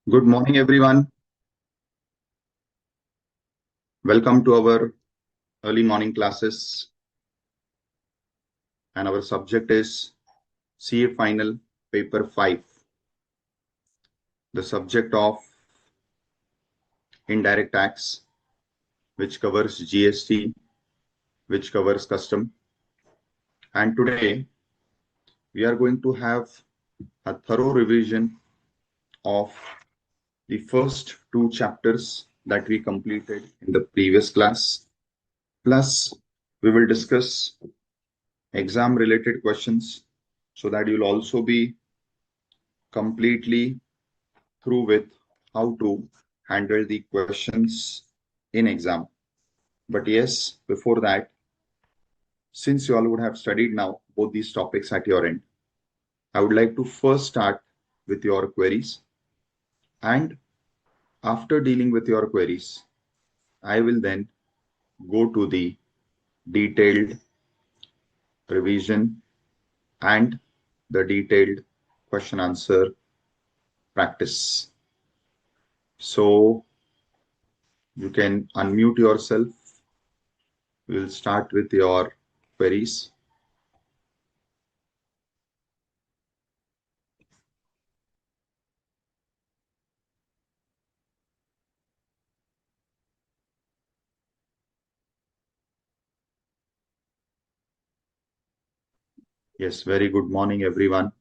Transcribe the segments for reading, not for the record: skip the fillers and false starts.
Good morning, everyone. Welcome to our early morning classes. And our subject is CA Final Paper 5. The subject of indirect tax, which covers GST, which covers custom. And today, we are going to have a thorough revision of the first two chapters that we completed in the previous class. Plus, we will discuss exam-related questions so that you'll also be completely through with how to handle the questions in exam. But yes, before that, since you all would have studied now both these topics at your end, I would like to first start with your queries. And after dealing with your queries, I will then go to the detailed revision and the detailed question answer practice. So you can unmute yourself. We'll start with your queries. Yes, very good morning, everyone.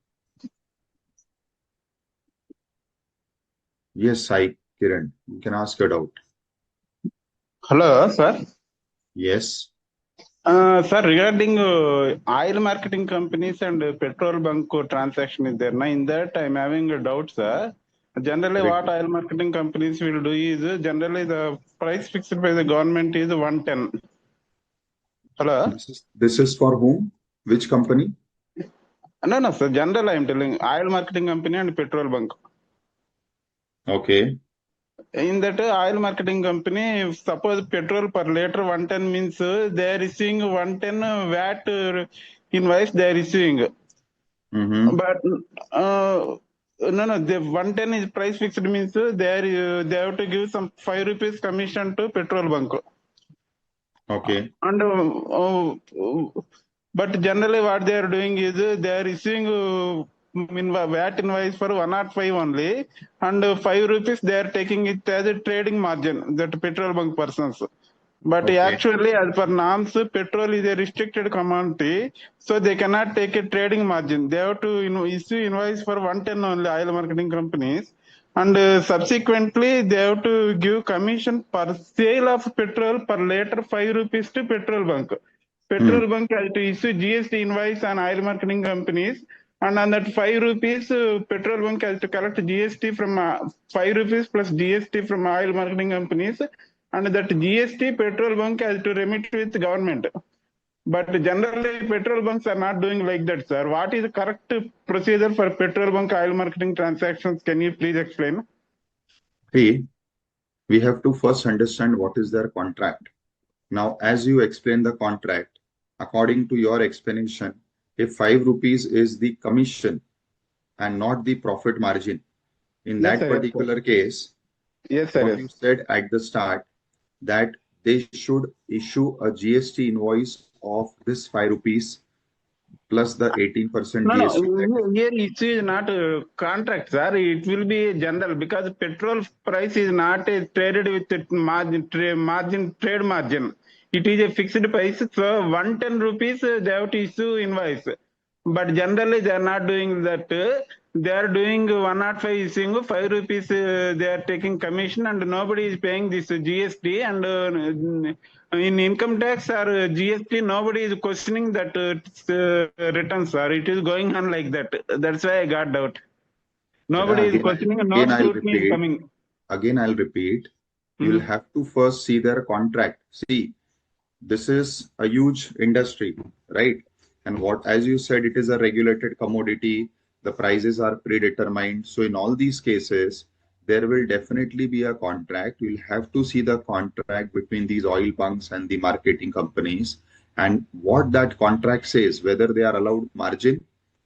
Yes, Sai Kiran, you can ask your doubt. Hello, sir. Yes. Sir, regarding oil marketing companies and petrol bunk transaction is there. Now, in that, I'm having a doubt, sir. Generally, what oil marketing companies will do is generally the price fixed by the government is 110. Hello? This is for whom? Which company? No, sir. Generally, I'm telling oil marketing company and petrol bunk. Okay. In that oil marketing company, if suppose petrol per liter 110 means they are issuing 110 VAT invoice they are issuing. But no, the 110 is price fixed means they have to give some 5 rupees commission to petrol bunk. Okay. And but generally what they are doing is they are issuing VAT invoice for 105 only, and 5 rupees they are taking it as a trading margin, that petrol bunk persons. But actually, as per norms, petrol is a restricted commodity, so they cannot take a trading margin. They have to issue invoice for 110 only, oil marketing companies. And subsequently, they have to give commission per sale of petrol per liter 5 rupees to petrol bunk. Petrol bunk has to issue GST invoice on oil marketing companies. And on that 5 rupees, petrol bunk has to collect GST from 5 rupees plus GST from oil marketing companies. And that GST petrol bunk has to remit with government. But generally, petrol bunks are not doing like that, sir. What is the correct procedure for petrol bunk oil marketing transactions? Can you please explain? Hey, we have to first understand what is their contract. Now, as you explain the contract, according to your explanation, if 5 rupees is the commission and not the profit margin, in Yes, that sir, particular case, what you said at the start, that they should issue a GST invoice of this 5 rupees plus the 18% GST. No, here issue is not a contract, sir. It will be general because petrol price is not traded with margin, trade margin. It is a fixed price. So 110 rupees they have to issue invoice. But generally they are not doing that. They are doing 105 issuing 5 rupees. They are taking commission and nobody is paying this GST. And in income tax or GST, nobody is questioning that returns, or it is going on like that. That's why I got doubt. Nobody is questioning and no scrutiny is coming. Again, I'll repeat. You'll have to first see their contract. See, this is a huge industry, right? And what, as you said, it is a regulated commodity. The prices are predetermined. So in all these cases, there will definitely be a contract. You'll have to see the contract between these oil bunks and the marketing companies and what that contract says, whether they are allowed margin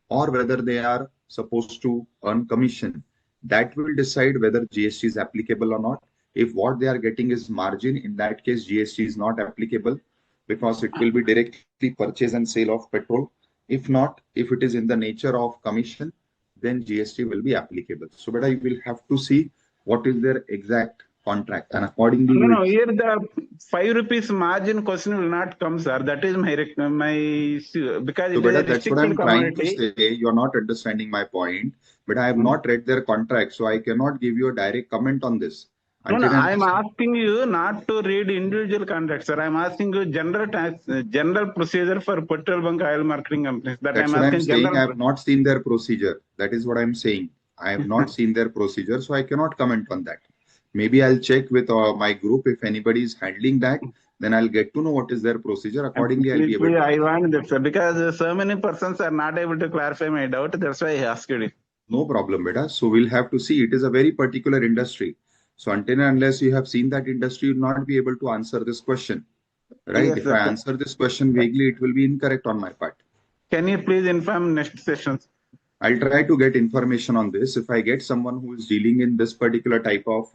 or whether they are supposed to earn commission. that will decide whether GST is applicable or not. If what they are getting is margin, in that case, GST is not applicable because it will be directly purchase and sale of petrol. If not, if it is in the nature of commission, then GST will be applicable. So, but I will have to see what is their exact contract, and accordingly we No, will. no, here the 5 rupees margin question will not come, sir. That is because So, it is a but that's what restricted I'm trying to commodity. say. You're not understanding my point, but I have Hmm. not read their contract, so I cannot give you a direct comment on this No, no, until I am unless. asking you not to read individual contracts, sir. I am asking you general procedure for petrol bunk oil marketing companies. That I That's am what I'm asking saying. I general. have not seen their procedure. That is what I'm saying. I have not seen their procedure, so I cannot comment on that. Maybe I'll check with my group. If anybody is handling that, then I'll get to know what is their procedure. Accordingly, I'll be able Please, to I answer. want that, sir, because so many persons are not able to clarify my doubt. That's why I asked you. No problem, beta. So we'll have to see. It is a very particular industry. So until and unless you have seen that industry, you'll not be able to answer this question. Right? Yes, If sir. I answer this question vaguely, it will be incorrect on my part. Can you please inform next sessions? I'll try to get information on this. If I get someone who is dealing in this particular type of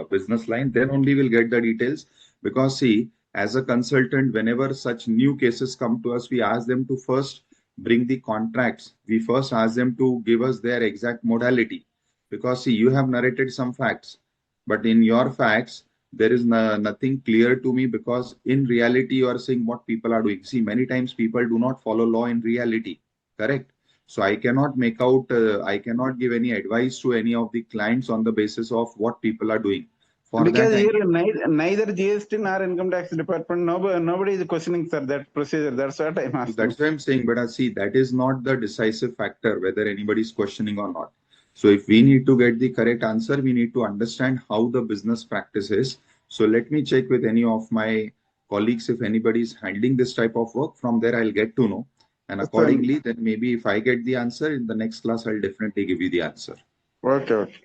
business line, then only we'll get the details. Because see, as a consultant, whenever such new cases come to us, we ask them to first bring the contracts. We first ask them to give us their exact modality. Because see, you have narrated some facts, but in your facts, there is nothing clear to me because in reality, you are saying what people are doing. See, many times people do not follow law in reality. Correct? So I cannot make out, I cannot give any advice to any of the clients on the basis of what people are doing. For that, Because I here need. neither GST nor income tax department, nobody is questioning, sir, that procedure. That's what I'm So asking. that's why I'm saying, but I see that is not the decisive factor whether anybody is questioning or not. So if we need to get the correct answer, we need to understand how the business practice is. So let me check with any of my colleagues if anybody is handling this type of work. From there, I'll get to know. And So, accordingly, then maybe if I get the answer in the next class, I'll definitely give you the answer. okay, okay.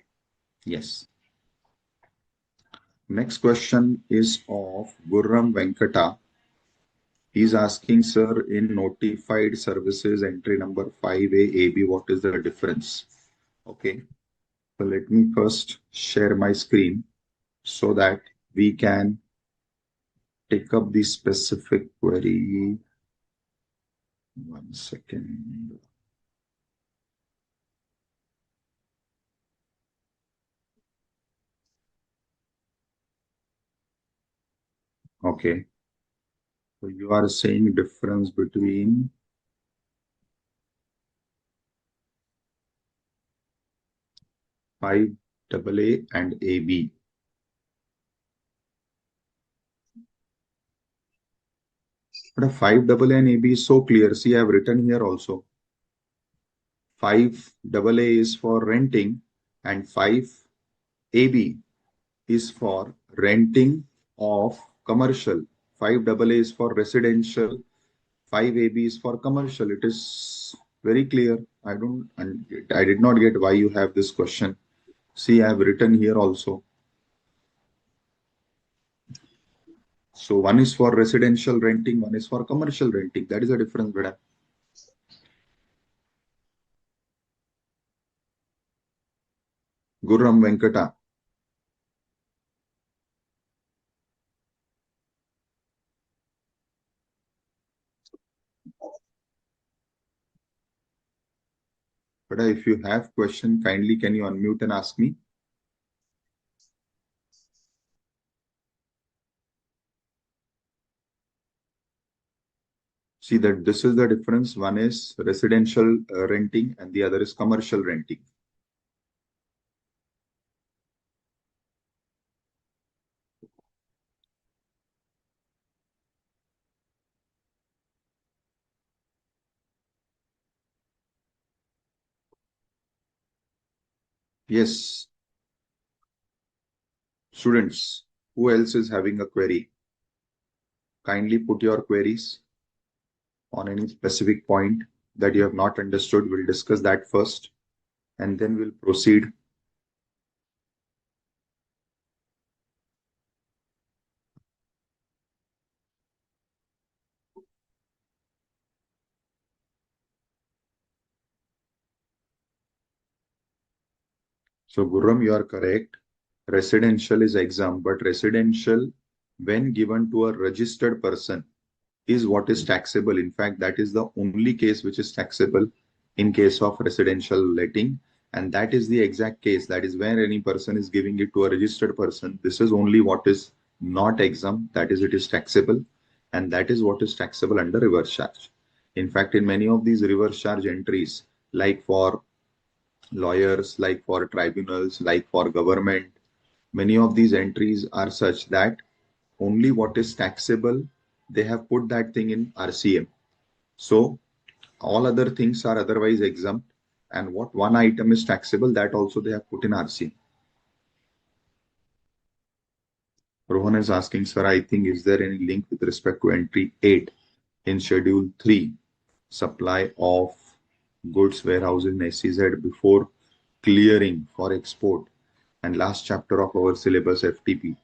Yes. Next question is of Gurram Venkata. He's asking, sir, in notified services entry number 5A AB, what is the difference? Okay, so let me first share my screen so that we can take up the specific query. 1 second. Okay, so you are saying difference between 5AA and AB. But a 5AA and AB is so clear. See, I have written here also. 5AA is for renting and 5AB is for renting of commercial. 5AA is for residential. 5AB is for commercial. It is very clear. I did not get why you have this question. See, I have written here also. So one is for residential renting, one is for commercial renting. That is the difference, beta. Gurram Venkata. Beta, if you have question, kindly can you unmute and ask me? See that this is the difference. One is residential renting and the other is commercial renting. Yes, students, who else is having a query? Kindly put your queries on any specific point that you have not understood. We'll discuss that first and then we'll proceed. So Gurram, you are correct. Residential is exempt, but residential, when given to a registered person, is what is taxable. In fact, that is the only case which is taxable in case of residential letting. And that is the exact case. That is where any person is giving it to a registered person. This is only what is not exempt. That is, it is taxable. And that is what is taxable under reverse charge. In fact, in many of these reverse charge entries, like for lawyers, like for tribunals, like for government, many of these entries are such that only what is taxable, they have put that thing in RCM. So all other things are otherwise exempt, and what one item is taxable, that also they have put in RCM. Rohan is asking, sir, I think, is there any link with respect to entry 8 in schedule 3, supply of goods warehouse in SEZ before clearing for export, and last chapter of our syllabus FTP?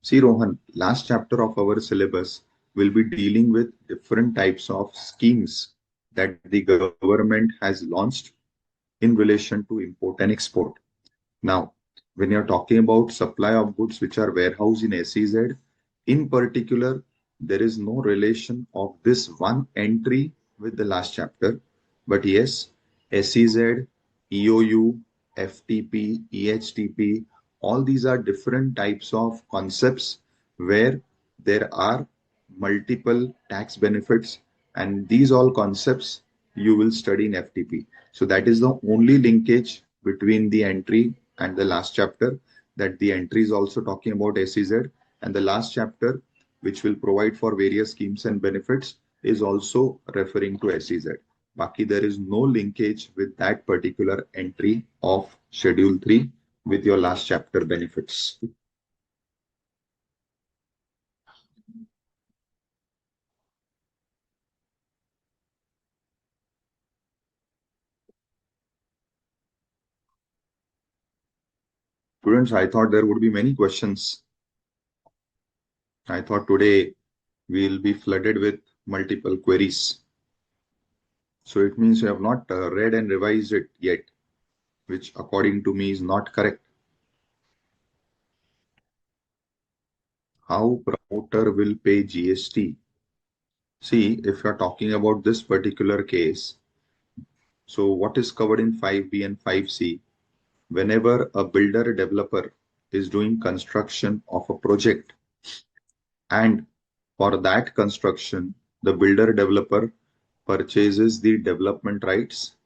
See, Rohan, last chapter of our syllabus will be dealing with different types of schemes that the government has launched in relation to import and export. Now, when you're talking about supply of goods which are warehoused in SEZ, in particular, there is no relation of this one entry with the last chapter. But yes, SEZ, EOU, FTP, EHTP, all these are different types of concepts where there are multiple tax benefits, and these all concepts you will study in FTP. So that is the only linkage between the entry and the last chapter, that the entry is also talking about SEZ, and the last chapter, which will provide for various schemes and benefits, is also referring to SEZ. Baki, there is no linkage with that particular entry of Schedule 3 with your last chapter benefits. Students, I thought there would be many questions. I thought today we'll be flooded with multiple queries. So it means you have not read and revised it yet, which according to me is not correct. How promoter will pay GST? See, if you're talking about this particular case, so what is covered in 5B and 5C? Whenever a builder developer is doing construction of a project, and for that construction, the builder developer purchases the development rights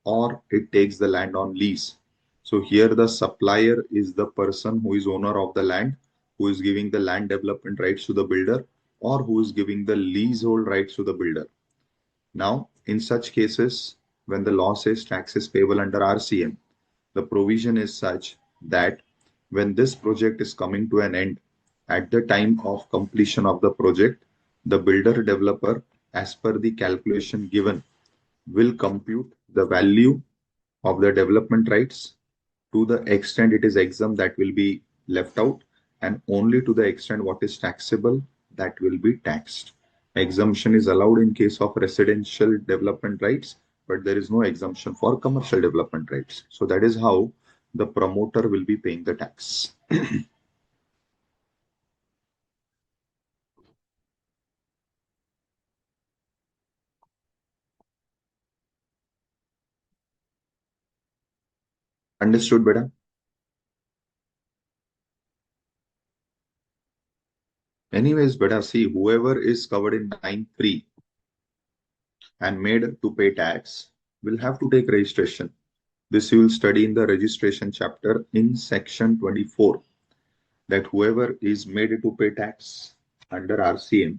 or it takes the land on lease. So here the supplier is the person who is owner of the land, who is giving the land development rights to the builder, or who is giving the leasehold rights to the builder. Now, in such cases, when the law says tax is payable under RCM, the provision is such that when this project is coming to an end, at the time of completion of the project, the builder developer, as per the calculation given, will compute the value of the development rights. To the extent it is exempt, that will be left out, and only to the extent what is taxable, that will be taxed. Exemption is allowed in case of residential development rights, but there is no exemption for commercial development rights. So that is how the promoter will be paying the tax. Understood, beta? Anyways, beta, see, whoever is covered in 9(3) and made to pay tax will have to take registration. This you will study in the registration chapter in section 24, that whoever is made to pay tax under RCM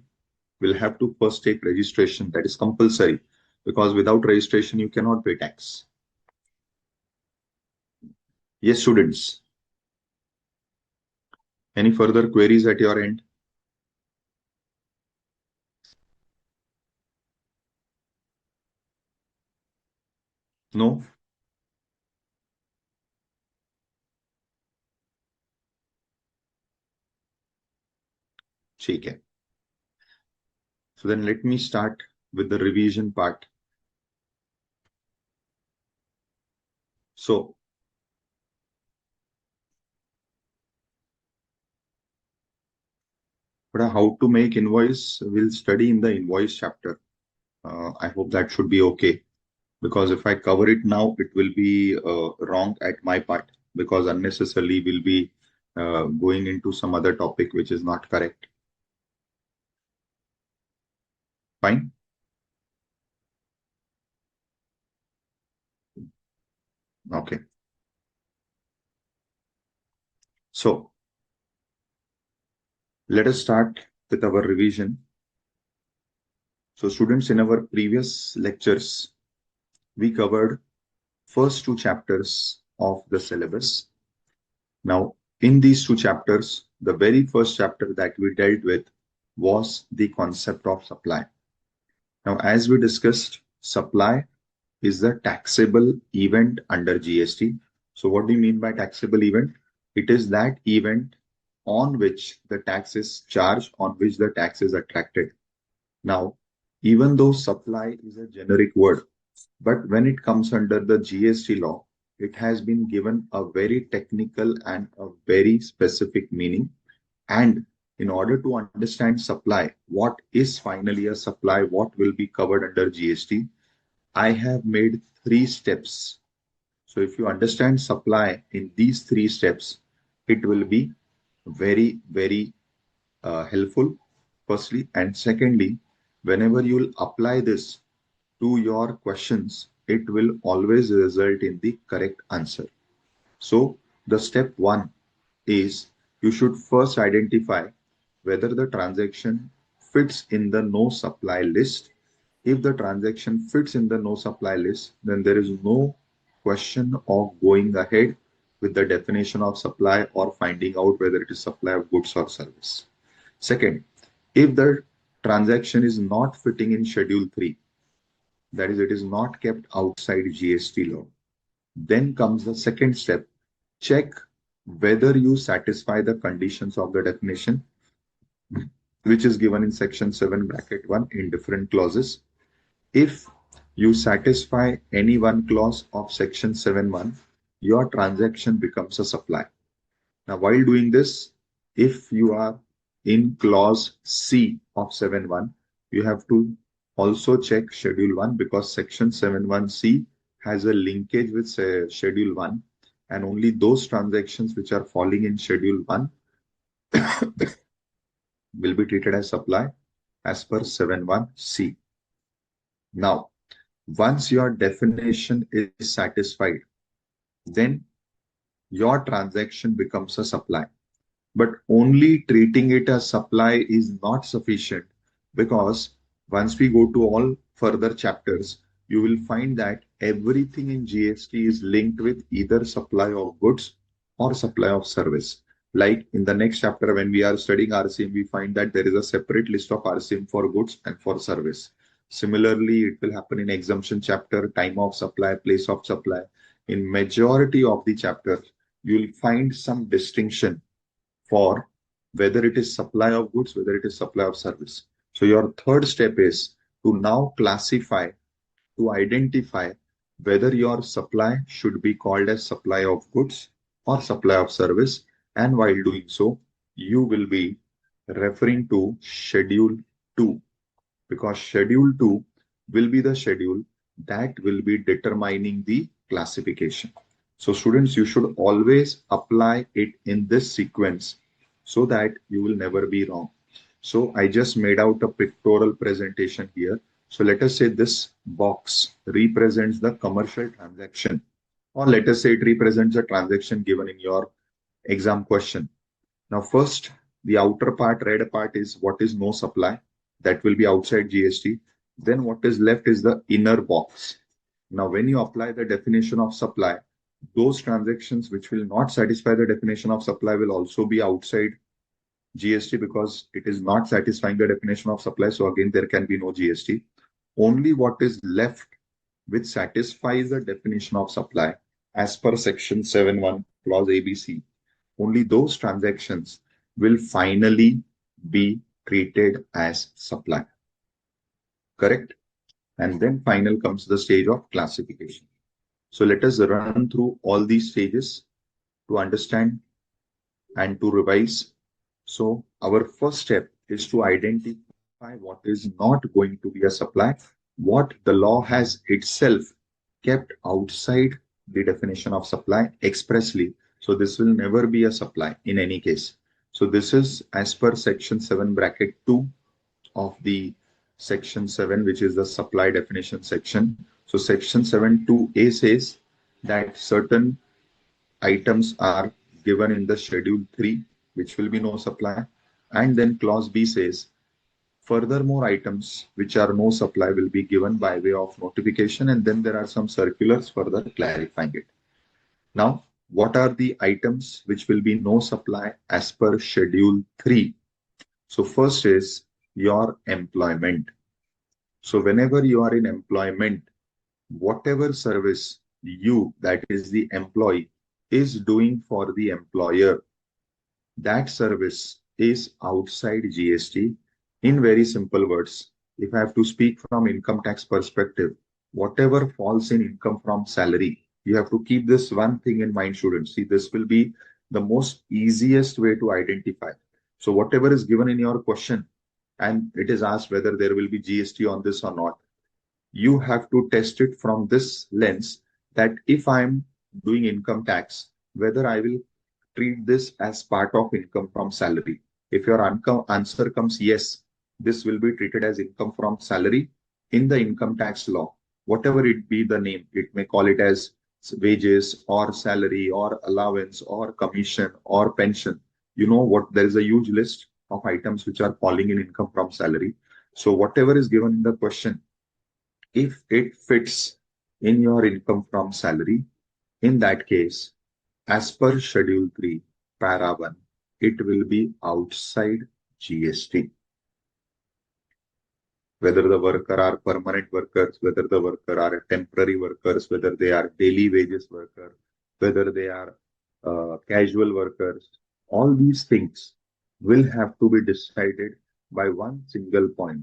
will have to first take registration. That is compulsory, because without registration you cannot pay tax. Yes, students. Any further queries at your end? No? ठीक है. So then let me start with the revision part. So But how to make invoice, we'll study in the invoice chapter. I hope that should be okay. Because if I cover it now, it will be wrong at my part, because unnecessarily we'll be going into some other topic which is not correct. Fine. Okay. So let us start with our revision. So students, in our previous lectures, we covered first two chapters of the syllabus. Now, in these two chapters, the very first chapter that we dealt with was the concept of supply. Now, as we discussed, supply is the taxable event under GST. So what do you mean by taxable event? It is that event on which the tax is charged, on which the tax is attracted. Now, even though supply is a generic word, but when it comes under the GST law, it has been given a very technical and a very specific meaning. And in order to understand supply, what is finally a supply, what will be covered under GST, I have made 3 steps. So if you understand supply in these 3 steps, it will be very, very helpful, firstly. And secondly, whenever you will apply this to your questions, it will always result in the correct answer. So the step 1 is you should first identify whether the transaction fits in the no supply list. If the transaction fits in the no supply list, then there is no question of going ahead with the definition of supply or finding out whether it is supply of goods or service. Second, if the transaction is not fitting in Schedule 3, that is, it is not kept outside GST law, then comes the second step. Check whether you satisfy the conditions of the definition, which is given in section 7 bracket 1 in different clauses. If you satisfy any one clause of section 7.1, your transaction becomes a supply. Now, while doing this, if you are in clause C of 7.1, you have to also check Schedule 1, because section 7.1C has a linkage with Schedule 1, and only those transactions which are falling in Schedule 1 will be treated as supply as per 7.1C. Now, once your definition is satisfied, then your transaction becomes a supply. But only treating it as supply is not sufficient, because once we go to all further chapters, you will find that everything in GST is linked with either supply of goods or supply of service. Like in the next chapter, when we are studying RCM, we find that there is a separate list of RCM for goods and for service. Similarly, it will happen in exemption chapter, time of supply, place of supply. In majority of the chapters, you will find some distinction for whether it is supply of goods, whether it is supply of service. So your third step is to now classify, to identify whether your supply should be called as supply of goods or supply of service. And while doing so, you will be referring to Schedule 2, because Schedule 2 will be the schedule that will be determining the classification. So students, you should always apply it in this sequence so that you will never be wrong. So I just made out a pictorial presentation here. So let us say this box represents the commercial transaction, or let us say it represents a transaction given in your exam question. Now first, the outer part, red part, is what is no supply. That will be outside GST. Then what is left is the inner box. Now when you apply the definition of supply, those transactions which will not satisfy the definition of supply will also be outside GST, because it is not satisfying the definition of supply. So again, there can be no GST. Only what is left which satisfies the definition of supply as per section 7.1 clause ABC, only those transactions will finally be treated as supply. Correct? And then final comes the stage of classification. So let us run through all these stages to understand and to revise. So our first step is to identify what is not going to be a supply, what the law has itself kept outside the definition of supply expressly. So this will never be a supply in any case. So this is as per section 7 bracket 2 of the section 7, which is the supply definition section. So section 7 2A says that certain items are given in the schedule 3, which will be no supply. And then clause B says furthermore items which are no supply will be given by way of notification, and then there are some circulars further clarifying it. Now, what are the items which will be no supply as per schedule 3? So first is your employment. So whenever you are in employment, whatever service you, that is the employee, is doing for the employer, that service is outside GST. In very simple words, if I have to speak from income tax perspective, whatever falls in income from salary, you have to keep this one thing in mind, students. See, this will be the most easiest way to identify. So whatever is given in your question, and it is asked whether there will be GST on this or not, you have to test it from this lens that if I'm doing income tax, whether I will treat this as part of income from salary. If your answer comes yes, this will be treated as income from salary in the income tax law. Whatever it be the name, it may call it as wages or salary or allowance or commission or pension. You know what? There is a huge list of items which are falling in income from salary. So whatever is given in the question, if it fits in your income from salary, in that case, as per Schedule 3, Para 1, it will be outside GST. Whether the worker are permanent workers, whether the worker are temporary workers, whether they are daily wages worker, whether they are casual workers, all these things will have to be decided by one single point,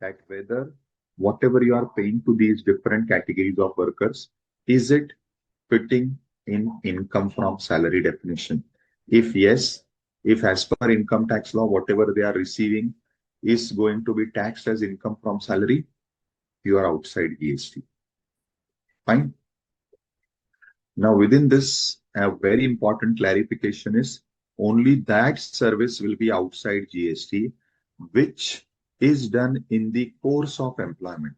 that whether whatever you are paying to these different categories of workers, is it fitting in income from salary definition? If yes, if as per income tax law, whatever they are receiving is going to be taxed as income from salary, you are outside GST. Fine. Now, within this, a very important clarification is only that service will be outside GST, which is done in the course of employment.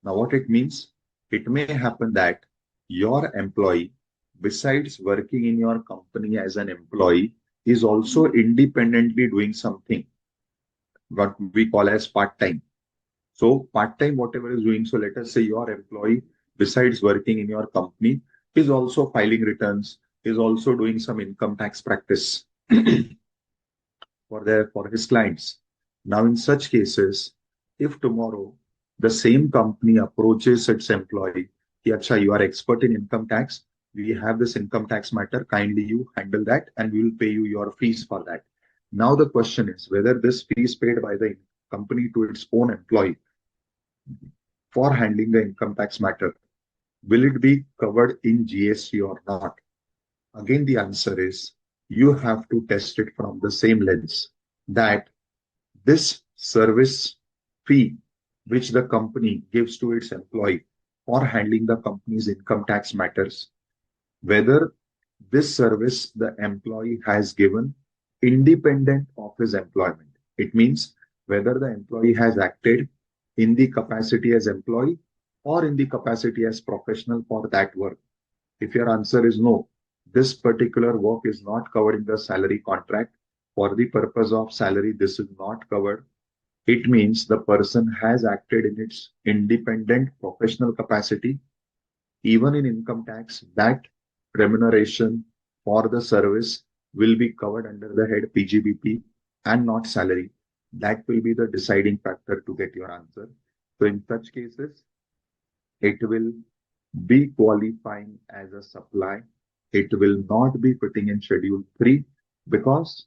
Now, what it means, it may happen that your employee, besides working in your company as an employee, is also independently doing something, what we call as part-time. So part-time, whatever is doing, so let us say your employee, besides working in your company, is also filing returns, is also doing some income tax practice for his clients. Now, in such cases, if tomorrow the same company approaches its employee, Acha, you are expert in income tax, we have this income tax matter, kindly you handle that and we will pay you your fees for that. Now the question is whether this fee is paid by the company to its own employee for handling the income tax matter, will it be covered in GST or not? Again, the answer is you have to test it from the same lens, that this service fee which the company gives to its employee for handling the company's income tax matters, whether this service the employee has given independent of his employment. It means whether the employee has acted in the capacity as employee or in the capacity as professional for that work. If your answer is no, this particular work is not covered in the salary contract. For the purpose of salary, this is not covered. It means the person has acted in its independent professional capacity. Even in income tax, that remuneration for the service will be covered under the head PGBP and not salary. That will be the deciding factor to get your answer. So in such cases, it will be qualifying as a supply. It will not be putting in Schedule 3 because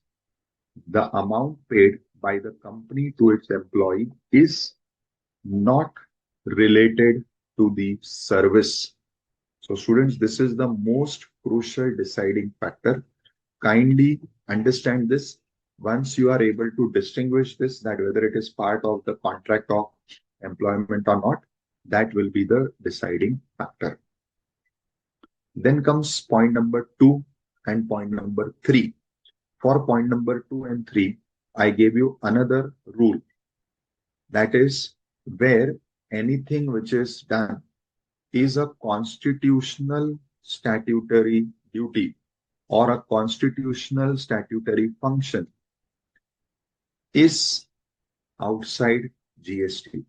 the amount paid by the company to its employee is not related to the service. So students, this is the most crucial deciding factor. Kindly understand this. Once you are able to distinguish this, that whether it is part of the contract of employment or not, that will be the deciding factor. Then comes point number 2 and point number 3. For point number 2 and 3, I gave you another rule. That is where anything which is done is a constitutional statutory duty or a constitutional statutory function is outside GST.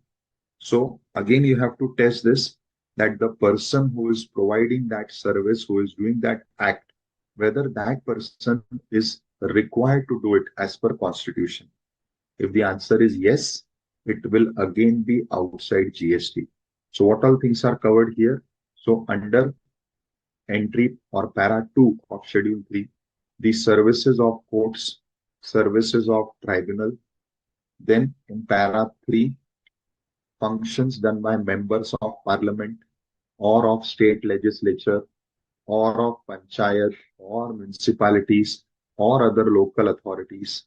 So again, you have to test this, that the person who is providing that service, who is doing that act, whether that person is required to do it as per constitution. If the answer is yes, it will again be outside GST. So what all things are covered here? So under entry or para 2 of schedule 3, the services of courts, services of tribunal. Then in para 3, functions done by members of parliament or of state legislature or of panchayat or municipalities or other local authorities.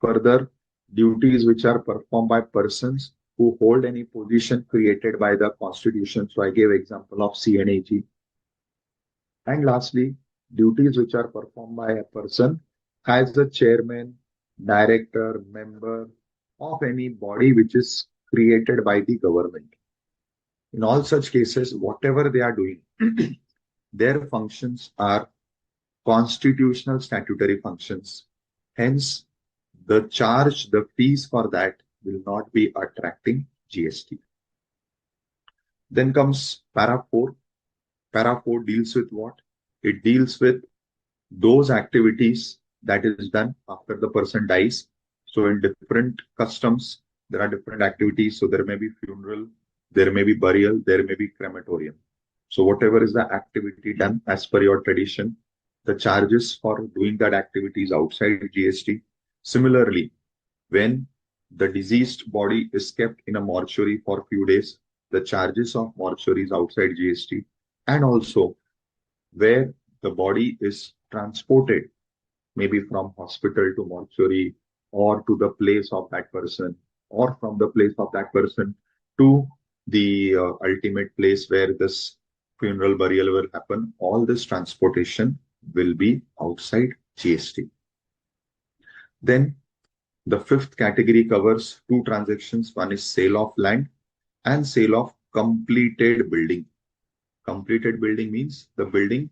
Further, duties which are performed by persons who hold any position created by the constitution. So I gave example of CNAG. And lastly, duties which are performed by a person as the chairman, director, member of any body which is created by the government. In all such cases, whatever they are doing, their functions are constitutional statutory functions. Hence, the charge, the fees for that will not be attracting GST. Then comes para 4. Para 4 deals with what? It deals with those activities that is done after the person dies. So in different customs, there are different activities. So there may be funeral, there may be burial, there may be crematorium. So whatever is the activity done as per your tradition, the charges for doing that activity is outside GST. Similarly, when the deceased body is kept in a mortuary for a few days, the charges of mortuary is outside GST. And also where the body is transported, maybe from hospital to mortuary or to the place of that person, or from the place of that person to the ultimate place where this funeral burial will happen, all this transportation will be outside GST. Then the fifth category covers two transactions. One is sale of land and sale of completed building. Completed building means the building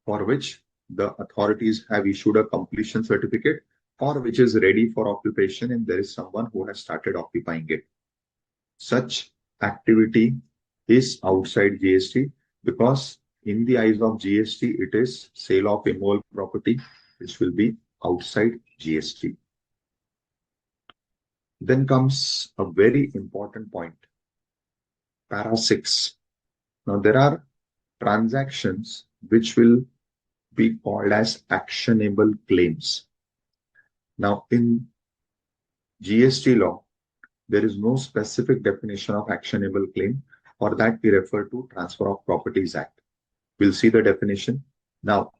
for which the authorities have issued a completion certificate or which is ready for occupation and there is someone who has started occupying it. Such activity is outside GST because in the eyes of GST, it is sale of immovable property, which will be outside GST. Then comes a very important point, para 6. Now there are transactions which will be called as actionable claims. Now in GST law, there is no specific definition of actionable claim. For that, we refer to Transfer of Properties Act. We'll see the definition. Now,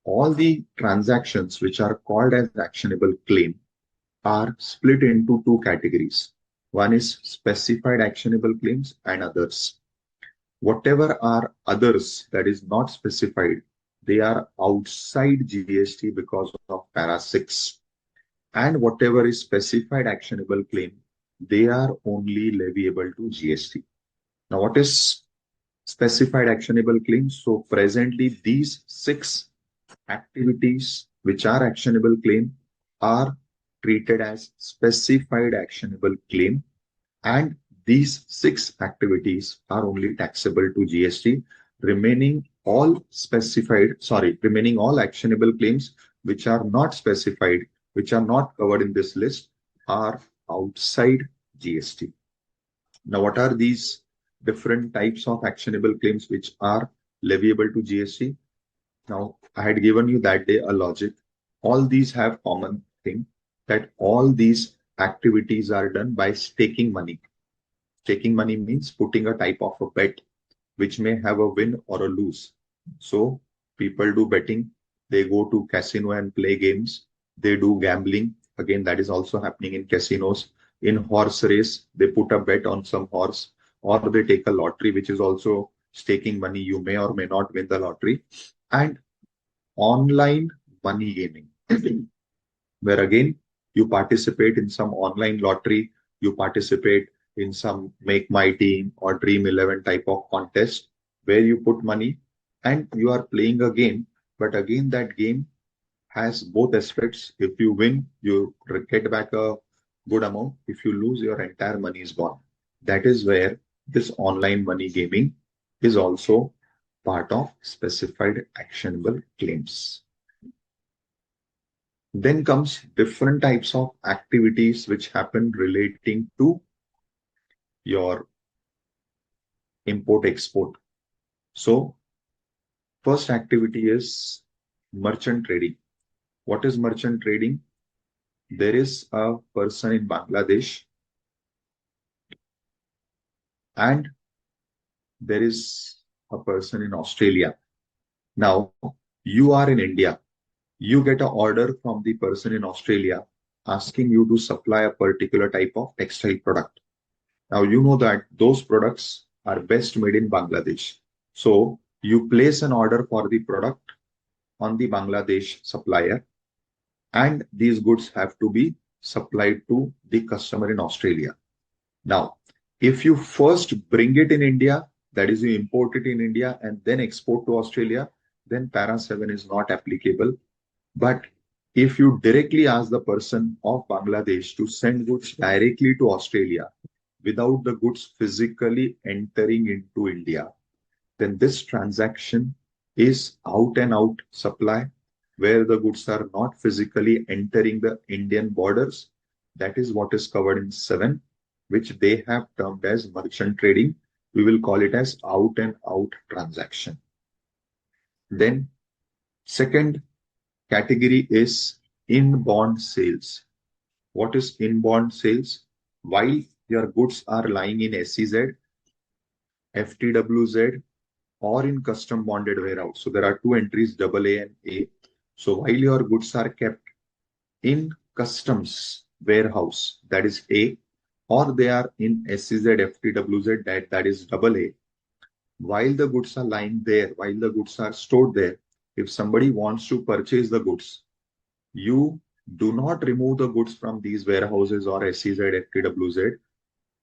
all the transactions which are called as actionable claim are split into two categories. One is specified actionable claims and others. Whatever are others that is not specified, they are outside GST because of para 6. And whatever is specified actionable claim, they are only leviable to GST. Now, what is specified actionable claims? So presently, these 6 activities which are actionable claim are treated as specified actionable claim, and these 6 activities are only taxable to GST. Remaining all actionable claims which are not specified, which are not covered in this list, are outside GST. Now, what are these different types of actionable claims which are leviable to GST? Now, I had given you that day a logic. All these have common thing, that all these activities are done by staking money. Staking money means putting a type of a bet which may have a win or a lose. So people do betting, they go to casino and play games. They do gambling. Again, that is also happening in casinos. In horse race, they put a bet on some horse, or they take a lottery, which is also staking money. You may or may not win the lottery. And online money gaming, where again you participate in some online lottery, you participate in some Make My Team or Dream 11 type of contest where you put money and you are playing a game. But again, that game has both aspects. If you win, you get back a good amount. If you lose, your entire money is gone. That is where this online money gaming is also part of specified actionable claims. Then comes different types of activities which happen relating to your import export. So first activity is merchant trading. What is merchant trading? There is a person in Bangladesh and there is a person in Australia. Now you are in India. You get an order from the person in Australia asking you to supply a particular type of textile product. Now you know that those products are best made in Bangladesh. So you place an order for the product on the Bangladesh supplier, and these goods have to be supplied to the customer in Australia. Now, if you first bring it in India, that is, you import it in India and then export to Australia, then Para 7 is not applicable. But if you directly ask the person of Bangladesh to send goods directly to Australia without the goods physically entering into India, then this transaction is out and out supply where the goods are not physically entering the Indian borders. That is what is covered in 7, which they have termed as merchant trading. We will call it as out and out transaction. Then second category is inbound sales. What is inbound sales? While your goods are lying in SEZ, FTWZ, or in custom bonded warehouse. So there are two entries, AA and A. So while your goods are kept in customs warehouse, that is A, or they are in SEZ, FTWZ, that is AA, while the goods are lying there, while the goods are stored there, if somebody wants to purchase the goods, you do not remove the goods from these warehouses or SEZ, FTWZ.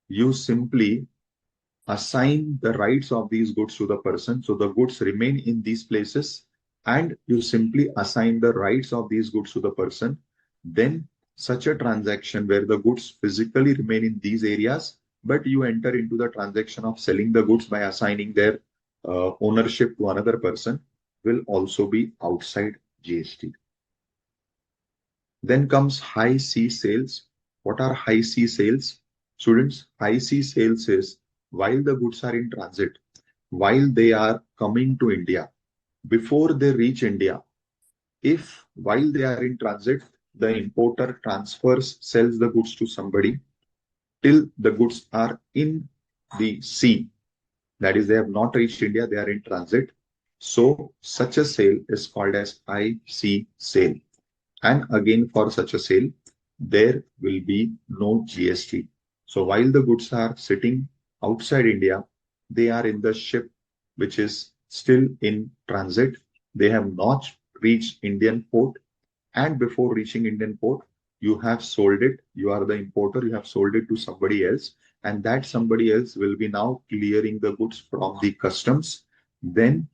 You simply assign the rights of these goods to the person. So the goods remain in these places and you simply assign the rights of these goods to the person. Then such a transaction where the goods physically remain in these areas, but you enter into the transaction of selling the goods by assigning their ownership to another person, will also be outside GST. Then comes high C sales. What are high C sales? Students, high C sales is while the goods are in transit, while they are coming to India, before they reach India, if while they are in transit, the importer transfers, sells the goods to somebody till the goods are in the sea, that is, they have not reached India, they are in transit. So such a sale is called as IC sale. And again, for such a sale, there will be no GST. So while the goods are sitting outside India, they are in the ship, which is still in transit. They have not reached Indian port. And before reaching Indian port, you have sold it. You are the importer. You have sold it to somebody else. And that somebody else will be now clearing the goods from the customs. Then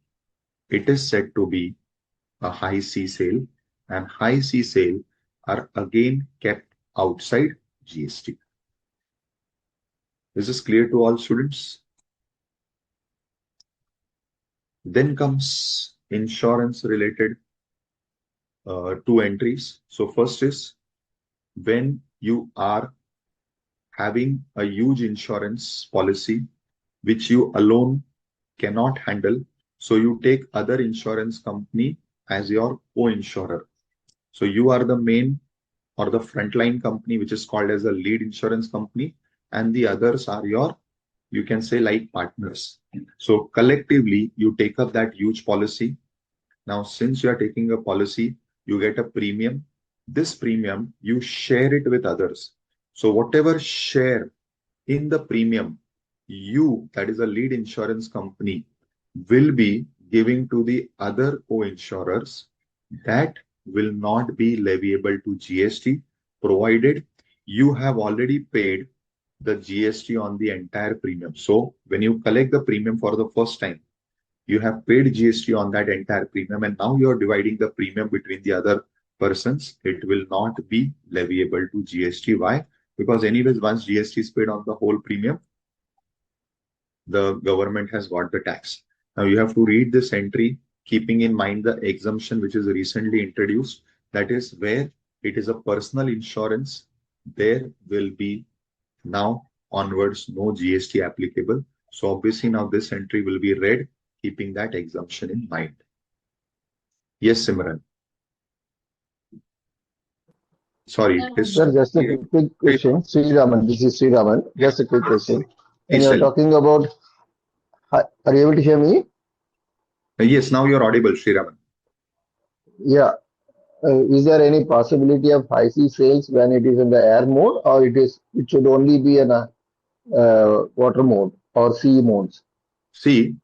it is said to be a high C sale, and high C sale are again kept outside GST. Is this clear to all students? Then comes insurance related two entries. So first is when you are having a huge insurance policy which you alone cannot handle, so you take other insurance company as your co-insurer. So you are the main or the frontline company, which is called as a lead insurance company, and the others are your, you can say, like partners. So collectively, you take up that huge policy. Now, since you are taking a policy, you get a premium. this premium, you share it with others. So whatever share in the premium you, that is a lead insurance company, will be giving to the other co-insurers, that will not be leviable to GST, provided you have already paid the GST on the entire premium. So when you collect the premium for the first time, you have paid GST on that entire premium, and now you are dividing the premium between the other persons. It will not be leviable to GST. Why? Because anyways, once GST is paid on the whole premium, the government has got the tax. Now you have to read this entry, keeping in mind the exemption which is recently introduced. That is where it is a personal insurance, there will be now onwards no GST applicable. So obviously now this entry will be read, keeping that exemption in mind. Yes, Simran. Sorry, it is. Sir, just a quick question. Sriraman, this is Sriraman. Just a quick question. When Please you're tell. talking about, are you able to hear me? Yes, now you're audible, Sriraman. Yeah. Is there any possibility of high sea sales when it is in the air mode, or it should only be in a water mode or sea modes? See,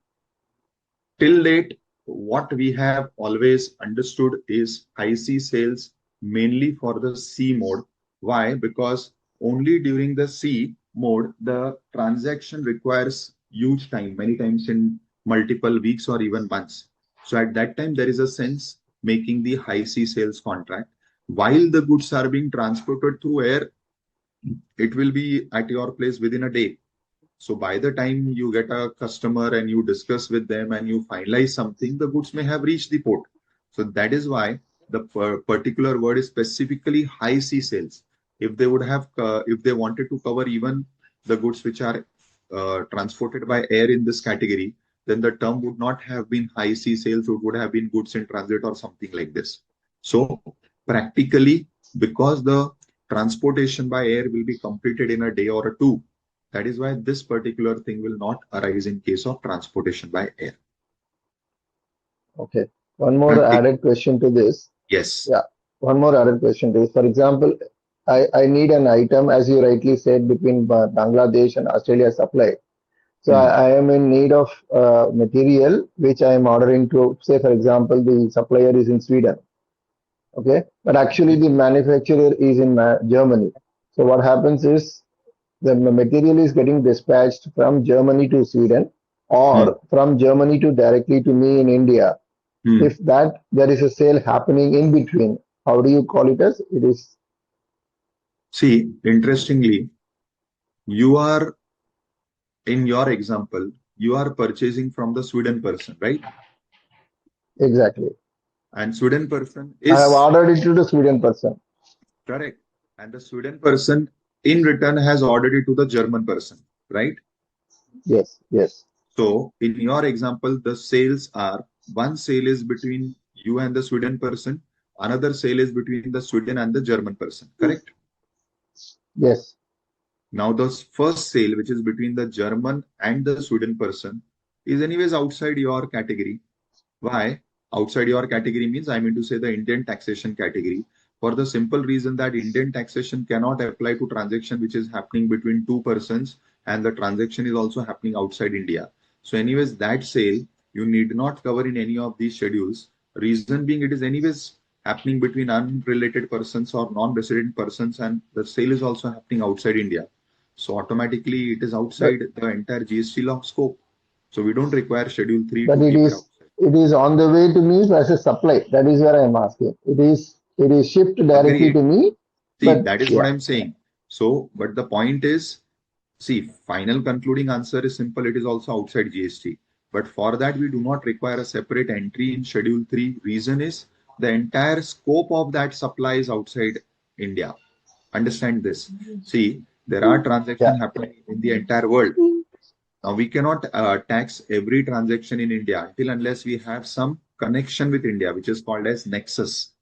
till date, what we have always understood is IC sales mainly for the C mode. Why? Because only during the C mode, the transaction requires huge time, many times in multiple weeks or even months. So at that time, there is a sense making the high C sales contract. While the goods are being transported through air, it will be at your place within a day. So by the time you get a customer and you discuss with them and you finalize something, the goods may have reached the port. So that is why the particular word is specifically high sea sales. If they would have, if they wanted to cover even the goods which are transported by air in this category, then the term would not have been high sea sales, it would have been goods in transit or something like this. So practically, because the transportation by air will be completed in a day or a two, that is why this particular thing will not arise in case of transportation by air. Okay. One more added question to this. Yes. Yeah. One more added question to this. For example, I need an item, as you rightly said, between Bangladesh and Australia supply. So I am in need of material which I am ordering to, say, for example, the supplier is in Sweden. Okay. But actually the manufacturer is in Germany. So what happens is the material is getting dispatched from Germany to Sweden or from Germany to directly to me in India. If that there is a sale happening in between, how do you call it as? It is. See, interestingly, you are, in your example, you are purchasing from the Sweden person, right? Exactly. And Sweden person I have is ordered it to the Sweden person. correct. And the Sweden person in return has ordered it to the German person, right? Yes, yes. So in your example, the sales are, one sale is between you and the Sweden person, another sale is between the Sweden and the German person, correct? Yes. Now the first sale, which is between the German and the Sweden person, is anyways outside your category. Why? Outside your category means I mean to say the Indian taxation category, for the simple reason that Indian taxation cannot apply to transaction which is happening between two persons and the transaction is also happening outside India. So anyways, that sale you need not cover in any of these schedules. Reason being, it is anyways happening between unrelated persons or non-resident persons, and the sale is also happening outside India. So automatically it is outside the entire GST law scope. So we don't require Schedule 3 But to keep it outside. it is on the way to me as a supply. That is where I am asking. It is shipped directly to me. See, But that is what I'm saying. So, but the point is, see, final concluding answer is simple. It is also outside GST. But for that, we do not require a separate entry in Schedule 3. Reason is the entire scope of that supply is outside India. Understand this. See, there are transactions happening in the entire world. Now, we cannot tax every transaction in India until unless we have some connection with India, which is called as nexus.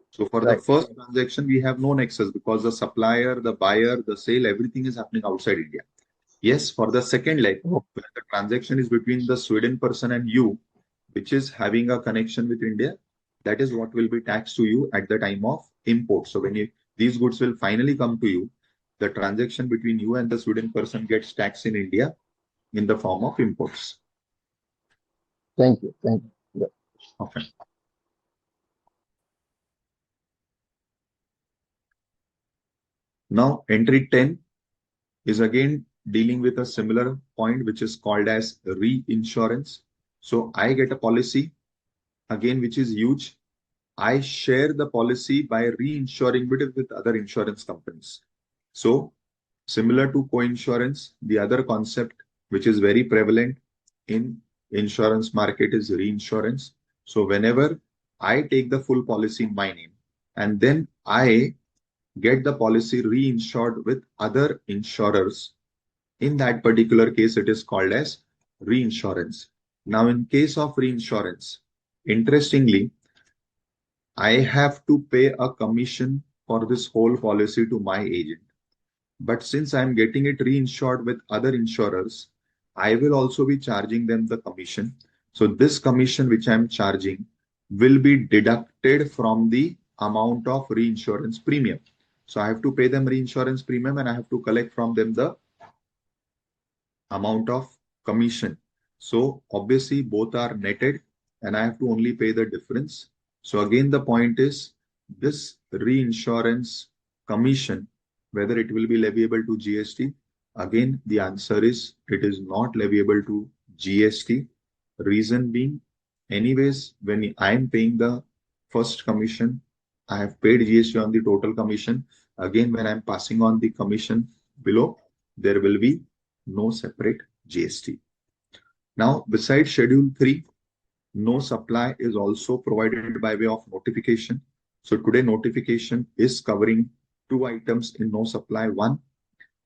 So for the first transaction, we have no nexus because the supplier, the buyer, the sale, everything is happening outside India. Yes, for the second leg, where the transaction is between the Sweden person and you, which is having a connection with India, that is what will be taxed to you at the time of import. So when these goods will finally come to you, the transaction between you and the Sweden person gets taxed in India in the form of imports. Thank you. Thank you. Yeah. Okay. Now, entry 10 is again dealing with a similar point, which is called as reinsurance. So I get a policy, again, which is huge. I share the policy by reinsuring it with other insurance companies. So similar to co-insurance, the other concept which is very prevalent in insurance market is reinsurance. So whenever I take the full policy in my name and then I get the policy reinsured with other insurers, in that particular case, it is called as reinsurance. Now, in case of reinsurance, interestingly, I have to pay a commission for this whole policy to my agent. But since I'm getting it reinsured with other insurers, I will also be charging them the commission. So this commission which I'm charging will be deducted from the amount of reinsurance premium. So I have to pay them reinsurance premium and I have to collect from them the amount of commission. So obviously both are netted and I have to only pay the difference. So again, the point is this reinsurance commission, whether it will be leviable to GST. Again, the answer is it is not leviable to GST. Reason being, anyways, when I am paying the first commission, I have paid GST on the total commission. Again, when I'm passing on the commission below, there will be no separate GST. Now, besides Schedule 3, no supply is also provided by way of notification. So today notification is covering two items in no supply. One,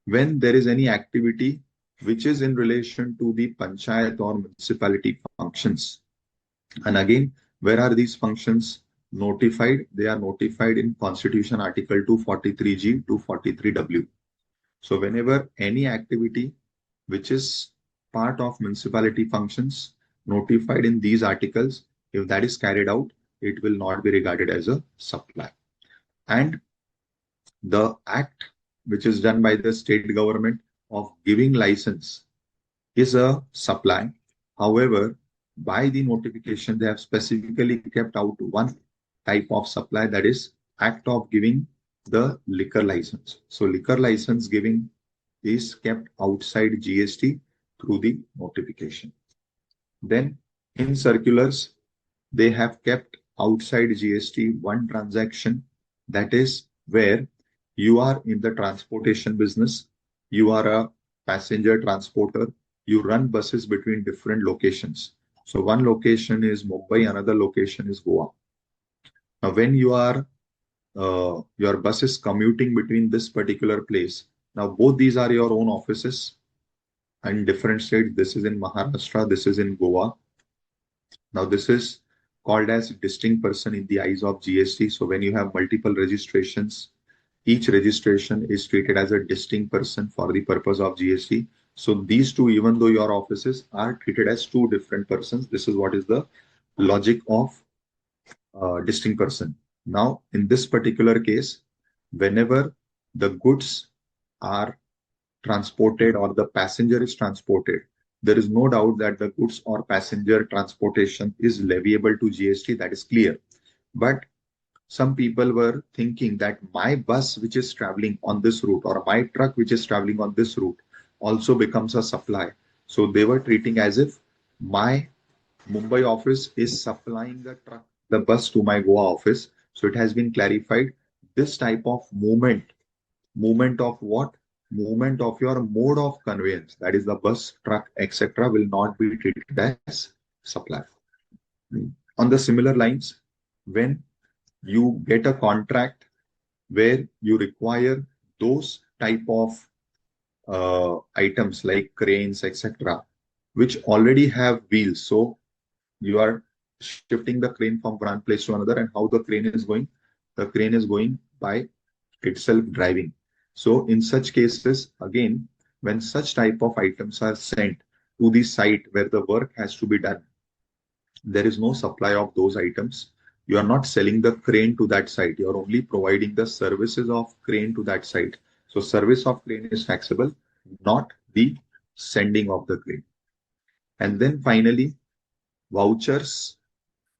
when there is any activity which is in relation to the panchayat or municipality functions. And again, where are these functions notified? They are notified in Constitution Article 243G, 243W. So whenever any activity which is part of municipality functions notified in these articles, if that is carried out, it will not be regarded as a supply. And the act which is done by the state government of giving license is a supply. However, by the notification, they have specifically kept out one type of supply, that is act of giving the liquor license. So liquor license giving is kept outside GST through the notification. Then in circulars, they have kept outside GST one transaction, that is where you are in the transportation business, you are a passenger transporter, you run buses between different locations. So one location is Mumbai, another location is Goa. Now when you are your bus is commuting between this particular place. Now both these are your own offices in different states. This is in Maharashtra, this is in Goa. Now this is called as distinct person in the eyes of GST. So when you have multiple registrations, each registration is treated as a distinct person for the purpose of GST. So these two, even though your offices are treated as two different persons, this is what is the logic of distinct person. Now, in this particular case, whenever the goods are transported or the passenger is transported, there is no doubt that the goods or passenger transportation is leviable to GST. That is clear. But some people were thinking that my bus which is traveling on this route or my truck which is traveling on this route also becomes a supply. So they were treating as if my Mumbai office is supplying the bus to my Goa office. So it has been clarified. This type of movement of what? Movement of your mode of conveyance, that is the bus, truck, etc., will not be treated as supply. On the similar lines, when you get a contract where you require those type of items like cranes, etc., which already have wheels. So you are shifting the crane from one place to another, and how the crane is going? The crane is going by itself driving. So in such cases, again, when such type of items are sent to the site where the work has to be done, there is no supply of those items. You are not selling the crane to that site. You are only providing the services of crane to that site. So service of crane is taxable, not the sending of the crane. And then finally, vouchers.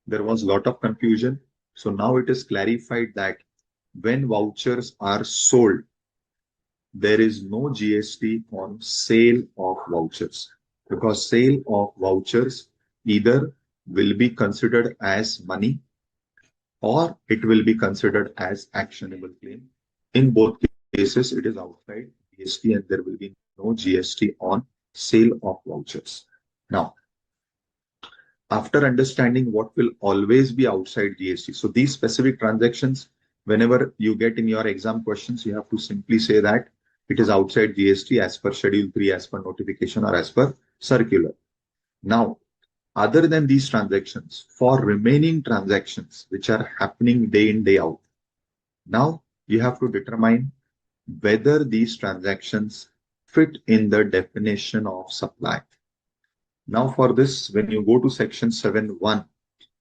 There was a lot of confusion. So now it is clarified that when vouchers are sold, there is no GST on sale of vouchers, because sale of vouchers either will be considered as money or it will be considered as actionable claim. In both cases, it is outside GST and there will be no GST on sale of vouchers. Now, after understanding what will always be outside GST, so these specific transactions, whenever you get in your exam questions, you have to simply say that it is outside GST as per Schedule 3, as per notification, or as per circular. Now, other than these transactions, for remaining transactions which are happening day in, day out, now you have to determine whether these transactions fit in the definition of supply. Now for this, when you go to section 7.1,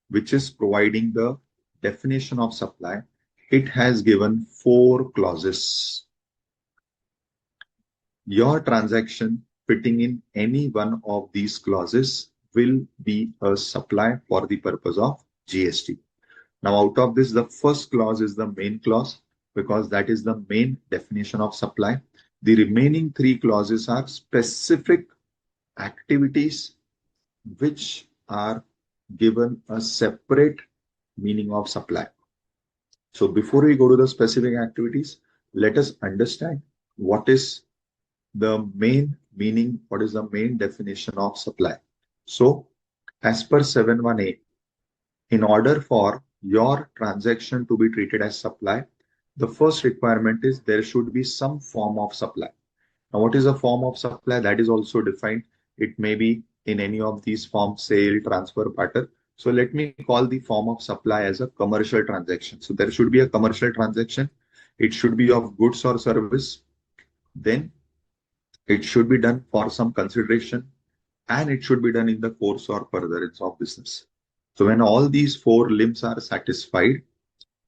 which is providing the definition of supply, it has given 4 clauses. Your transaction fitting in any one of these clauses will be a supply for the purpose of GST. Now, out of this, the first clause is the main clause because that is the main definition of supply. The remaining 3 clauses are specific activities which are given a separate meaning of supply. So before we go to the specific activities, let us understand what is the main meaning, what is the main definition of supply. So as per 7.1a, in order for your transaction to be treated as supply, the first requirement is there should be some form of supply. Now, what is a form of supply? That is also defined. It may be in any of these forms, sale, transfer, barter. So let me call the form of supply as a commercial transaction. So there should be a commercial transaction. It should be of goods or service. Then it should be done for some consideration and it should be done in the course or furtherance of business. So when all these 4 limbs are satisfied,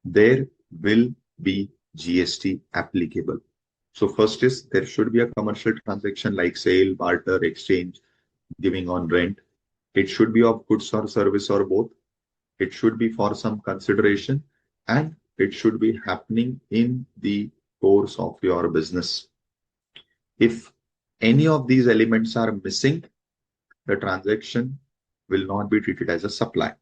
there will be GST applicable. So first is there should be a commercial transaction like sale, barter, exchange, giving on rent. It should be of goods or service or both. It should be for some consideration and it should be happening in the course of your business. If any of these elements are missing, the transaction will not be treated as a supply.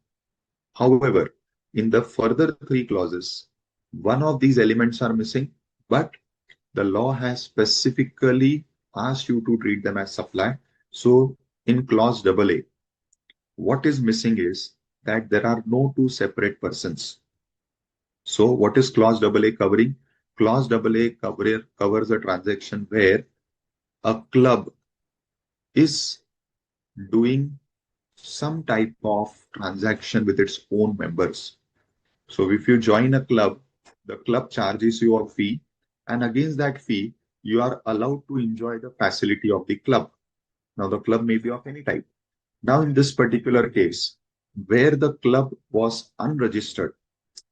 However, in the further 3 clauses, one of these elements are missing, but the law has specifically asked you to treat them as supply. So in clause AA, what is missing is that there are no 2 separate persons. So what is clause AA covering? Clause AA covers a transaction where a club is doing some type of transaction with its own members. So if you join a club, the club charges you a fee, and against that fee, you are allowed to enjoy the facility of the club. Now, the club may be of any type. Now, in this particular case, where the club was unregistered,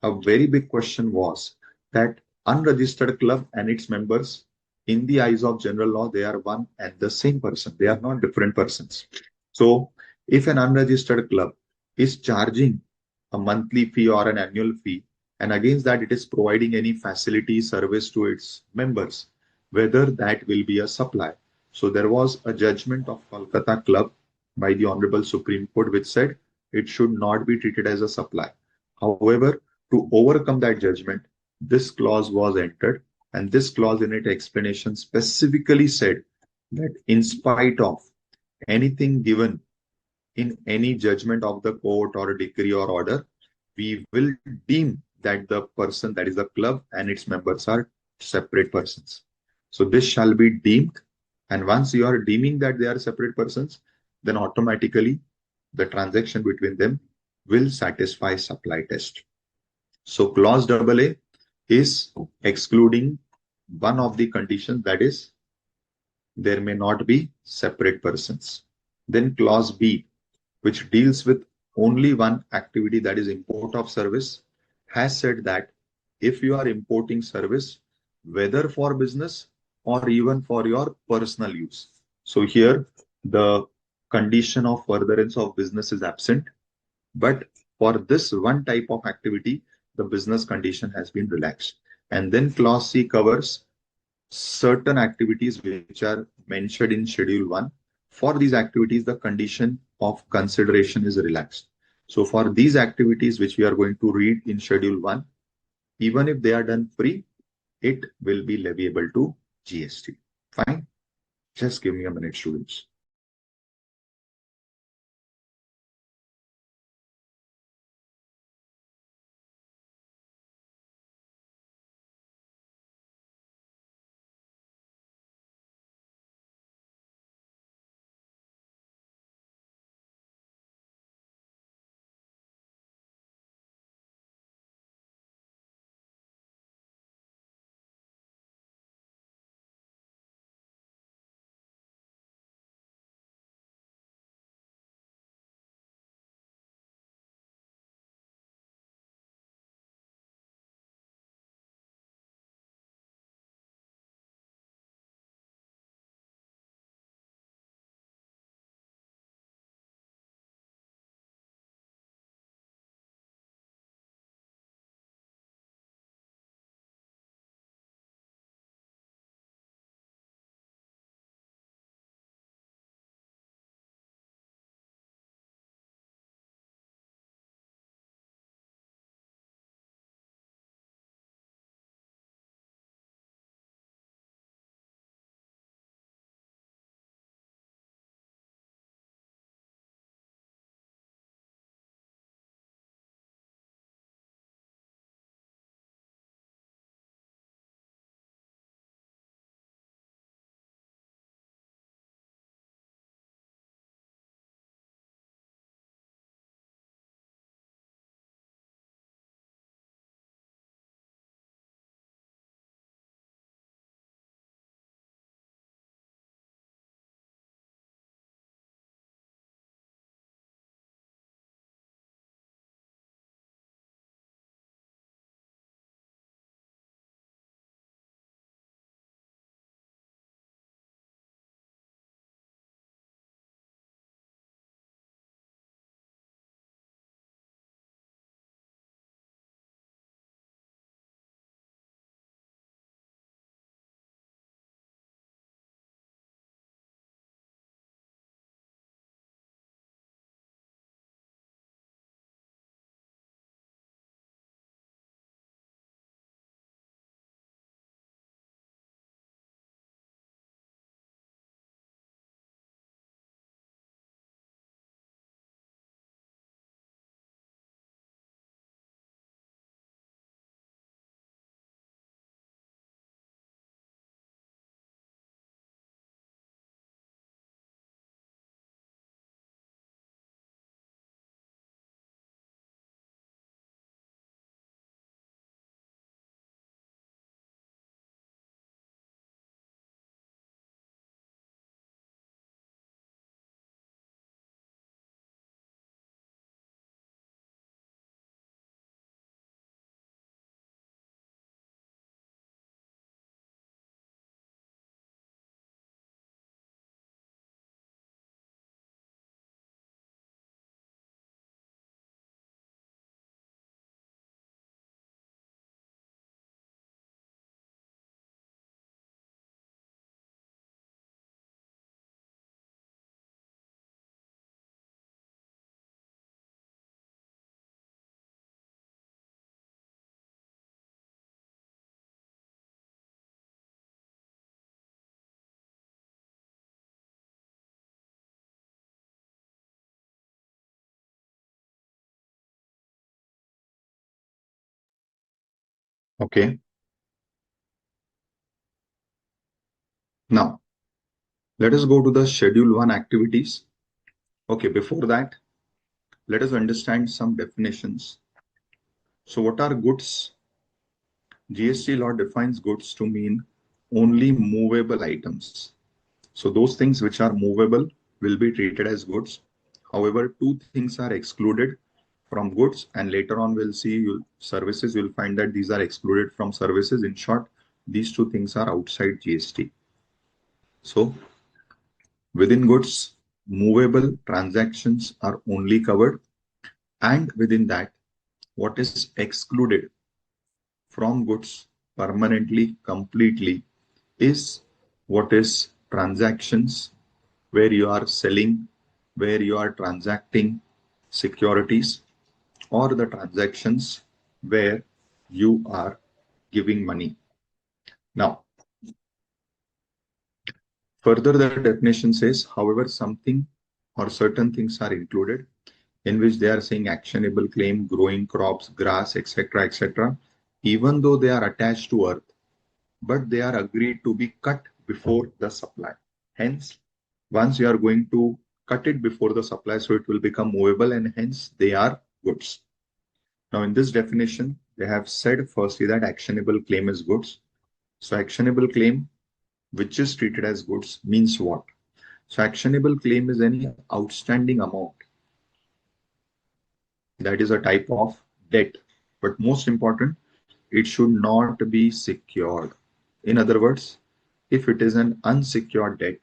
a very big question was that unregistered club and its members, in the eyes of general law, they are one and the same person. They are not different persons. So if an unregistered club is charging a monthly fee or an annual fee, and against that it is providing any facility service to its members, whether that will be a supply. So there was a judgment of Kolkata Club by the Honorable Supreme Court which said it should not be treated as a supply. However, to overcome that judgment, this clause was entered, and this clause in its explanation specifically said that in spite of anything given in any judgment of the court or decree or order, we will deem that the person, that is the club and its members, are separate persons. So this shall be deemed, and once you are deeming that they are separate persons, then automatically the transaction between them will satisfy supply test. So clause AA is excluding one of the conditions, that is there may not be separate persons. Then clause B, which deals with only one activity, that is import of service, has said that if you are importing service, whether for business or even for your personal use. So here the condition of furtherance of business is absent, but for this one type of activity, the business condition has been relaxed. And then clause C covers certain activities which are mentioned in schedule 1. For these activities, the condition of consideration is relaxed. So for these activities which we are going to read in schedule 1, even if they are done free, it will be leviable to GST. Fine. Just give me a minute, students. Okay. Now, let us go to the schedule 1 activities. Okay, before that, let us understand some definitions. So what are goods? GST law defines goods to mean only movable items. So those things which are movable will be treated as goods. However, two things are excluded from goods, and later on we'll see services. You'll find that these are excluded from services. In short, these two things are outside GST. So within goods, movable transactions are only covered, and within that, what is excluded from goods permanently, completely, is what is transactions where you are selling, where you are transacting securities, or the transactions where you are giving money. Now, further the definition says, however, something or certain things are included in which they are saying actionable claim, growing crops, grass, etc., etc., even though they are attached to earth, but they are agreed to be cut before the supply. Hence, once you are going to cut it before the supply, so it will become movable, and hence they are goods. Now, in this definition, they have said firstly that actionable claim is goods. So actionable claim, which is treated as goods, means what? So actionable claim is any outstanding amount that is a type of debt. But most important, it should not be secured. In other words, if it is an unsecured debt,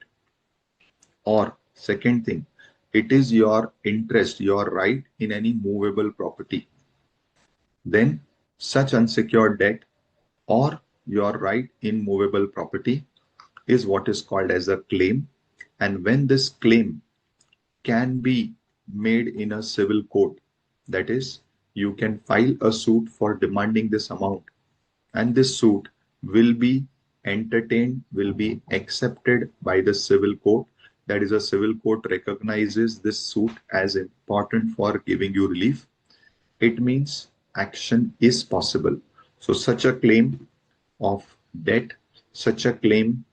or second thing, it is your interest, your right in any movable property, then such unsecured debt or your right in movable property is what is called as a claim. And when this claim can be made in a civil court, that is, you can file a suit for demanding this amount, and this suit will be entertained, will be accepted by the civil court. That is, a civil court recognizes this suit as important for giving you relief. It means action is possible. So such a claim of debt, such a claim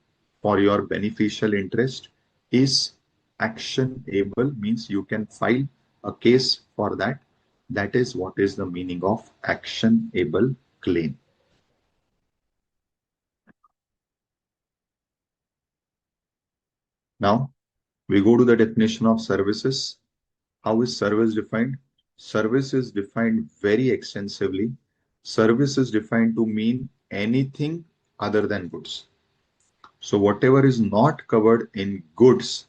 for your beneficial interest is actionable, means you can file a case for that. That is what is the meaning of actionable claim. Now we go to the definition of services. How is service defined? Service is defined very extensively. Service is defined to mean anything other than goods. So whatever is not covered in goods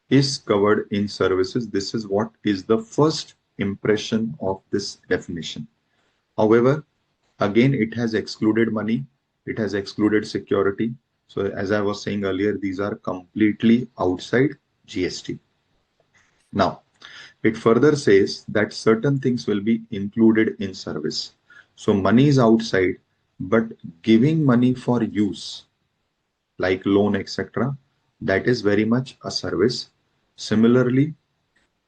is covered in services. This is what is the first impression of this definition. However, again, it has excluded money, it has excluded security. So as I was saying earlier, these are completely outside GST. Now, it further says that certain things will be included in service. So money is outside, but giving money for use, like loan, etc., that is very much a service. Similarly,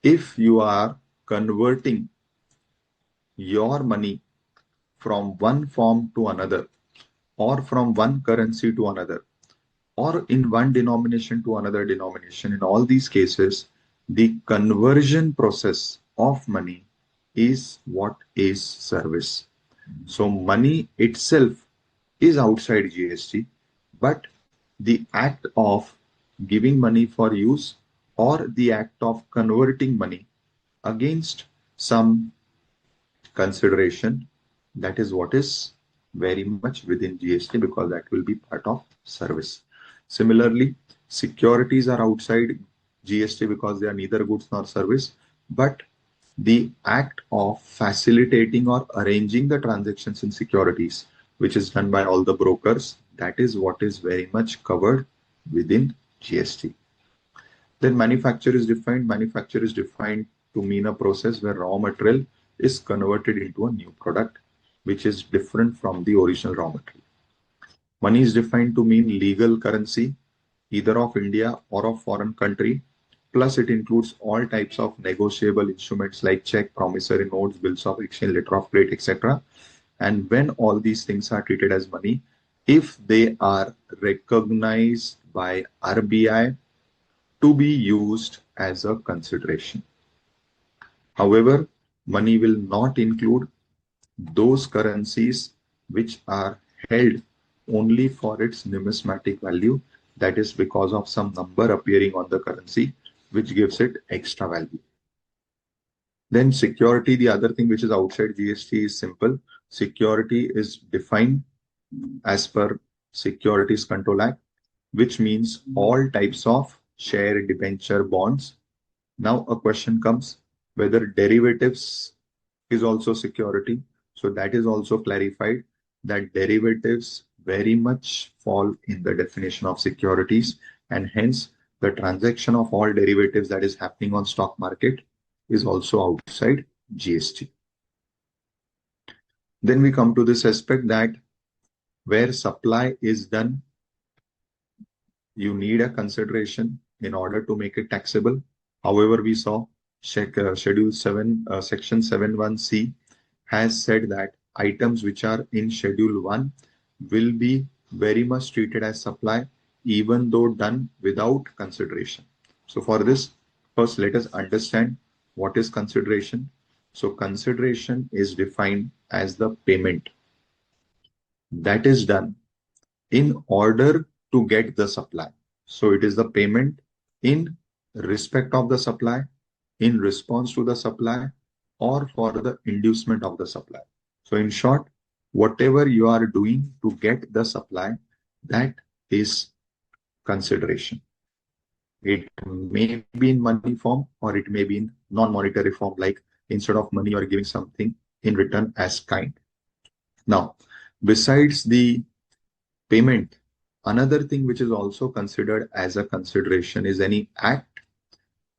if you are converting your money from one form to another, or from one currency to another, or in one denomination to another denomination, in all these cases, the conversion process of money is what is service. So money itself is outside GST, but the act of giving money for use or the act of converting money against some consideration, that is what is very much within GST, because that will be part of service. Similarly, securities are outside GST because they are neither goods nor service, but the act of facilitating or arranging the transactions in securities, which is done by all the brokers, that is what is very much covered within GST. Then manufacture is defined. Manufacture is defined to mean a process where raw material is converted into a new product, which is different from the original raw material. Money is defined to mean legal currency, either of India or of foreign country. Plus, it includes all types of negotiable instruments like check, promissory notes, bills of exchange, letter of credit, etc. And when all these things are treated as money, if they are recognized by RBI to be used as a consideration. However, money will not include those currencies which are held only for its numismatic value, that is because of some number appearing on the currency which gives it extra value. Then security, the other thing which is outside GST is simple. Security is defined as per Securities Control Act, which means all types of share, debenture, bonds. Now a question comes whether derivatives is also security. So that is also clarified that derivatives very much fall in the definition of securities, and hence the transaction of all derivatives that is happening on stock market is also outside GST. Then we come to this aspect that where supply is done, you need a consideration in order to make it taxable. However, we saw Schedule 7, Section 7(1)(c) has said that items which are in Schedule 1 will be very much treated as supply, even though done without consideration. So for this, first let us understand what is consideration. So consideration is defined as the payment that is done in order to get the supply. So it is the payment in respect of the supply, in response to the supply, or for the inducement of the supply. So in short, whatever you are doing to get the supply, that is consideration. It may be in money form or it may be in non-monetary form, like instead of money you are giving something in return as kind. Now, besides the payment, another thing which is also considered as a consideration is any act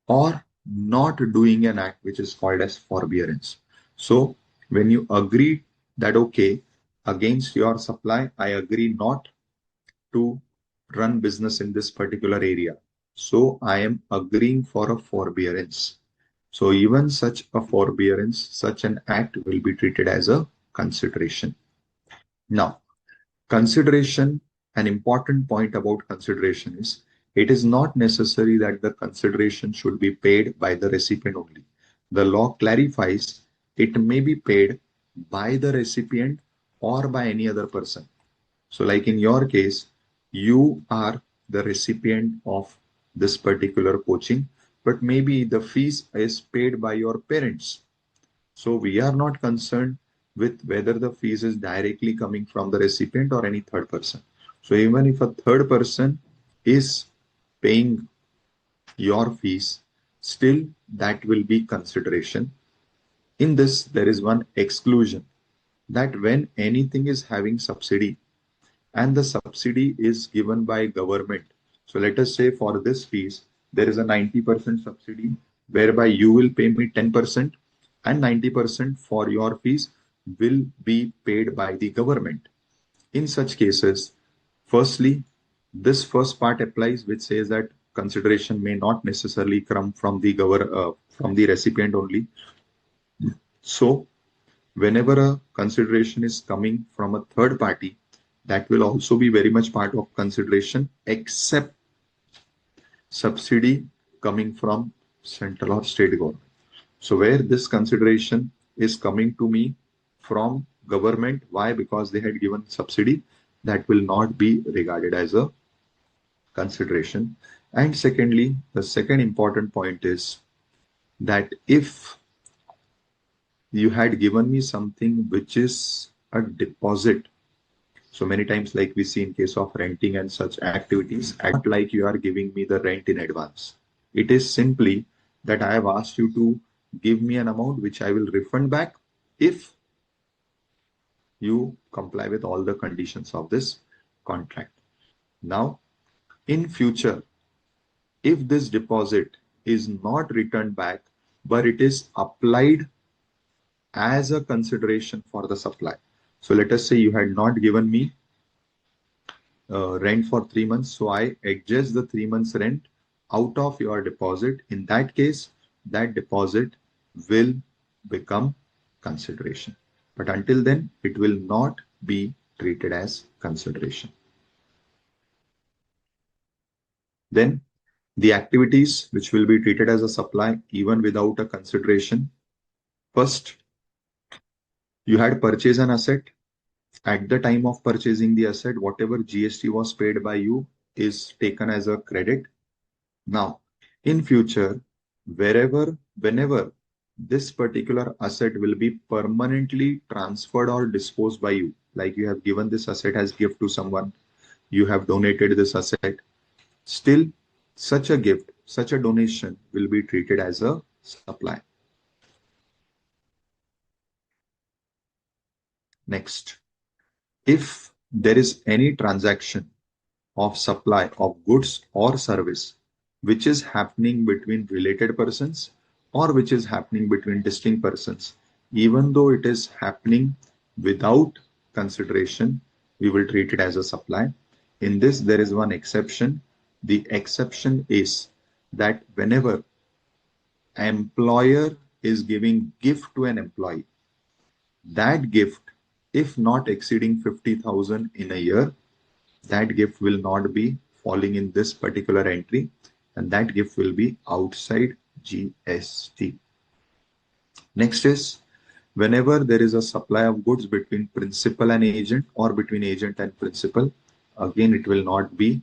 or not doing an act which is called as forbearance. So when you agree that, okay, against your supply, I agree not to run business in this particular area. So I am agreeing for a forbearance. So even such a forbearance, such an act will be treated as a consideration. Now, consideration, an important point about consideration is it is not necessary that the consideration should be paid by the recipient only. The law clarifies it may be paid by the recipient or by any other person. So like in your case, you are the recipient of this particular coaching, but maybe the fees is paid by your parents. So we are not concerned with whether the fees is directly coming from the recipient or any third person. So even if a third person is paying your fees, still that will be consideration. In this, there is one exclusion that when anything is having subsidy and the subsidy is given by government. So let us say for this fees, there is a 90% subsidy whereby you will pay me 10% and 90% for your fees will be paid by the government. In such cases, firstly, this first part applies, which says that consideration may not necessarily come from the recipient only. So whenever a consideration is coming from a third party, that will also be very much part of consideration, except subsidy coming from central or state government. So where this consideration is coming to me from government, why? Because they had given subsidy, that will not be regarded as a consideration. And secondly, the second important point is that if you had given me something which is a deposit, so many times like we see in case of renting and such activities, not like you are giving me the rent in advance. It is simply that I have asked you to give me an amount which I will refund back if you comply with all the conditions of this contract. Now, in future, if this deposit is not returned back, but it is applied as a consideration for the supply. So let us say you had not given me rent for 3 months. So I adjust the 3 months rent out of your deposit. In that case, that deposit will become consideration. But until then, it will not be treated as consideration. Then the activities which will be treated as a supply even without a consideration. First, you had purchased an asset. At the time of purchasing the asset, whatever GST was paid by you is taken as a credit. Now, in future, whenever this particular asset will be permanently transferred or disposed by you. Like you have given this asset as gift to someone, you have donated this asset. Still, such a gift, such a donation will be treated as a supply. Next, if there is any transaction of supply of goods or service which is happening between related persons or which is happening between distinct persons, even though it is happening without consideration, we will treat it as a supply. In this, there is one exception. The exception is that whenever an employer is giving gift to an employee, that gift, if not exceeding 50,000 in a year, that gift will not be falling in this particular entry, and that gift will be outside GST. Next is, whenever there is a supply of goods between principal and agent or between agent and principal, again it will not be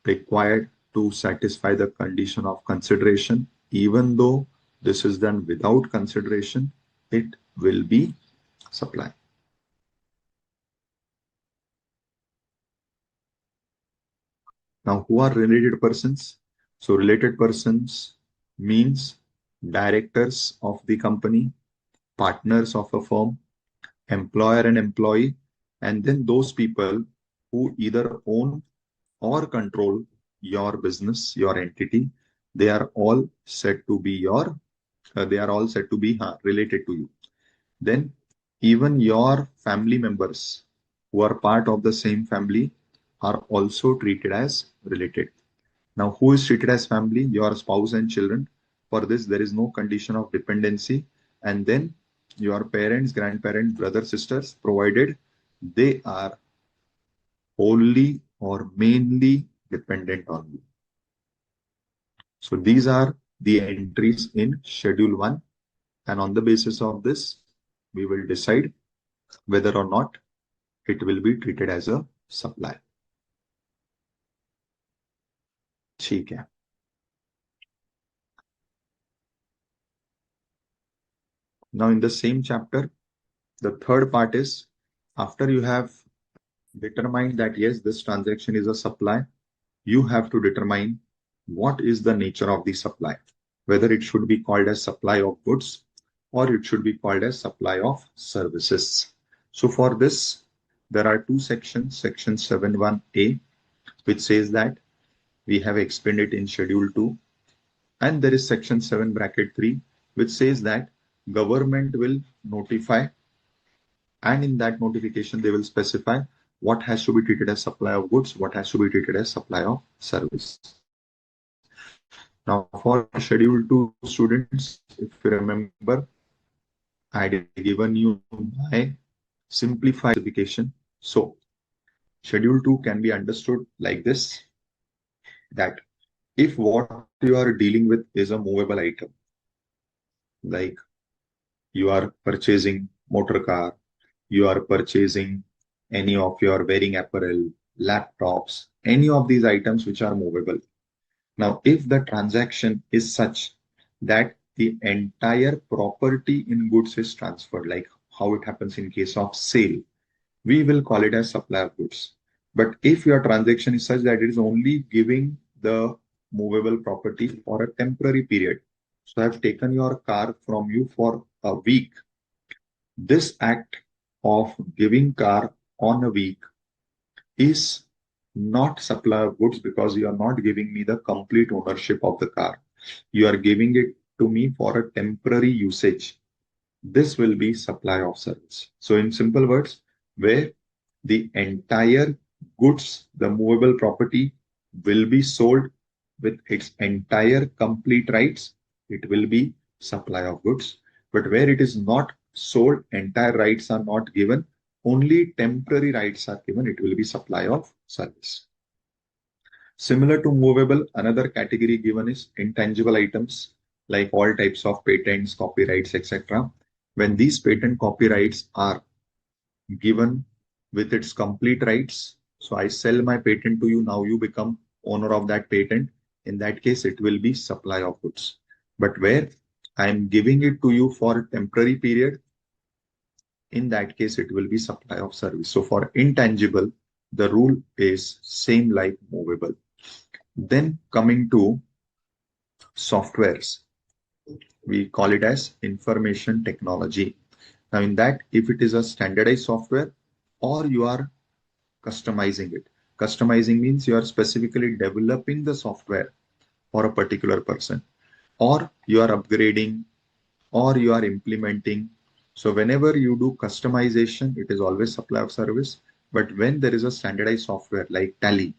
required to satisfy the condition of consideration. Even though this is done without consideration, it will be supply. Now, who are related persons? So related persons means directors of the company, partners of a firm, employer and employee, and then those people who either own or control your business, your entity. They are all said to be related to you. Then even your family members who are part of the same family are also treated as related. Now, who is treated as family? Your spouse and children. For this, there is no condition of dependency. And then your parents, grandparents, brothers, sisters, provided they are wholly or mainly dependent on you. So these are the entries in Schedule 1. And on the basis of this, we will decide whether or not it will be treated as a supply. ठीक है. Now in the same chapter, the third part is, after you have determined that yes, this transaction is a supply, you have to determine what is the nature of the supply, whether it should be called as supply of goods or it should be called as supply of services. So for this, there are two sections, section 7.1a, which says that we have explained it in schedule 2, and there is section 7(3), which says that government will notify, and in that notification they will specify what has to be treated as supply of goods, what has to be treated as supply of service. Now for schedule 2 students, if you remember, I had given you my simplified classification. So schedule 2 can be understood like this, that if what you are dealing with is a movable item, like you are purchasing motor car, you are purchasing any of your wearing apparel, laptops, any of these items which are movable. Now, if the transaction is such that the entire property in goods is transferred, like how it happens in case of sale, we will call it as supply of goods. But if your transaction is such that it is only giving the movable property for a temporary period, so I have taken your car from you for a week, this act of giving car on a week is not supply of goods, because you are not giving me the complete ownership of the car. You are giving it to me for a temporary usage. This will be supply of service. So in simple words, where the entire goods, the movable property, will be sold with its entire complete rights, it will be supply of goods. But where it is not sold, entire rights are not given, only temporary rights are given, it will be supply of service. Similar to movable, another category given is intangible items, like all types of patents, copyrights, etc. When these patent copyrights are given with its complete rights, so I sell my patent to you, now you become owner of that patent, in that case it will be supply of goods. But where I am giving it to you for a temporary period, in that case, it will be supply of service. So for intangible, the rule is same like movable. Then coming to softwares, we call it as information technology. Now in that, if it is a standardized software or you are customizing it. Customizing means you are specifically developing the software for a particular person, or you are upgrading, or you are implementing. So whenever you do customization, it is always supply of service. But when there is a standardized software like Tally,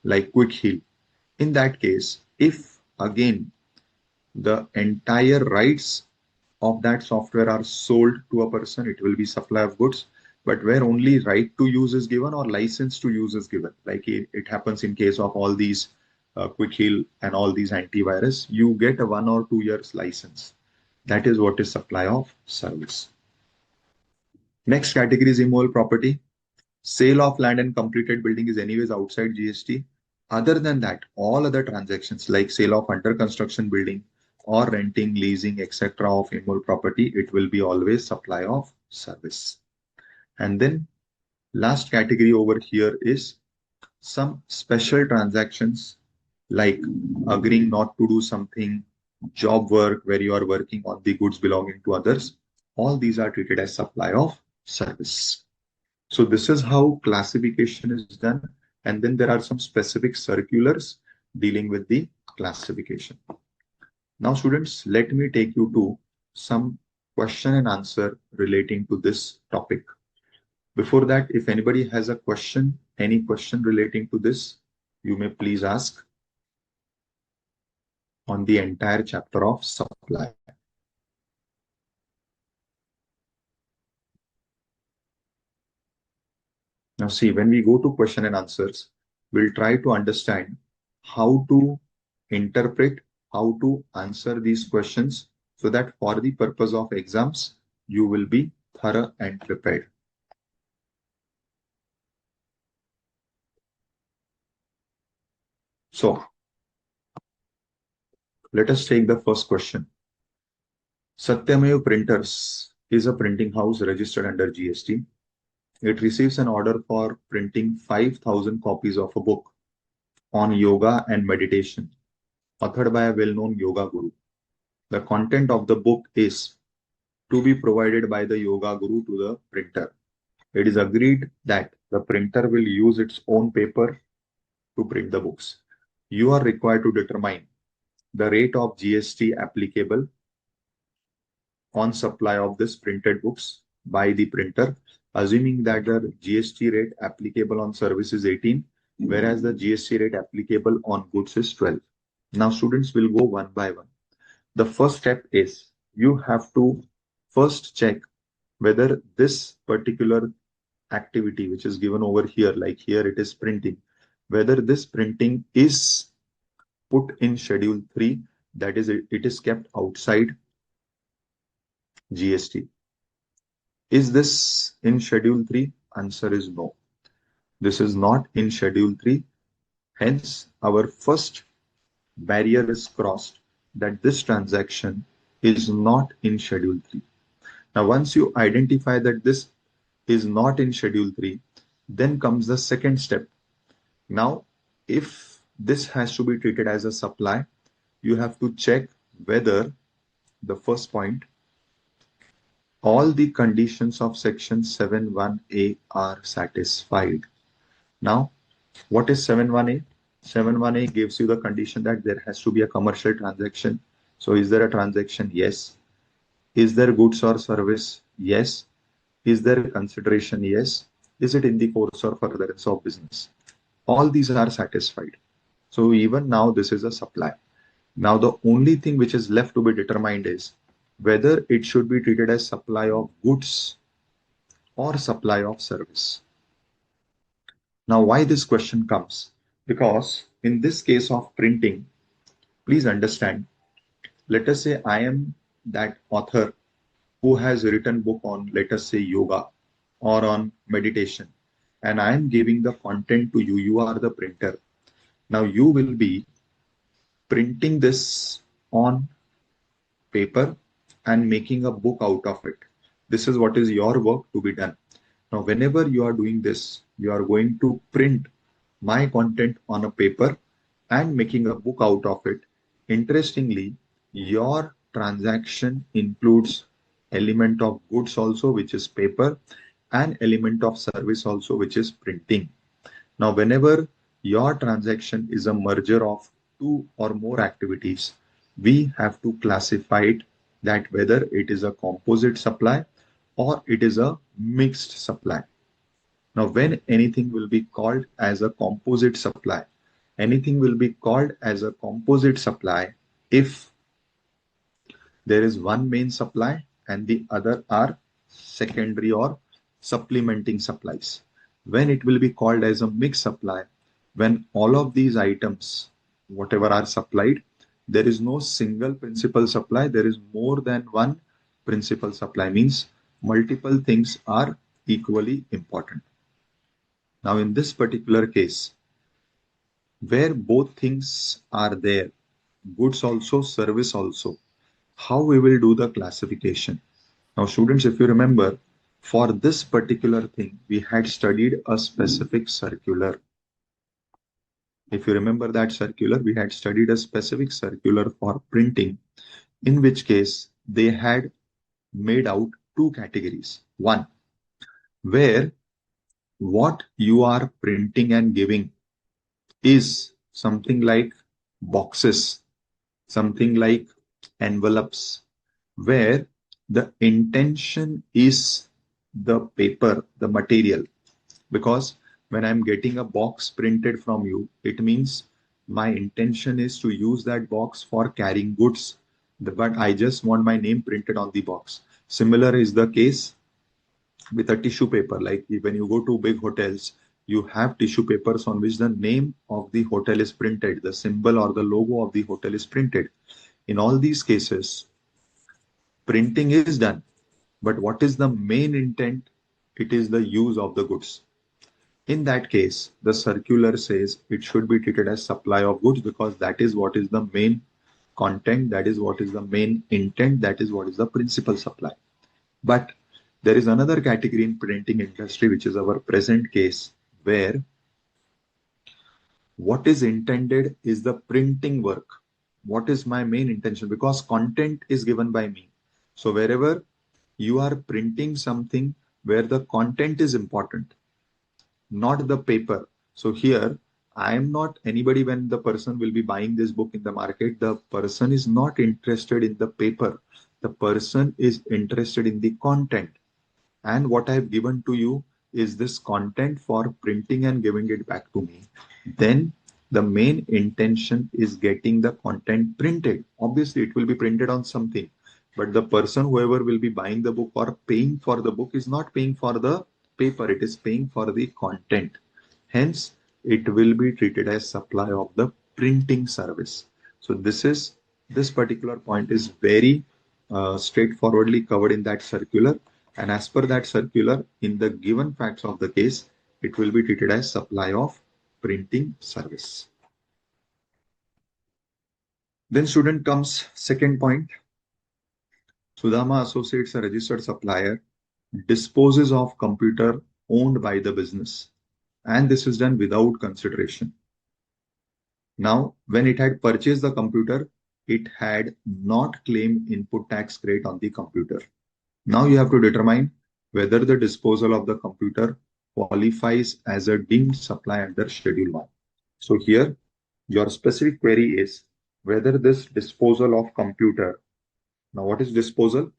like Quick Heal, in that case, if again the entire rights of that software are sold to a person, it will be supply of goods. But where only right to use is given or license to use is given, like it happens in case of all these Quick Heal and all these antivirus, you get a 1 or 2 years license. That is what is supply of service. Next category is immovable property. Sale of land and completed building is anyways outside GST. Other than that, all other transactions like sale of under construction building or renting, leasing, etc. of immovable property, it will be always supply of service. And then last category over here is some special transactions like agreeing not to do something, job work where you are working on the goods belonging to others. All these are treated as supply of service. So this is how classification is done. And then there are some specific circulars dealing with the classification. Now, students, let me take you to some question and answer relating to this topic. Before that, if anybody has a question, any question relating to this, you may please ask on the entire chapter of supply. Now see, when we go to question and answers, we'll try to understand how to interpret, how to answer these questions so that for the purpose of exams, you will be thorough and prepared. So let us take the first question. Satyamev Printers is a printing house registered under GST. It receives an order for printing 5,000 copies of a book on yoga and meditation, authored by a well-known yoga guru. The content of the book is to be provided by the yoga guru to the printer. It is agreed that the printer will use its own paper to print the books. You are required to determine the rate of GST applicable on supply of this printed books by the printer, assuming that the GST rate applicable on service is 18, whereas the GST rate applicable on goods is 12. Now students will go one by one. The first step is you have to first check whether this particular activity which is given over here, like here it is printing, whether this printing is put in schedule 3, that is it is kept outside GST. Is this in schedule 3? Answer is no. This is not in schedule 3. Hence, our first barrier is crossed that this transaction is not in schedule 3. Now, once you identify that this is not in schedule 3, then comes the second step. Now, if this has to be treated as a supply, you have to check whether the first point, all the conditions of section 7(1)(a) are satisfied. Now, what is 7(1)(a)? 7(1)(a) gives you the condition that there has to be a commercial transaction. So is there a transaction? Yes. Is there goods or service? Yes. Is there consideration? Yes. Is it in the course or furtherance of business? All these are satisfied. So even now this is a supply. Now the only thing which is left to be determined is whether it should be treated as supply of goods or supply of service. Now why this question comes? Because in this case of printing, please understand, let us say I am that author who has written book on, let us say, yoga or on meditation, and I am giving the content to you. You are the printer. Now you will be printing this on paper and making a book out of it. This is what is your work to be done. Now, whenever you are doing this, you are going to print my content on a paper and making a book out of it. Interestingly, your transaction includes element of goods also, which is paper, and element of service also, which is printing. Now, whenever your transaction is a merger of two or more activities, we have to classify it that whether it is a composite supply or it is a mixed supply. Now, when anything will be called as a composite supply, anything will be called as a composite supply if there is one main supply and the other are secondary or supplementing supplies. When it will be called as a mixed supply, when all of these items, whatever are supplied, there is no single principal supply, there is more than one principal supply, means multiple things are equally important. Now, in this particular case, where both things are there, goods also, service also, how we will do the classification? Now, students, if you remember, for this particular thing, we had studied a specific circular. If you remember that circular, we had studied a specific circular for printing, in which case they had made out two categories. One, where what you are printing and giving is something like boxes, something like envelopes, where the intention is the paper, the material. Because when I'm getting a box printed from you, it means my intention is to use that box for carrying goods, but I just want my name printed on the box. Similar is the case with a tissue paper. Like when you go to big hotels, you have tissue papers on which the name of the hotel is printed, the symbol or the logo of the hotel is printed. In all these cases, printing is done, but what is the main intent? It is the use of the goods. In that case, the circular says it should be treated as supply of goods because that is what is the main content, that is what is the main intent, that is what is the principal supply. But there is another category in printing industry, which is our present case, where what is intended is the printing work. What is my main intention? Because content is given by me. So wherever you are printing something where the content is important, not the paper. So here, I am not anybody. When the person will be buying this book in the market, the person is not interested in the paper. The person is interested in the content. And what I've given to you is this content for printing and giving it back to me. Then the main intention is getting the content printed. Obviously, it will be printed on something, but the person, whoever will be buying the book or paying for the book, is not paying for the paper, it is paying for the content. Hence, it will be treated as supply of the printing service. So this particular point is very straightforwardly covered in that circular. And as per that circular, in the given facts of the case, it will be treated as supply of printing service. Then student comes second point. Sudama Associates, a registered supplier, disposes of computer owned by the business. And this is done without consideration. Now, when it had purchased the computer, it had not claimed input tax credit on the computer. Now you have to determine whether the disposal of the computer qualifies as a deemed supply under Schedule 1. So here, your specific query is whether this disposal of computer. Now, what is disposal?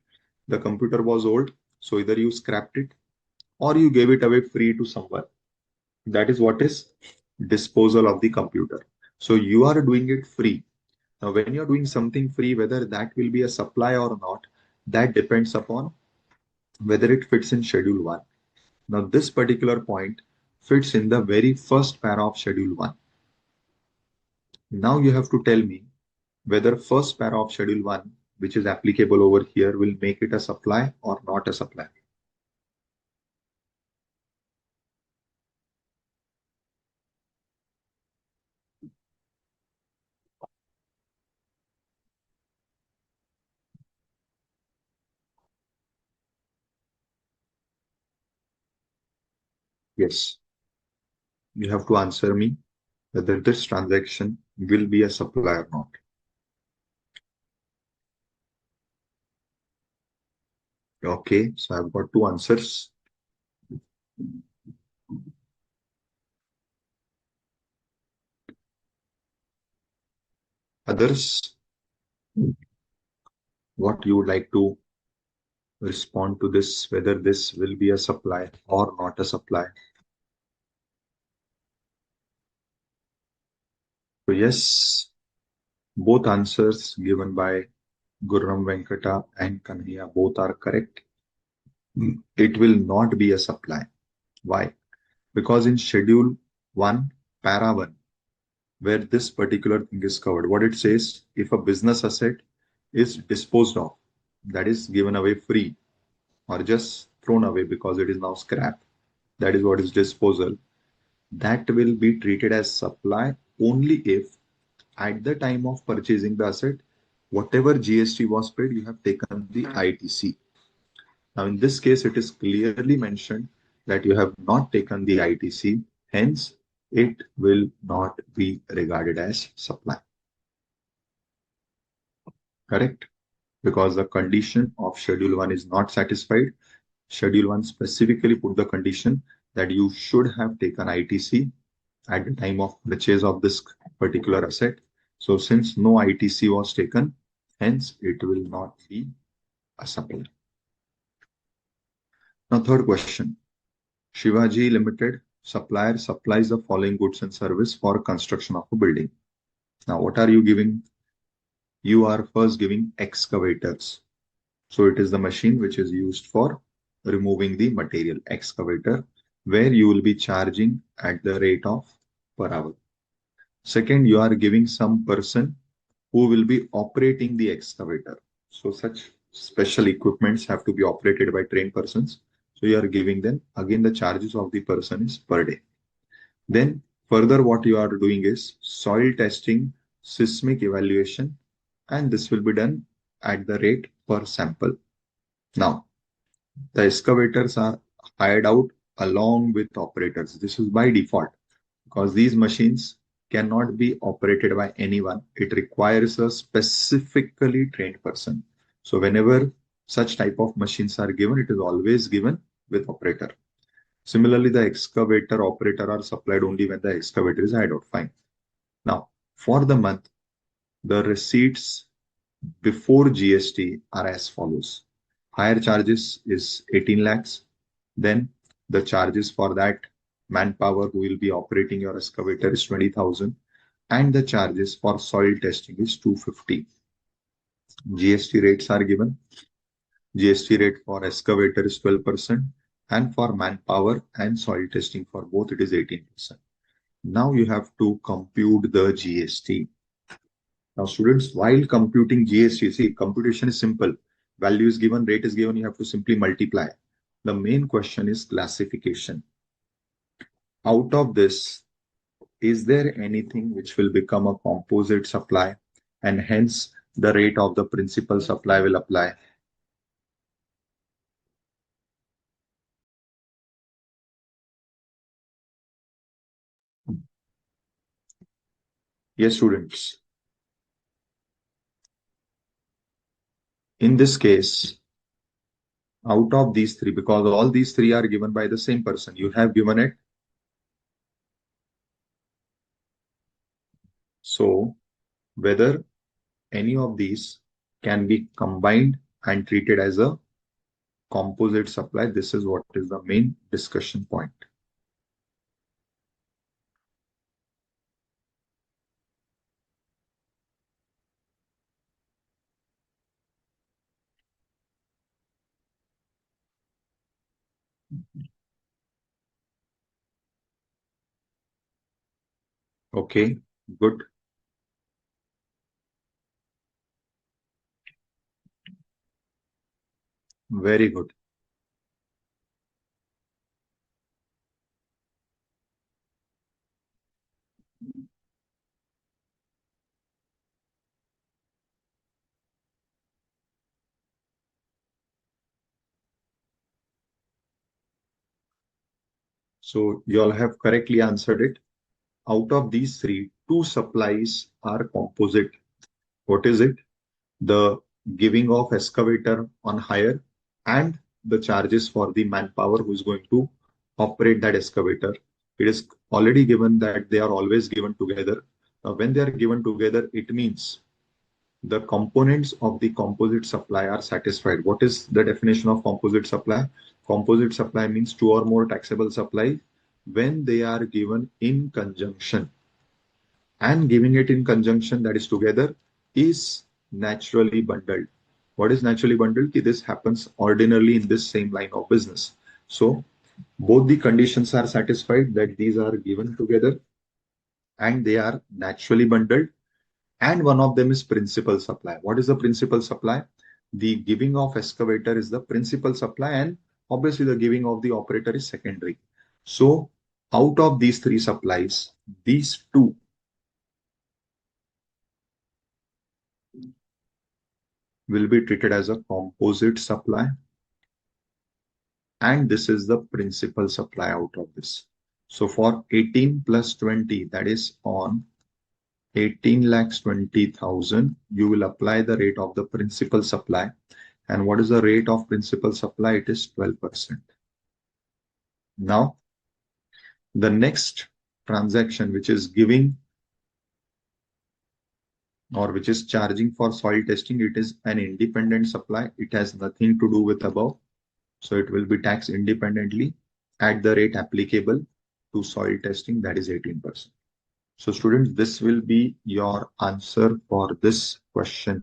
The computer was old, so either you scrapped it or you gave it away free to someone. That is what is disposal of the computer. So you are doing it free. Now, when you're doing something free, whether that will be a supply or not, that depends upon whether it fits in Schedule 1. Now, this particular point fits in the very first para of Schedule 1. Now you have to tell me whether first para of Schedule 1, which is applicable over here, will make it a supply or not a supply. Yes, you have to answer me whether this transaction will be a supply or not. Okay, so I've got two answers. Others, what you would like to respond to this, whether this will be a supply or not a supply? So yes, both answers given by Gurram Venkata and Kanhaiya both are correct. It will not be a supply. Why? Because in Schedule 1, Para 1, where this particular thing is covered, what it says, if a business asset is disposed of, that is given away free or just thrown away because it is now scrap, that is what is disposal, that will be treated as supply only if at the time of purchasing the asset, whatever GST was paid, you have taken the ITC. Now, in this case, it is clearly mentioned that you have not taken the ITC, hence, it will not be regarded as supply. Correct? Because the condition of Schedule 1 is not satisfied. Schedule 1 specifically put the condition that you should have taken ITC at the time of purchase of this particular asset. So since no ITC was taken, hence it will not be a supply. Now, third question. Shivaji Limited supplier supplies the following goods and service for construction of a building. Now, what are you giving? You are first giving excavators. So it is the machine which is used for removing the material, excavator, where you will be charging at the rate of per hour. Second, you are giving some person who will be operating the excavator. So such special equipments have to be operated by trained persons. So you are giving them, again, the charges of the person is per day. Then further what you are doing is soil testing, seismic evaluation, and this will be done at the rate per sample. Now, the excavators are hired out along with operators. This is by default because these machines cannot be operated by anyone. It requires a specifically trained person. So whenever such type of machines are given, it is always given with operator. Similarly, the excavator operator are supplied only when the excavator is hired out. Fine. Now, for the month, the receipts before GST are as follows. Higher charges is 18 lakhs. Then the charges for that manpower who will be operating your excavator is 20,000. And the charges for soil testing is 250. GST rates are given. GST rate for excavator is 12%. And for manpower and soil testing for both, it is 18%. Now you have to compute the GST. Now, students, while computing GST, see, computation is simple. Value is given, rate is given, you have to simply multiply. The main question is classification. Out of this, is there anything which will become a composite supply and hence the rate of the principal supply will apply? Yes, students. In this case, out of these three, because all these three are given by the same person, you have given it. So whether any of these can be combined and treated as a composite supply, this is what is the main discussion point. Okay, good. Very good. So you all have correctly answered it. Out of these three, two supplies are composite. What is it? The giving of excavator on hire and the charges for the manpower who is going to operate that excavator. It is already given that they are always given together. When they are given together, it means the components of the composite supply are satisfied. What is the definition of composite supply? Composite supply means two or more taxable supply when they are given in conjunction. And giving it in conjunction, that is together, is naturally bundled. What is naturally bundled? This happens ordinarily in this same line of business. So both the conditions are satisfied that these are given together and they are naturally bundled, and one of them is principal supply. What is the principal supply? The giving of excavator is the principal supply, and obviously the giving of the operator is secondary. So out of these three supplies, these two will be treated as a composite supply, and this is the principal supply out of this. So for 18 plus 20, that is on 18 lakhs 20,000, you will apply the rate of the principal supply. And what is the rate of principal supply? It is 12%. Now, the next transaction, which is giving or which is charging for soil testing, it is an independent supply. It has nothing to do with above. So it will be taxed independently at the rate applicable to soil testing, that is 18%. So students, this will be your answer for this question.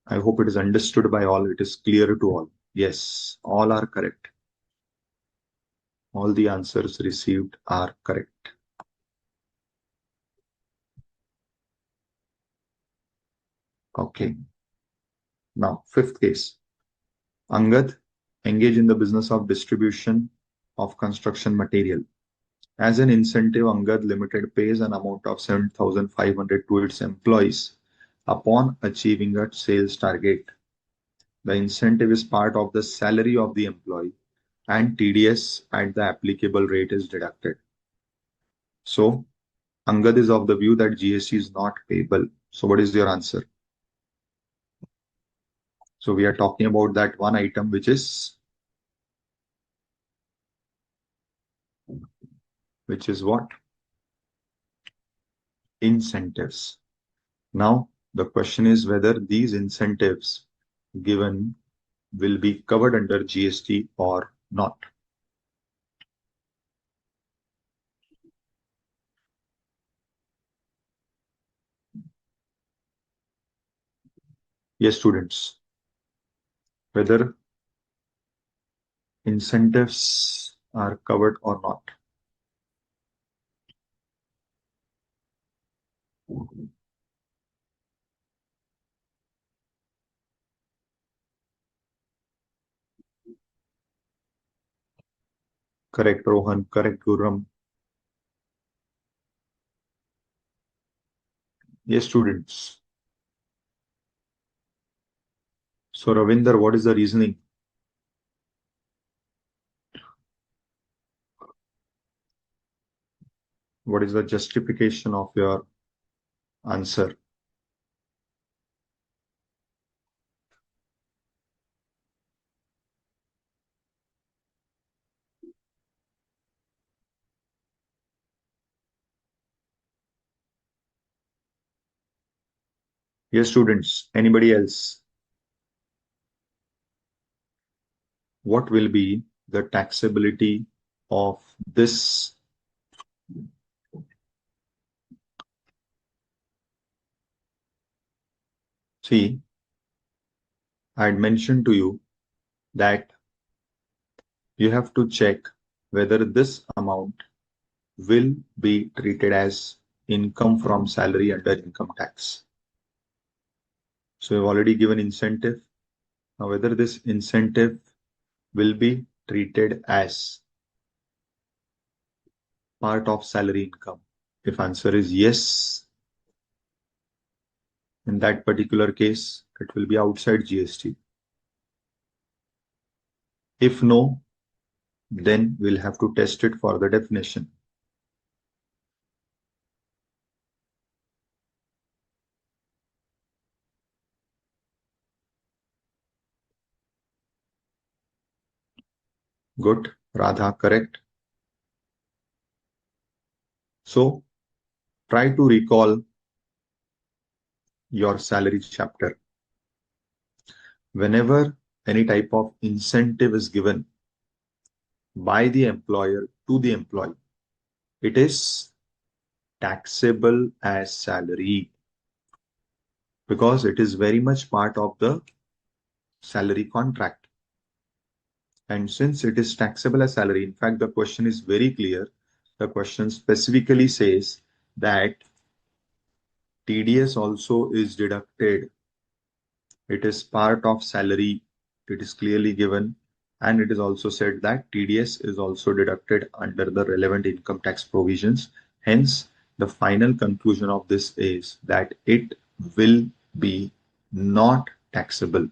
I hope it is understood by all. It is clear to all. Yes, all are correct. All the answers received are correct. Okay. Now, fifth case. Angad, engage in the business of distribution of construction material. As an incentive, Angad Limited pays an amount of 7,500 to its employees upon achieving a sales target. The incentive is part of the salary of the employee, and TDS at the applicable rate is deducted. So, Angad is of the view that GST is not payable. So, what is your answer? So, we are talking about that one item which is what? Incentives. Now, the question is whether these incentives given will be covered under GST or not. Yes, students. Whether incentives are covered or not. Correct, Rohan. Correct, Guram. Yes, students. So, Ravinder, what is the reasoning? What is the justification of your answer? Yes, students. Anybody else? What will be the taxability of this? See, I had mentioned to you that you have to check whether this amount will be treated as income from salary under income tax. So you've already given incentive. Now, whether this incentive will be treated as part of salary income. If answer is yes, in that particular case, it will be outside GST. If no, Then we'll have to test it for the definition. Good. Radha, correct. So try to recall your salary chapter. Whenever any type of incentive is given by the employer to the employee, it is taxable as salary because it is very much part of the salary contract. And since it is taxable as salary, in fact, the question is very clear. The question specifically says that TDS also is deducted. It is part of salary. It is clearly given. And it is also said that TDS is also deducted under the relevant income tax provisions. Hence, the final conclusion of this is that it will be not taxable.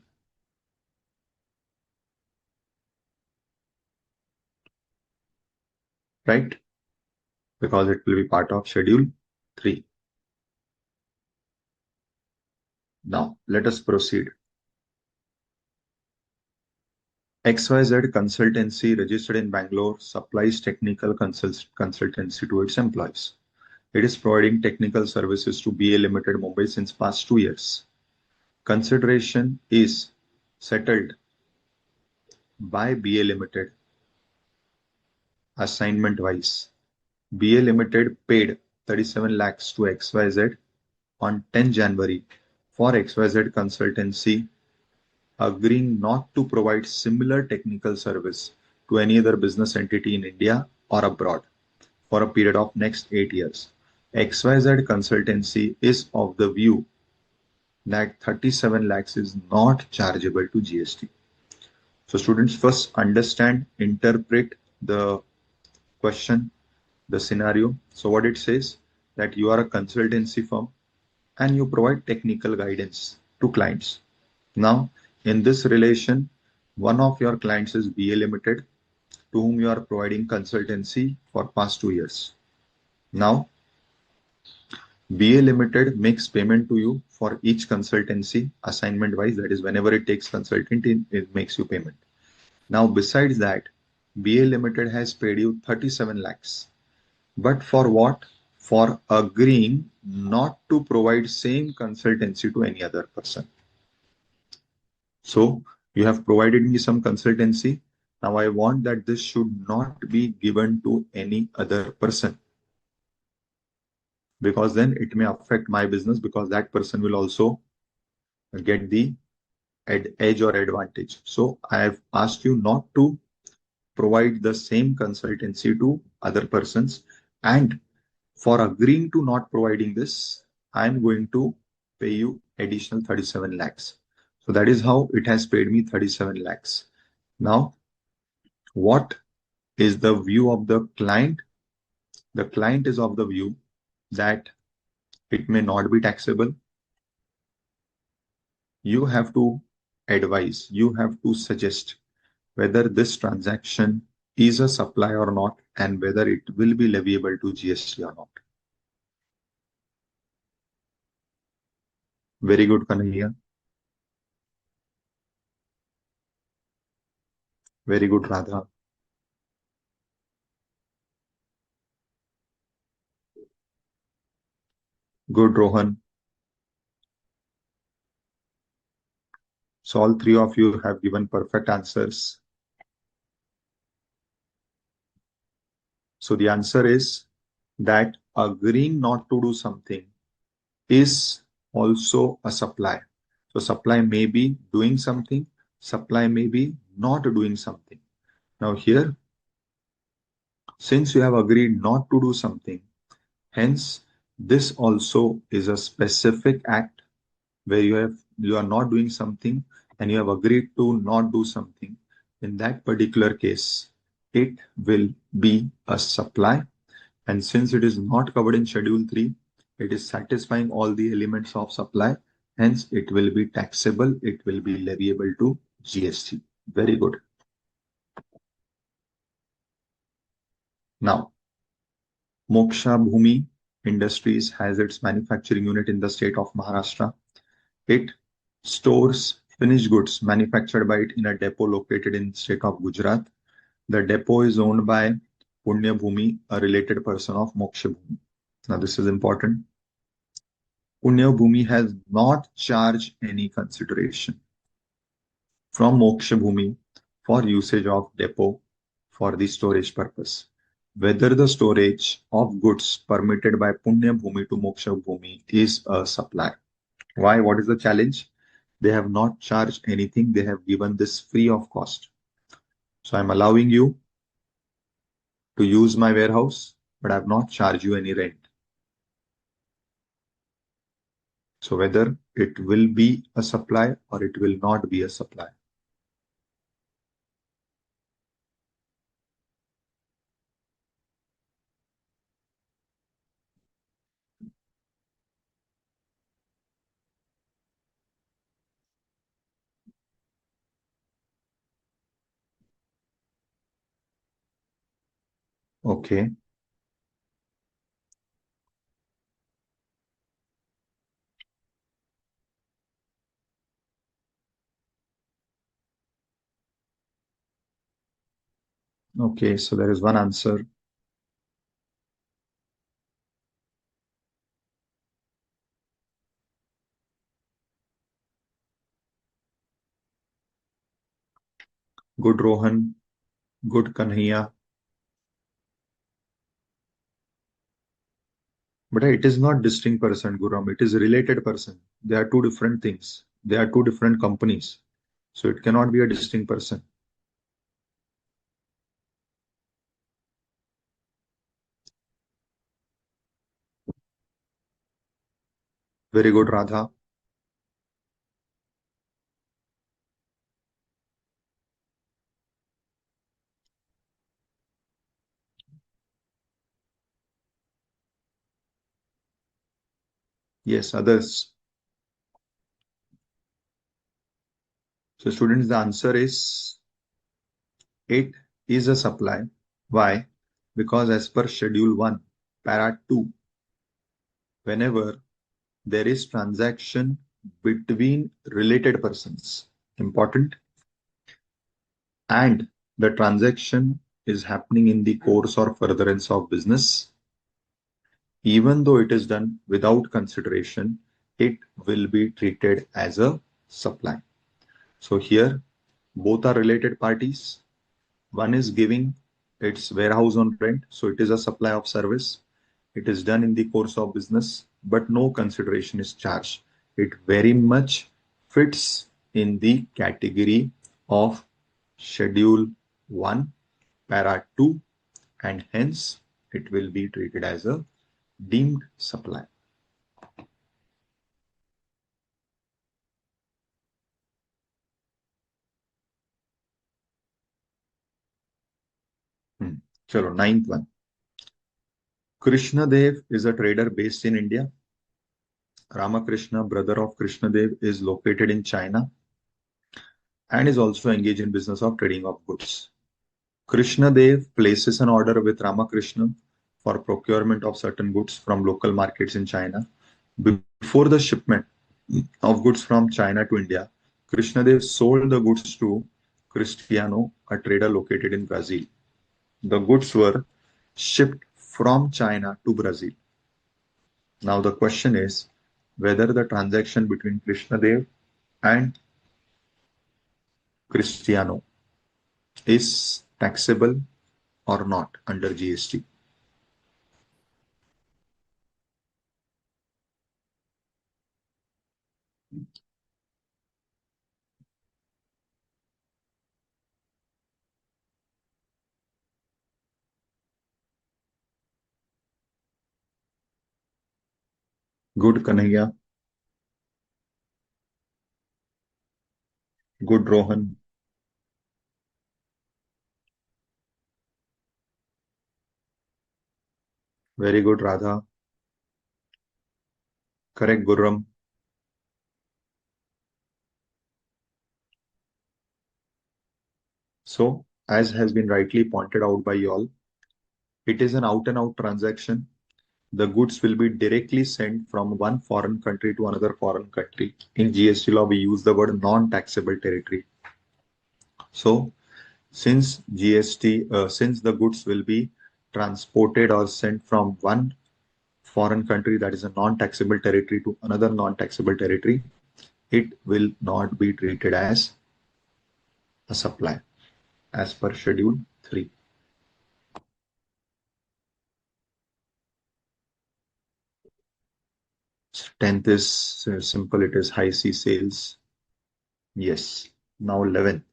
Right? Because it will be part of Schedule 3. Now, let us proceed. XYZ Consultancy, registered in Bangalore, supplies technical consultancy to its employees. It is providing technical services to BA Limited Mumbai since past 2 years. Consideration is settled by BA Limited assignment wise. BA Limited paid 37 lakhs to XYZ on 10 January for XYZ Consultancy, agreeing not to provide similar technical service to any other business entity in India or abroad for a period of next 8 years. XYZ Consultancy is of the view that 37 lakhs is not chargeable to GST. So students, first understand, interpret the question, the scenario. So what it says, that you are a consultancy firm and you provide technical guidance to clients. Now, in this relation, one of your clients is BA Limited, to whom you are providing consultancy for past 2 years. Now, BA Limited makes payment to you for each consultancy assignment wise. That is, whenever it takes consultant, it makes you payment. Now, besides that, BA Limited has paid you 37 lakhs. But for what? For agreeing not to provide same consultancy to any other person. So you have provided me some consultancy. Now I want that this should not be given to any other person, because then it may affect my business, because that person will also get the edge or advantage. So I have asked you not to provide the same consultancy to other persons, and for agreeing to not providing this, I am going to pay you additional 37 lakhs. So that is how it has paid me 37 lakhs. Now, what is the view of the client? The client is of the view that it may not be taxable. You have to advise, you have to suggest whether this transaction is a supply or not, and whether it will be leviable to GST or not. Very good, Kanhaiya. Very good, Radha. Good, Rohan. So all three of you have given perfect answers. So the answer is that agreeing not to do something is also a supply. So supply may be doing something, supply may be not doing something. Now here, since you have agreed not to do something, hence this also is a specific act where you are not doing something and you have agreed to not do something. In that particular case, it will be a supply. And since it is not covered in Schedule 3, it is satisfying all the elements of supply. Hence, it will be taxable. It will be leviable to GST. Very good. Now, Moksha Bhumi Industries has its manufacturing unit in the state of Maharashtra. It stores finished goods manufactured by it in a depot located in state of Gujarat. The depot is owned by Punya Bhumi, a related person of Moksha Bhumi. Now, this is important. Punya Bhumi has not charged any consideration from Moksha Bhumi for usage of depot for the storage purpose. Whether the storage of goods permitted by Punya Bhumi to Moksha Bhumi is a supply. Why? What is the challenge? They have not charged anything. They have given this free of cost. So I'm allowing you to use my warehouse, but I have not charged you any rent. So whether it will be a supply or it will not be a supply. Okay. Okay, so there is one answer. Good Rohan, good Kanhaiya. But it is not distinct person, Guram. It is related person. They are two different things. They are two different companies. So it cannot be a distinct person. Very good, Radha. Yes, others. So students, the answer is it is a supply. Why? Because as per schedule 1, para 2, whenever there is transaction between related persons, important, and the transaction is happening in the course or furtherance of business, even though it is done without consideration, it will be treated as a supply. So here, both are related parties. One is giving its warehouse on rent, so it is a supply of service. It is done in the course of business, but no consideration is charged. It very much fits in the category of Schedule 1, Para 2, and hence it will be treated as a deemed supply. Chalo, ninth one. Krishna Dev is a trader based in India. Ramakrishna, brother of Krishna Dev, is located in China and is also engaged in business of trading of goods. Krishna Dev places an order with Ramakrishna for procurement of certain goods from local markets in China. Before the shipment of goods from China to India, Krishna Dev sold the goods to Cristiano, a trader located in Brazil. The goods were shipped from China to Brazil. Now the question is whether the transaction between Krishna Dev and Cristiano is taxable or not under GST. Good Kanhaiya. Good Rohan. Very good Radha. Correct Gurram. So, as has been rightly pointed out by you all, It is an out and out transaction. The goods will be directly sent from one foreign country to another foreign country. In GST law, we use the word non-taxable territory. So since since the goods will be transported or sent from one foreign country that is a non-taxable territory to another non-taxable territory, it will not be treated as a supply as per Schedule 3. Tenth is simple, it is high sea sales. Yes. Now 11.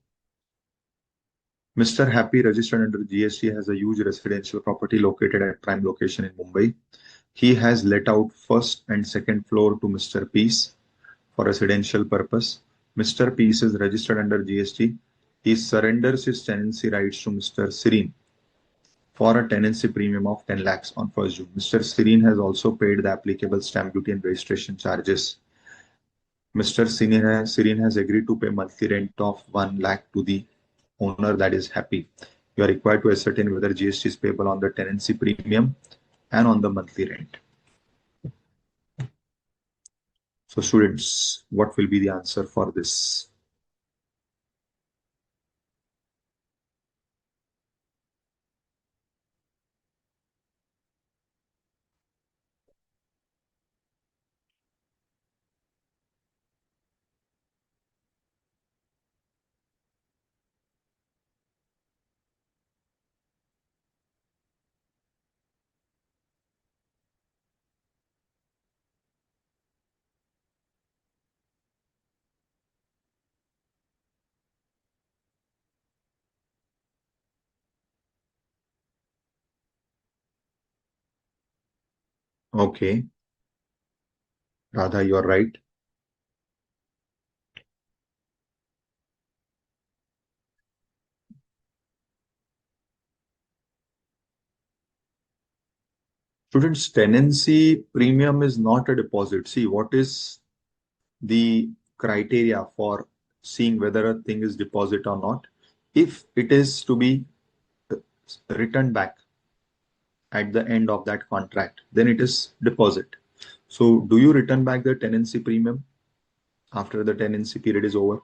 Mr. Happy, registered under GST, has a huge residential property located at prime location in Mumbai. He has let out first and second floor to Mr. Peace for residential purpose. Mr. Peace is registered under GST. He surrenders his tenancy rights to Mr. Serene for a tenancy premium of 10 lakhs on 1st June. Mr. Serene has also paid the applicable stamp duty and registration charges. Mr. Serene has agreed to pay monthly rent of 1 lakh to the owner, that is Happy. You are required to ascertain whether GST is payable on the tenancy premium and on the monthly rent. So students, what will be the answer for this? Okay, Radha, you are right. Students, tenancy premium is not a deposit. See, what is the criteria for seeing whether a thing is deposit or not? If it is to be returned back at the end of that contract, then it is deposit. So do you return back the tenancy premium after the tenancy period is over?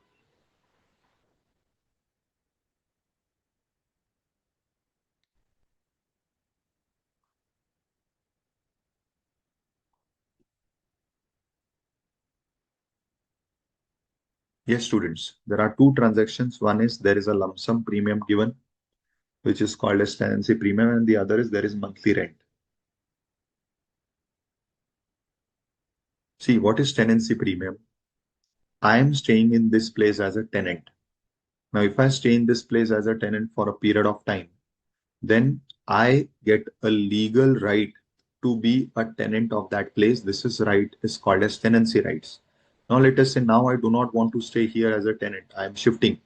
Yes, students, there are two transactions. One is there is a lump sum premium given, which is called as tenancy premium, and the other is there is monthly rent. See, what is tenancy premium? I am staying in this place as a tenant. Now, if I stay in this place as a tenant for a period of time, then I get a legal right to be a tenant of that place. This is right is called as tenancy rights. Now, let us say now I do not want to stay here as a tenant. I am shifting.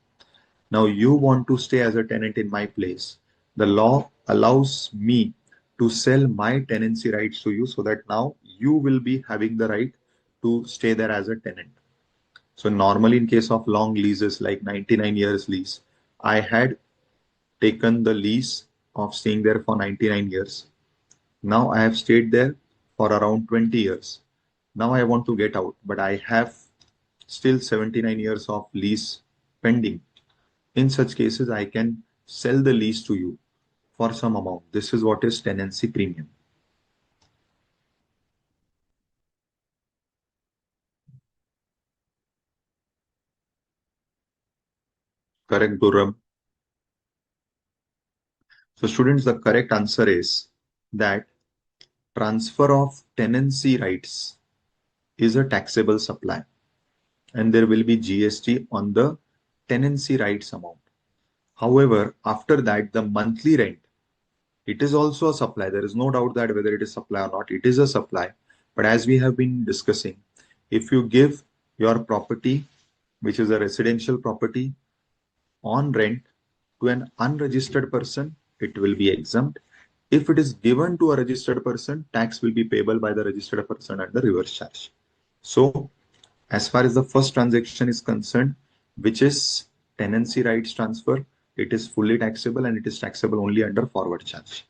Now you want to stay as a tenant in my place. The law allows me to sell my tenancy rights to you so that now you will be having the right to stay there as a tenant. So normally in case of long leases like 99 years lease, I had taken the lease of staying there for 99 years. Now I have stayed there for around 20 years. Now I want to get out, but I have still 79 years of lease pending. In such cases, I can sell the lease to you for some amount. This is what is tenancy premium. Correct, Durham? So students, the correct answer is that transfer of tenancy rights is a taxable supply, and there will be GST on the tenancy rights amount. However, after that, the monthly rent, it is also a supply. There is no doubt that whether it is supply or not, it is a supply. But as we have been discussing, if you give your property, which is a residential property, on rent to an unregistered person, it will be exempt. If it is given to a registered person, tax will be payable by the registered person at the reverse charge. So as far as the first transaction is concerned, which is tenancy rights transfer, it is fully taxable and it is taxable only under forward charge.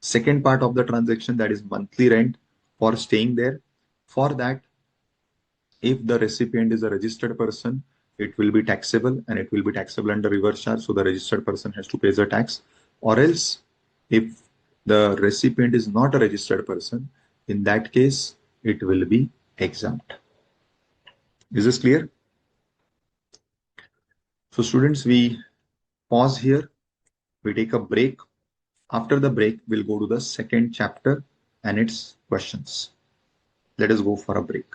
Second part of the transaction, that is monthly rent for staying there. For that, if the recipient is a registered person, it will be taxable and it will be taxable under reverse charge. So the registered person has to pay the tax. Or else, if the recipient is not a registered person, in that case, it will be exempt. Is this clear? So students, we pause here. We take a break. After the break, we'll go to the second chapter and its questions. Let us go for a break.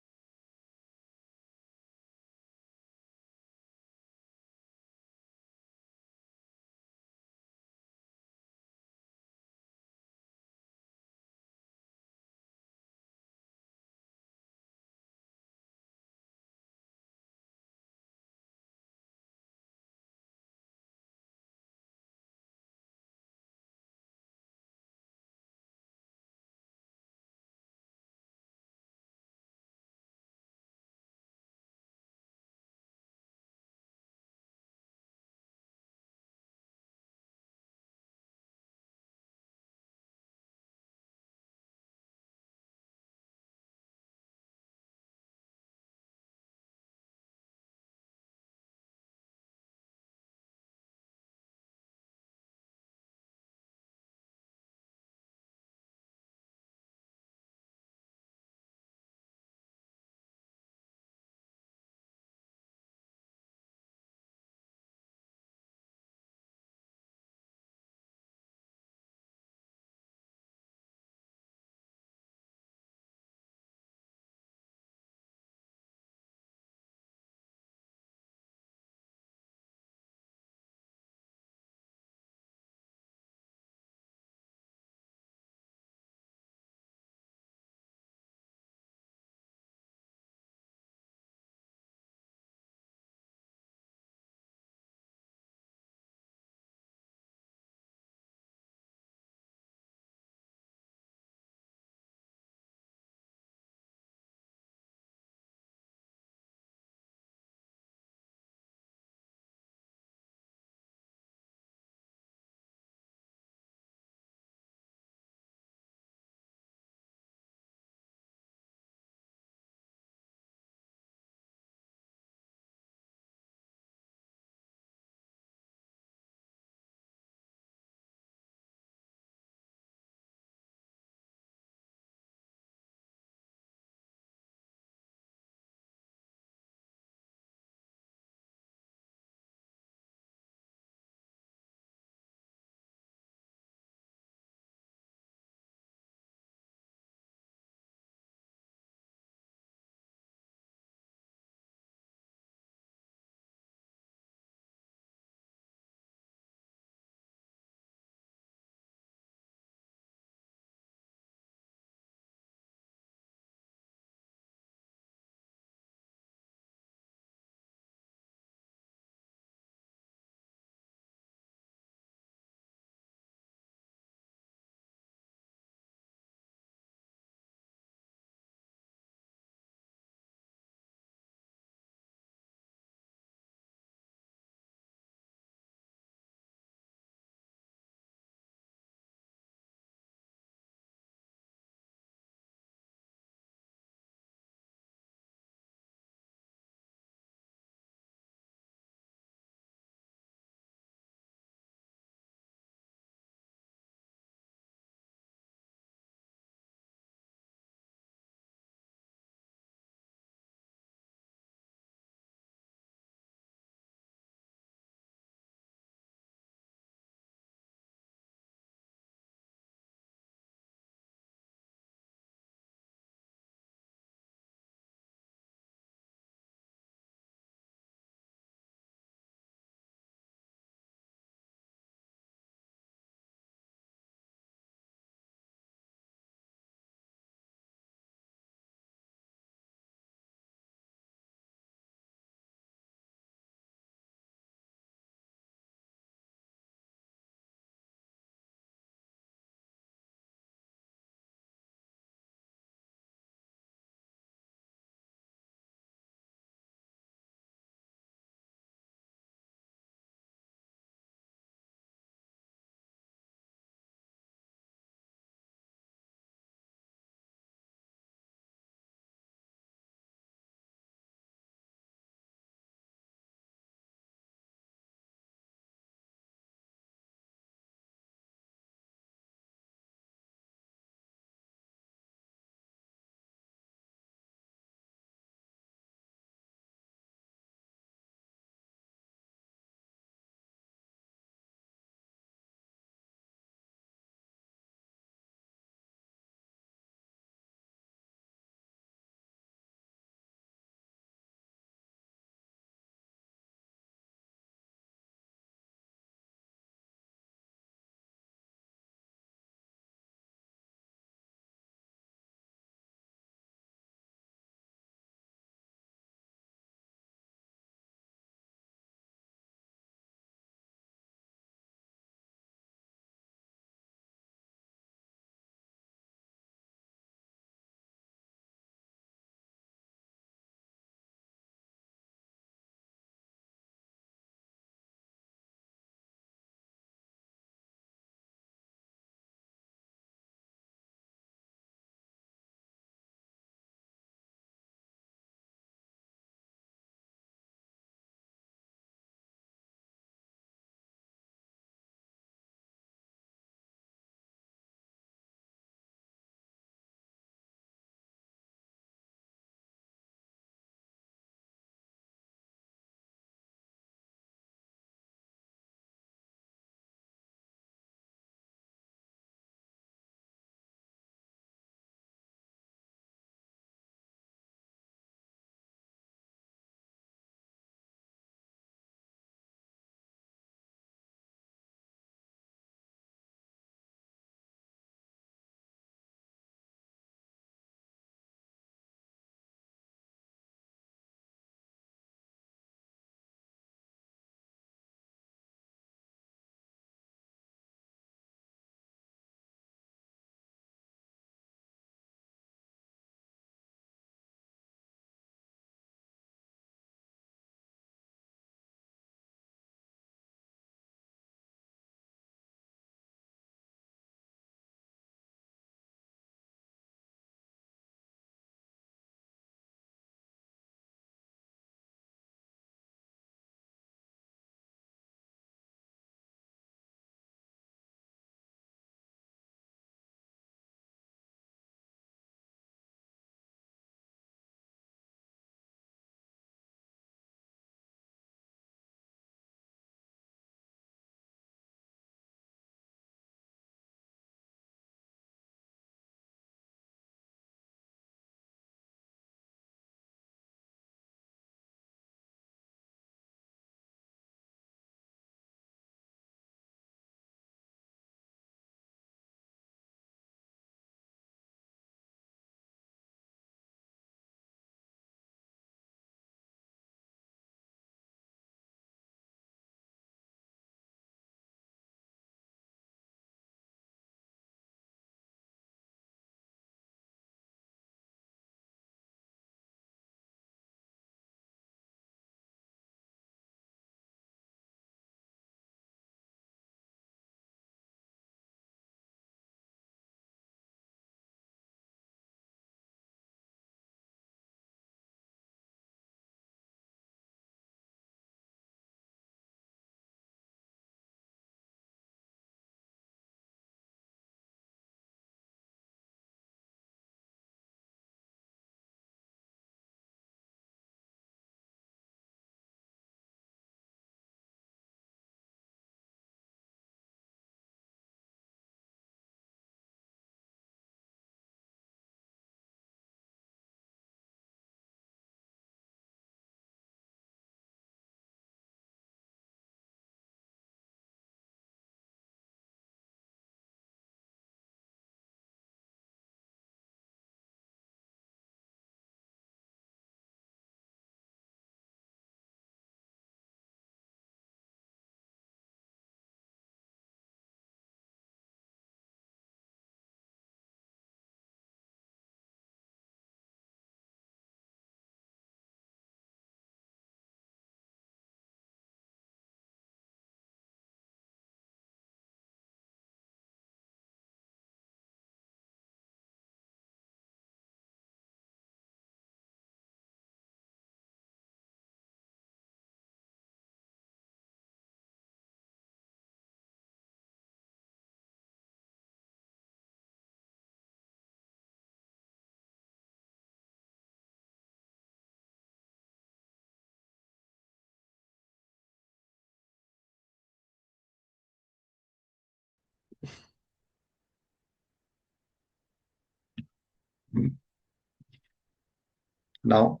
Now,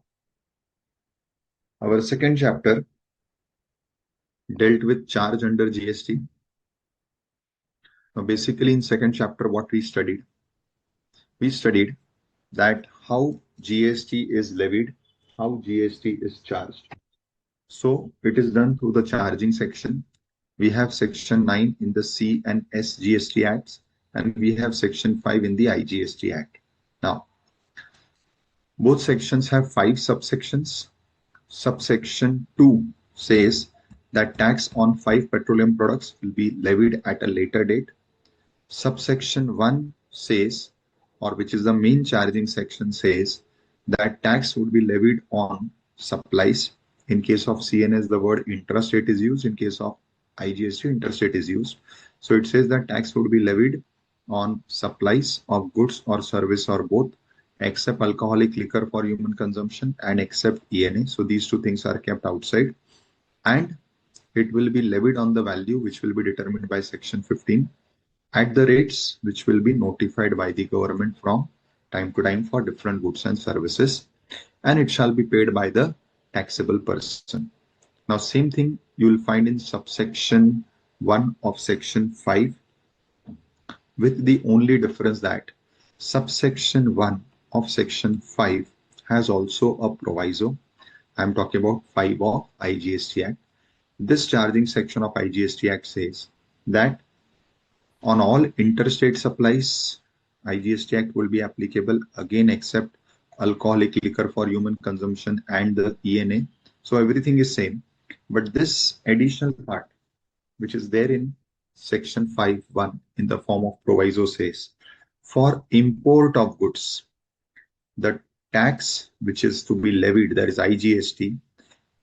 our second chapter dealt with charge under GST. Now, basically in second chapter, what we studied that how GST is levied, how GST is charged. So it is done through the charging section. We have section 9 in the C and S GST Acts, and we have section 5 in the IGST Act. Now, both sections have 5 subsections. Subsection 2 says that tax on 5 petroleum products will be levied at a later date. Subsection 1 says, or which is the main charging section, says that tax would be levied on supplies. In case of CNS, the word intrastate is used. In case of IGST, interstate is used. So it says that tax would be levied on supplies of goods or service or both, except alcoholic liquor for human consumption and except ENA. So these two things are kept outside. And it will be levied on the value which will be determined by section 15 at the rates which will be notified by the government from time to time for different goods and services, and it shall be paid by the taxable person. Now, same thing you will find in subsection 1 of section 5, with the only difference that subsection 1 of section 5 has also a proviso. I am talking about 5 of IGST Act. This charging section of IGST Act says that on all interstate supplies, IGST Act will be applicable again except alcoholic liquor for human consumption and the ENA. So everything is same. But this additional part, which is there in section 5.1 in the form of proviso, says for import of goods, the tax which is to be levied, that is IGST,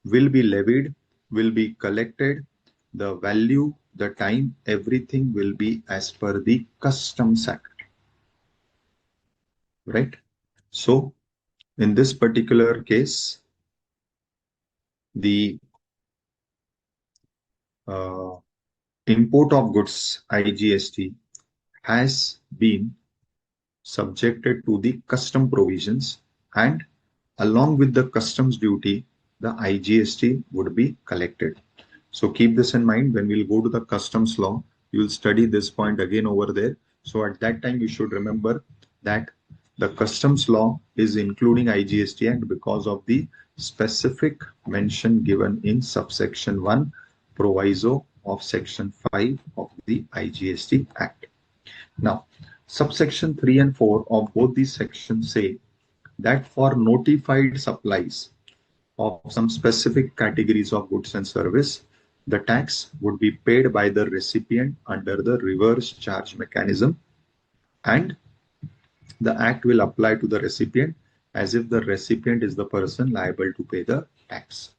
will be levied, will be collected, the value, the time, everything will be as per the Customs Act, right? So in this particular case, the import of goods IGST has been subjected to the custom provisions, and along with the customs duty, the IGST would be collected. So keep this in mind. When we'll go to the customs law, you will study this point again over there. So at that time, you should remember that the customs law is including IGST Act because of the specific mention given in subsection 1 proviso of section 5 of the IGST Act. Now, subsection 3 and 4 of both these sections say that for notified supplies of some specific categories of goods and service, the tax would be paid by the recipient under the reverse charge mechanism, and the act will apply to the recipient as if the recipient is the person liable to pay the tax.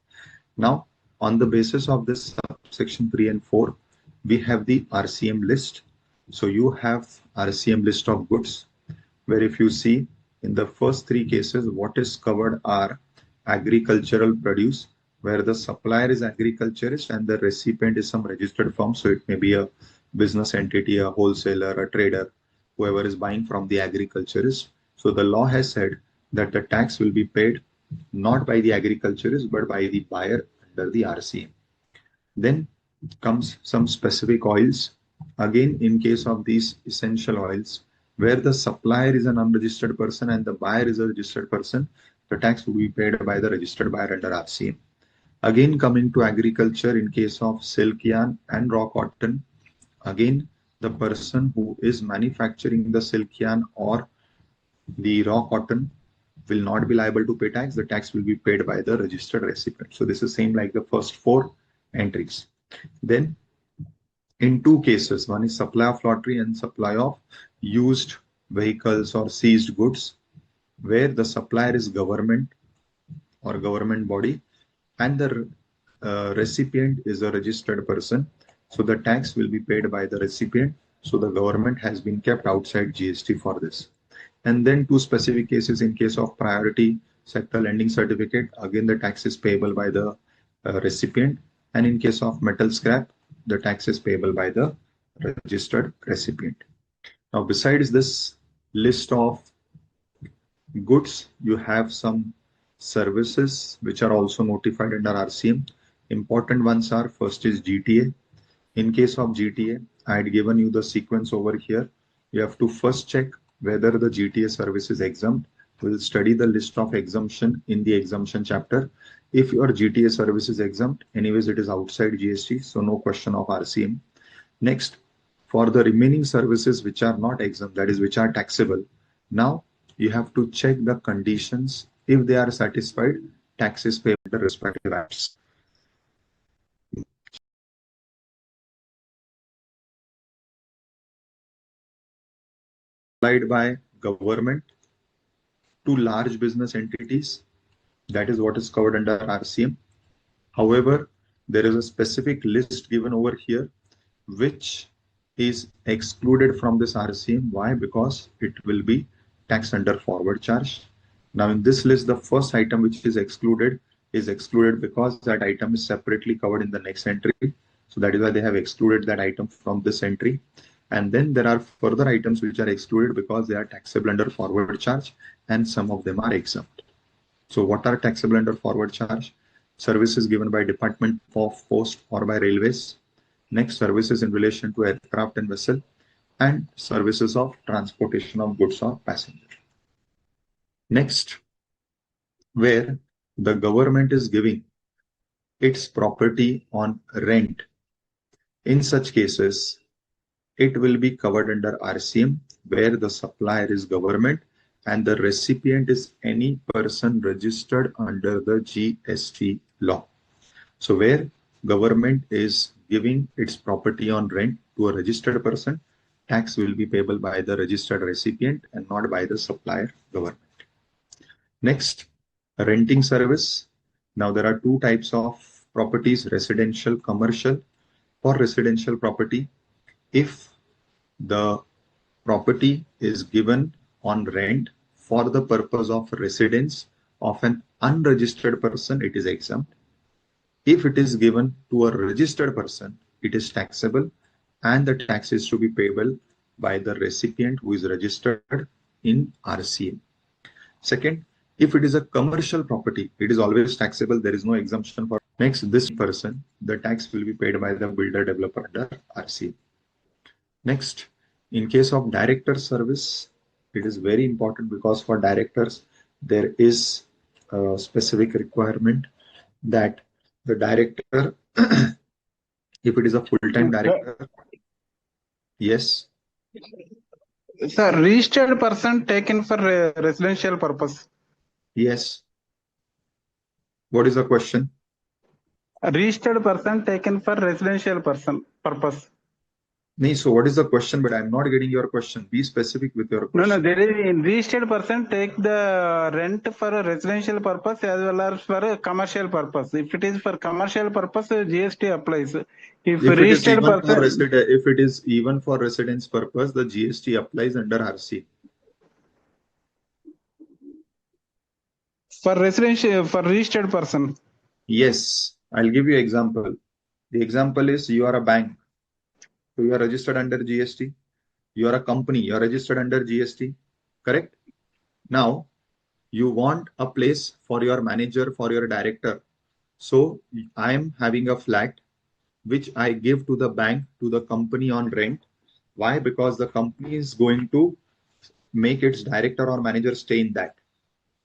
Now, on the basis of this subsection 3 and 4, we have the RCM list. So you have RCM list of goods, where if you see in the first 3 cases, what is covered are agricultural produce, where the supplier is agriculturist and the recipient is some registered firm. So it may be a business entity, a wholesaler, a trader, whoever is buying from the agriculturist. So the law has said that the tax will be paid not by the agriculturist, but by the buyer under the RCM. Then comes some specific oils. Again, in case of these essential oils, where the supplier is an unregistered person and the buyer is a registered person, the tax will be paid by the registered buyer under RCM. Again, coming to agriculture, in case of silk yarn and raw cotton, again, the person who is manufacturing the silk yarn or the raw cotton will not be liable to pay tax. The tax will be paid by the registered recipient. So this is same like the first 4 entries. Then in 2 cases, one is supply of lottery and supply of used vehicles or seized goods, where the supplier is government or government body and the recipient is a registered person. So the tax will be paid by the recipient. So the government has been kept outside GST for this. And then 2 specific cases, in case of priority sector lending certificate, again the tax is payable by the recipient. And in case of metal scrap, the tax is payable by the registered recipient. Now, besides this list of goods, you have some services which are also notified under RCM. Important ones are, first is GTA. In case of GTA, I had given you the sequence over here. You have to first check whether the GTA service is exempt. We'll study the list of exemption in the exemption chapter. If your GTA service is exempt, anyways, it is outside GST, so no question of RCM. Next, for the remaining services which are not exempt, that is, which are taxable, now you have to check the conditions. If they are satisfied, tax is paid under respective acts. Applied by government to large business entities, that is what is covered under RCM. However, there is a specific list given over here which is excluded from this RCM. Why? Because it will be taxed under forward charge. Now in this list, the first item which is excluded because that item is separately covered in the next entry. So that is why they have excluded that item from this entry. And then there are further items which are excluded because they are taxable under forward charge, and some of them are exempt. So what are taxable under forward charge? Services given by Department of Post or by Railways. Next, services in relation to aircraft and vessel, and services of transportation of goods or passenger. Next, where the government is giving its property on rent. In such cases, it will be covered under RCM, where the supplier is government and the recipient is any person registered under the GST law. So where government is giving its property on rent to a registered person, tax will be payable by the registered recipient and not by the supplier government. Next, renting service. Now there are two types of properties, residential, commercial. For residential property, if the property is given on rent for the purpose of residence of an unregistered person, it is exempt. If it is given to a registered person, it is taxable, and the tax is to be payable by the recipient who is registered in RCM. Second, if it is a commercial property, it is always taxable. There is no exemption for next this person. The tax will be paid by the builder developer under RCM. Next, in case of director service, it is very important because for directors, there is a specific requirement that the director, if it is a full-time director, yes. Sir, registered person taken for residential purpose. Yes. What is the question? A registered person taken for residential person purpose. Nee, so what is the question? But I'm not getting your question. Be specific with your question. No, there is in registered person take the rent for a residential purpose as well as for a commercial purpose. If it is for commercial purpose, GST applies. If registered person, if it is even for residence purpose, the GST applies under RC. For residential, for registered person. Yes, I'll give you example. The example is you are a bank. So you are registered under GST. You are a company. You are registered under GST. Correct? Now, you want a place for your manager, for your director. So I am having a flat which I give to the bank, to the company on rent. Why? Because the company is going to make its director or manager stay in that.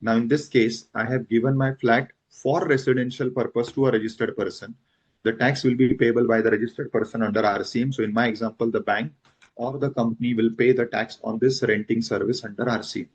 Now, in this case, I have given my flat for residential purpose to a registered person. The tax will be payable by the registered person under RCM. So in my example, the bank or the company will pay the tax on this renting service under RCM.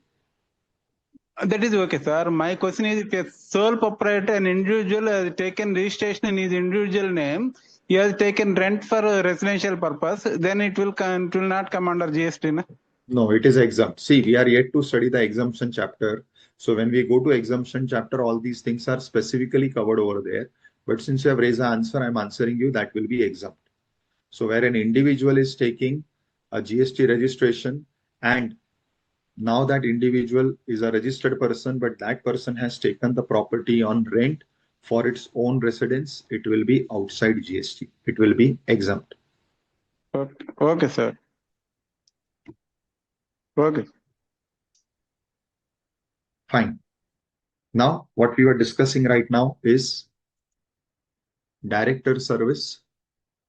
That is okay, sir. My question is, if a sole proprietor, an individual has taken registration in his individual name, he has taken rent for a residential purpose, then it will not come under GST, no? No, it is exempt. See, we are yet to study the exemption chapter. So when we go to exemption chapter, all these things are specifically covered over there. But since you have raised an answer, I'm answering you, that will be exempt. So where an individual is taking a GST registration, and now that individual is a registered person, but that person has taken the property on rent for its own residence, it will be outside GST. It will be exempt. Okay, sir. Okay. Fine. Now, what we were discussing right now is director service.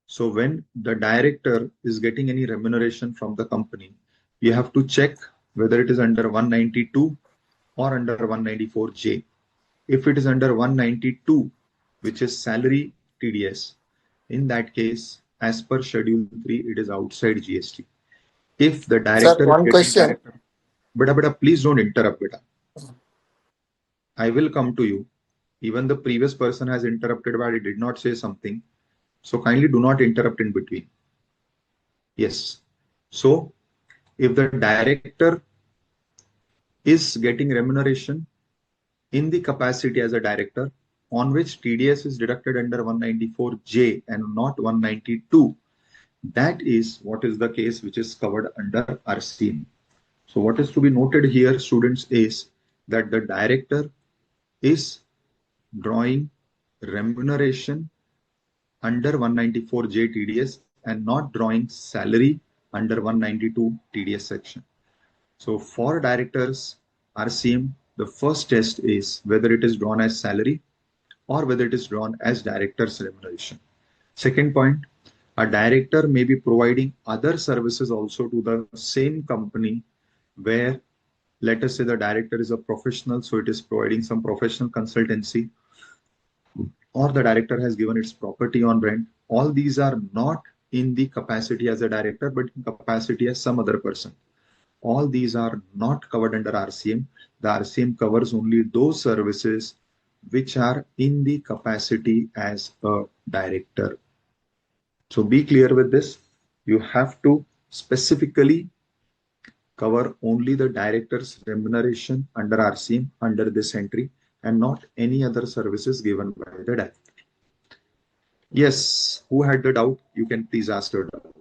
So when the director is getting any remuneration from the company, you have to check whether it is under 192 or under 194J. If it is under 192, which is salary TDS, in that case, as per Schedule 3, it is outside GST. If the Sir, director is one getting question. director, beta, please don't interrupt, beta. I will come to you. Even the previous person has interrupted, but he did not say something. So kindly do not interrupt in between. Yes. So if the director is getting remuneration in the capacity as a director on which TDS is deducted under 194J and not 192, that is what is the case which is covered under RCM. So what is to be noted here, students, is that the director is drawing remuneration under 194J TDS and not drawing salary under 192 TDS section. So for directors RCM, the first test is whether it is drawn as salary or whether it is drawn as director's remuneration. Second point, a director may be providing other services also to the same company where, let us say, the director is a professional, so it is providing some professional consultancy, or the director has given its property on rent. All these are not in the capacity as a director, but in capacity as some other person. All these are not covered under RCM. The RCM covers only those services which are in the capacity as a director. So be clear with this. You have to specifically cover only the director's remuneration under RCM under this entry and not any other services given by the director. Yes, who had the doubt? You can please ask your doubt.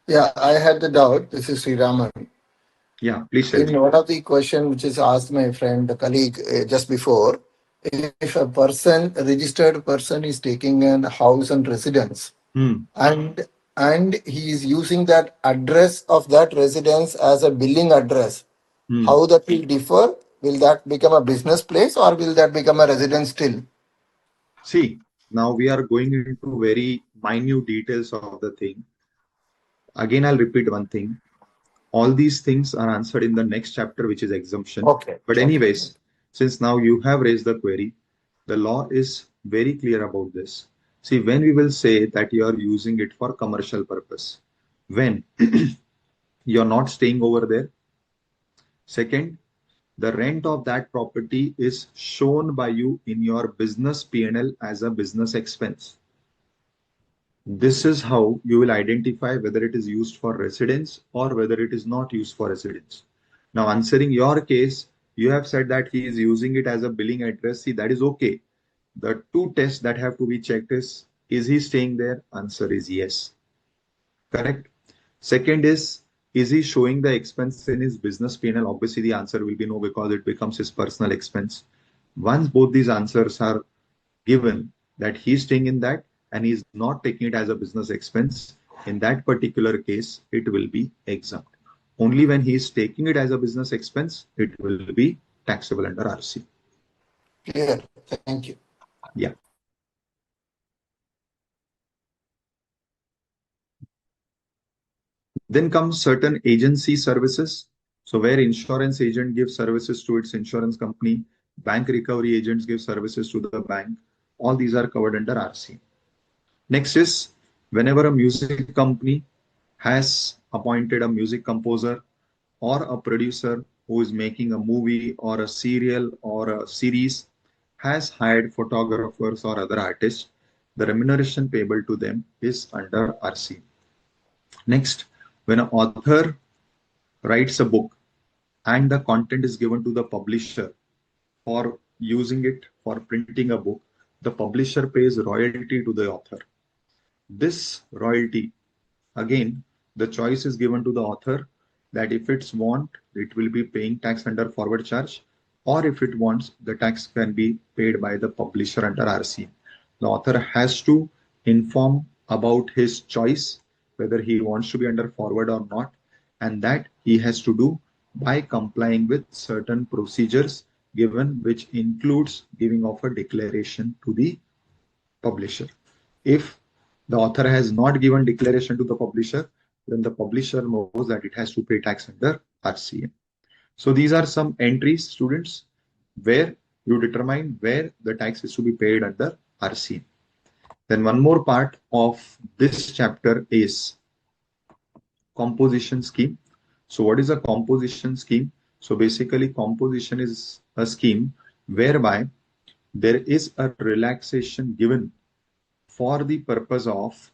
Yeah, I had the doubt. This is Sri Raman. Yeah, please share. In one of the question which is asked my friend, the colleague just before, if a person, a registered person is taking an house and residence and he is using that address of that residence as a billing address, how that will differ? Will that become a business place or will that become a residence still? See, now we are going into very minute details of the thing. Again, I'll repeat one thing. All these things are answered in the next chapter, which is exemption. Okay. But anyways, since now you have raised the query, the law is very clear about this. See, when we will say that you are using it for commercial purpose, when you're not staying over there. Second, the rent of that property is shown by you in your business P&L as a business expense. This is how you will identify whether it is used for residence or whether it is not used for residence. Now, answering your case, you have said that he is using it as a billing address. See, that is okay. The two tests that have to be checked is he staying there? Answer is yes. Correct. Second is he showing the expense in his business P&L? Obviously, the answer will be no, because it becomes his personal expense. Once both these answers are given, that he's staying in that and he's not taking it as a business expense, in that particular case, it will be exempt. Only when he is taking it as a business expense, it will be taxable under RC. Clear. Thank you. Yeah. Then comes certain agency services. So where insurance agent gives services to its insurance company, bank recovery agents give services to the bank. All these are covered under RC. Next is whenever a music company has appointed a music composer or a producer who is making a movie or a serial or a series, has hired photographers or other artists, the remuneration payable to them is under RC. Next, when an author writes a book and the content is given to the publisher for using it for printing a book, the publisher pays royalty to the author. This royalty, again, the choice is given to the author that if it's want, it will be paying tax under forward charge, or if it wants, the tax can be paid by the publisher under RC. The author has to inform about his choice, whether he wants to be under forward or not, and that he has to do by complying with certain procedures given which includes giving of a declaration to the publisher. If the author has not given declaration to the publisher, then the publisher knows that it has to pay tax under RCM. So these are some entries, students, where you determine where the tax is to be paid under RCM. Then one more part of this chapter is composition scheme. So what is a composition scheme? So basically composition is a scheme whereby there is a relaxation given for the purpose of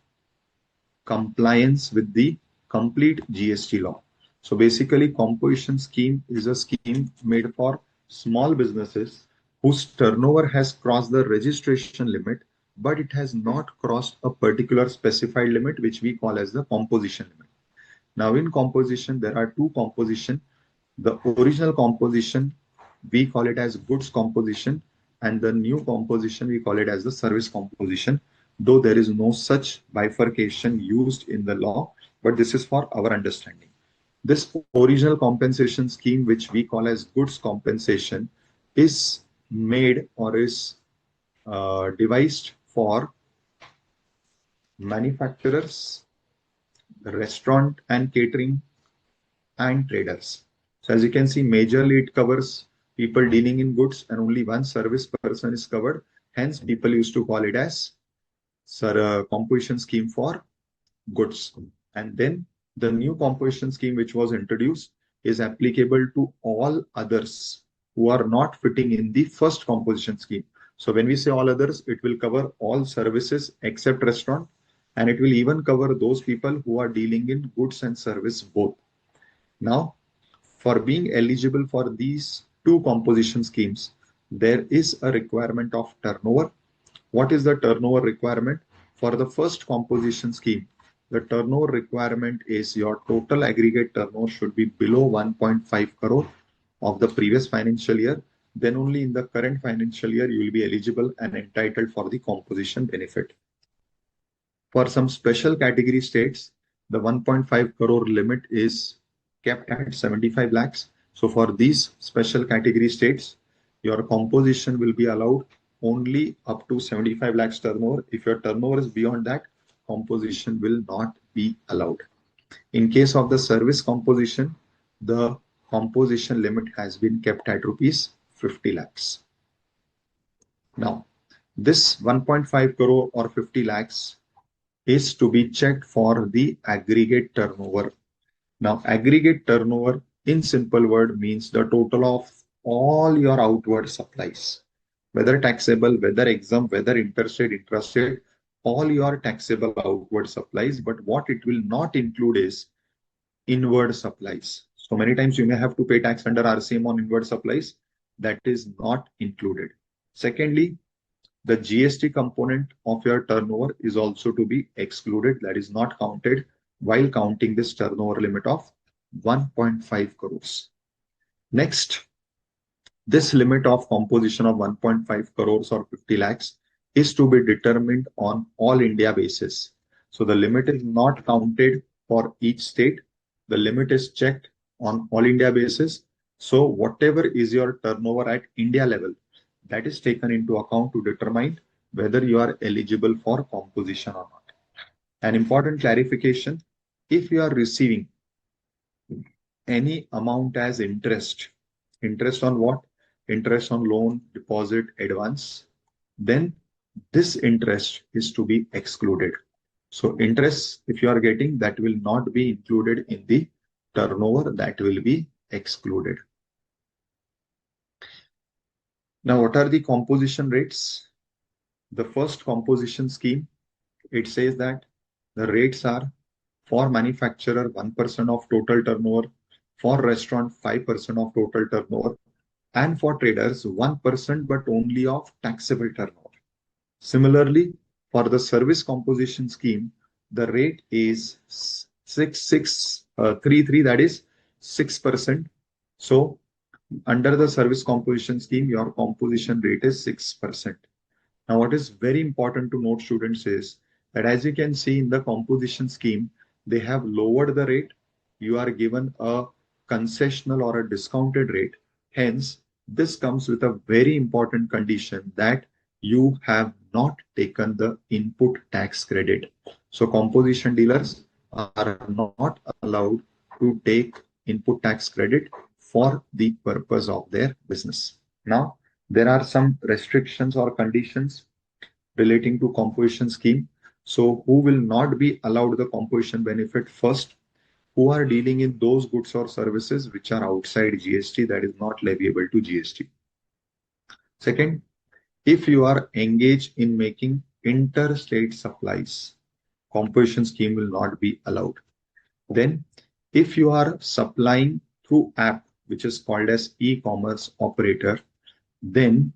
compliance with the complete GST law. So basically composition scheme is a scheme made for small businesses whose turnover has crossed the registration limit, but it has not crossed a particular specified limit, which we call as the composition limit. Now in composition, there are two composition. The original composition, we call it as goods composition, and the new composition, we call it as the service composition, though there is no such bifurcation used in the law, but this is for our understanding. This original compensation scheme, which we call as goods compensation, is made or is devised for manufacturers, restaurant and catering, and traders. So as you can see, majorly it covers people dealing in goods, and only one service person is covered. Hence, people used to call it as composition scheme for goods. And then the new composition scheme which was introduced is applicable to all others who are not fitting in the first composition scheme. So when we say all others, it will cover all services except restaurant, and it will even cover those people who are dealing in goods and service both. Now, for being eligible for these two composition schemes, there is a requirement of turnover. What is the turnover requirement? For the first composition scheme, the turnover requirement is your total aggregate turnover should be below 1.5 crore of the previous financial year. Then only in the current financial year, you will be eligible and entitled for the composition benefit. For some special category states, the 1.5 crore limit is kept at 75 lakhs. So for these special category states, your composition will be allowed only up to 75 lakhs turnover. If your turnover is beyond that, composition will not be allowed. In case of the service composition, the composition limit has been kept at rupees 50 lakhs. Now, this 1.5 crore or 50 lakhs is to be checked for the aggregate turnover. Now, aggregate turnover in simple word means the total of all your outward supplies, whether taxable, whether exempt, whether interstate, intrastate, all your taxable outward supplies. But what it will not include is inward supplies. So many times you may have to pay tax under RCM on inward supplies. That is not included. Secondly, the GST component of your turnover is also to be excluded. That is not counted while counting this turnover limit of 1.5 crores. Next, this limit of composition of 1.5 crores or 50 lakhs is to be determined on all India basis. So the limit is not counted for each state. The limit is checked on all India basis. So whatever is your turnover at India level, that is taken into account to determine whether you are eligible for composition or not. An important clarification, if you are receiving any amount as interest on what? Interest on loan, deposit, advance, then this interest is to be excluded. So interest, if you are getting, that will not be included in the turnover, that will be excluded. Now, what are the composition rates? The first composition scheme, it says that the rates are for manufacturer 1% of total turnover, for restaurant 5% of total turnover, and for traders 1% but only of taxable turnover. Similarly, for the service composition scheme, the rate is 6633, that is 6%. So under the service composition scheme, your composition rate is 6%. Now, what is very important to note, students, is that as you can see in the composition scheme, they have lowered the rate. You are given a concessional or a discounted rate. Hence, this comes with a very important condition that you have not taken the input tax credit. So composition dealers are not allowed to take input tax credit for the purpose of their business. Now, there are some restrictions or conditions relating to composition scheme. So who will not be allowed the composition benefit? First, who are dealing in those goods or services which are outside GST, that is not leviable to GST. Second, if you are engaged in making interstate supplies, composition scheme will not be allowed. Then, if you are supplying through app, which is called as e-commerce operator, then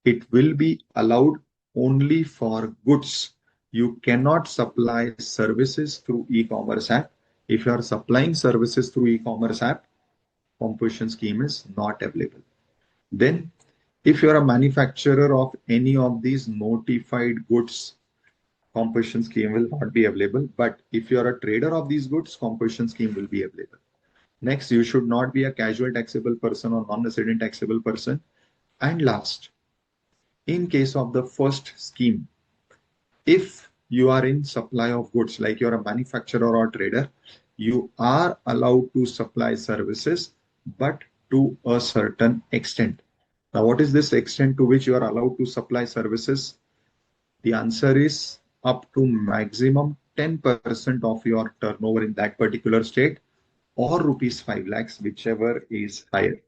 it will be allowed only for goods. You cannot supply services through e-commerce app. If you are supplying services through e-commerce app, composition scheme is not available. Then, if you are a manufacturer of any of these notified goods, composition scheme will not be available. But if you are a trader of these goods, composition scheme will be available. Next, you should not be a casual taxable person or non-resident taxable person. And last, in case of the first scheme, if you are in supply of goods, like you're a manufacturer or trader, you are allowed to supply services, but to a certain extent. Now, what is this extent to which you are allowed to supply services? The answer is up to maximum 10% of your turnover in that particular state, or rupees 5 lakhs, whichever is higher.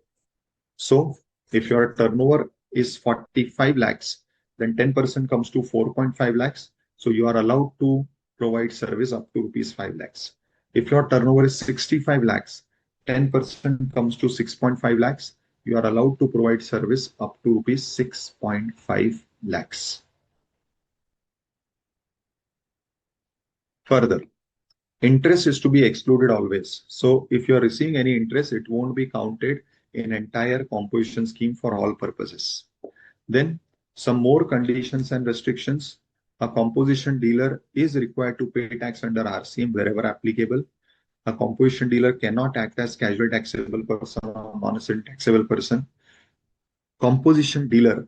So if your turnover is 45 lakhs, then 10% comes to 4.5 lakhs. So you are allowed to provide service up to rupees 5 lakhs. If your turnover is 65 lakhs, 10% comes to 6.5 lakhs. You are allowed to provide service up to rupees 6.5 lakhs. Further, interest is to be excluded always. So if you are receiving any interest, it won't be counted in entire composition scheme for all purposes. Then some more conditions and restrictions. A composition dealer is required to pay tax under RCM wherever applicable. A composition dealer cannot act as casual taxable person or non-resident taxable person. Composition dealer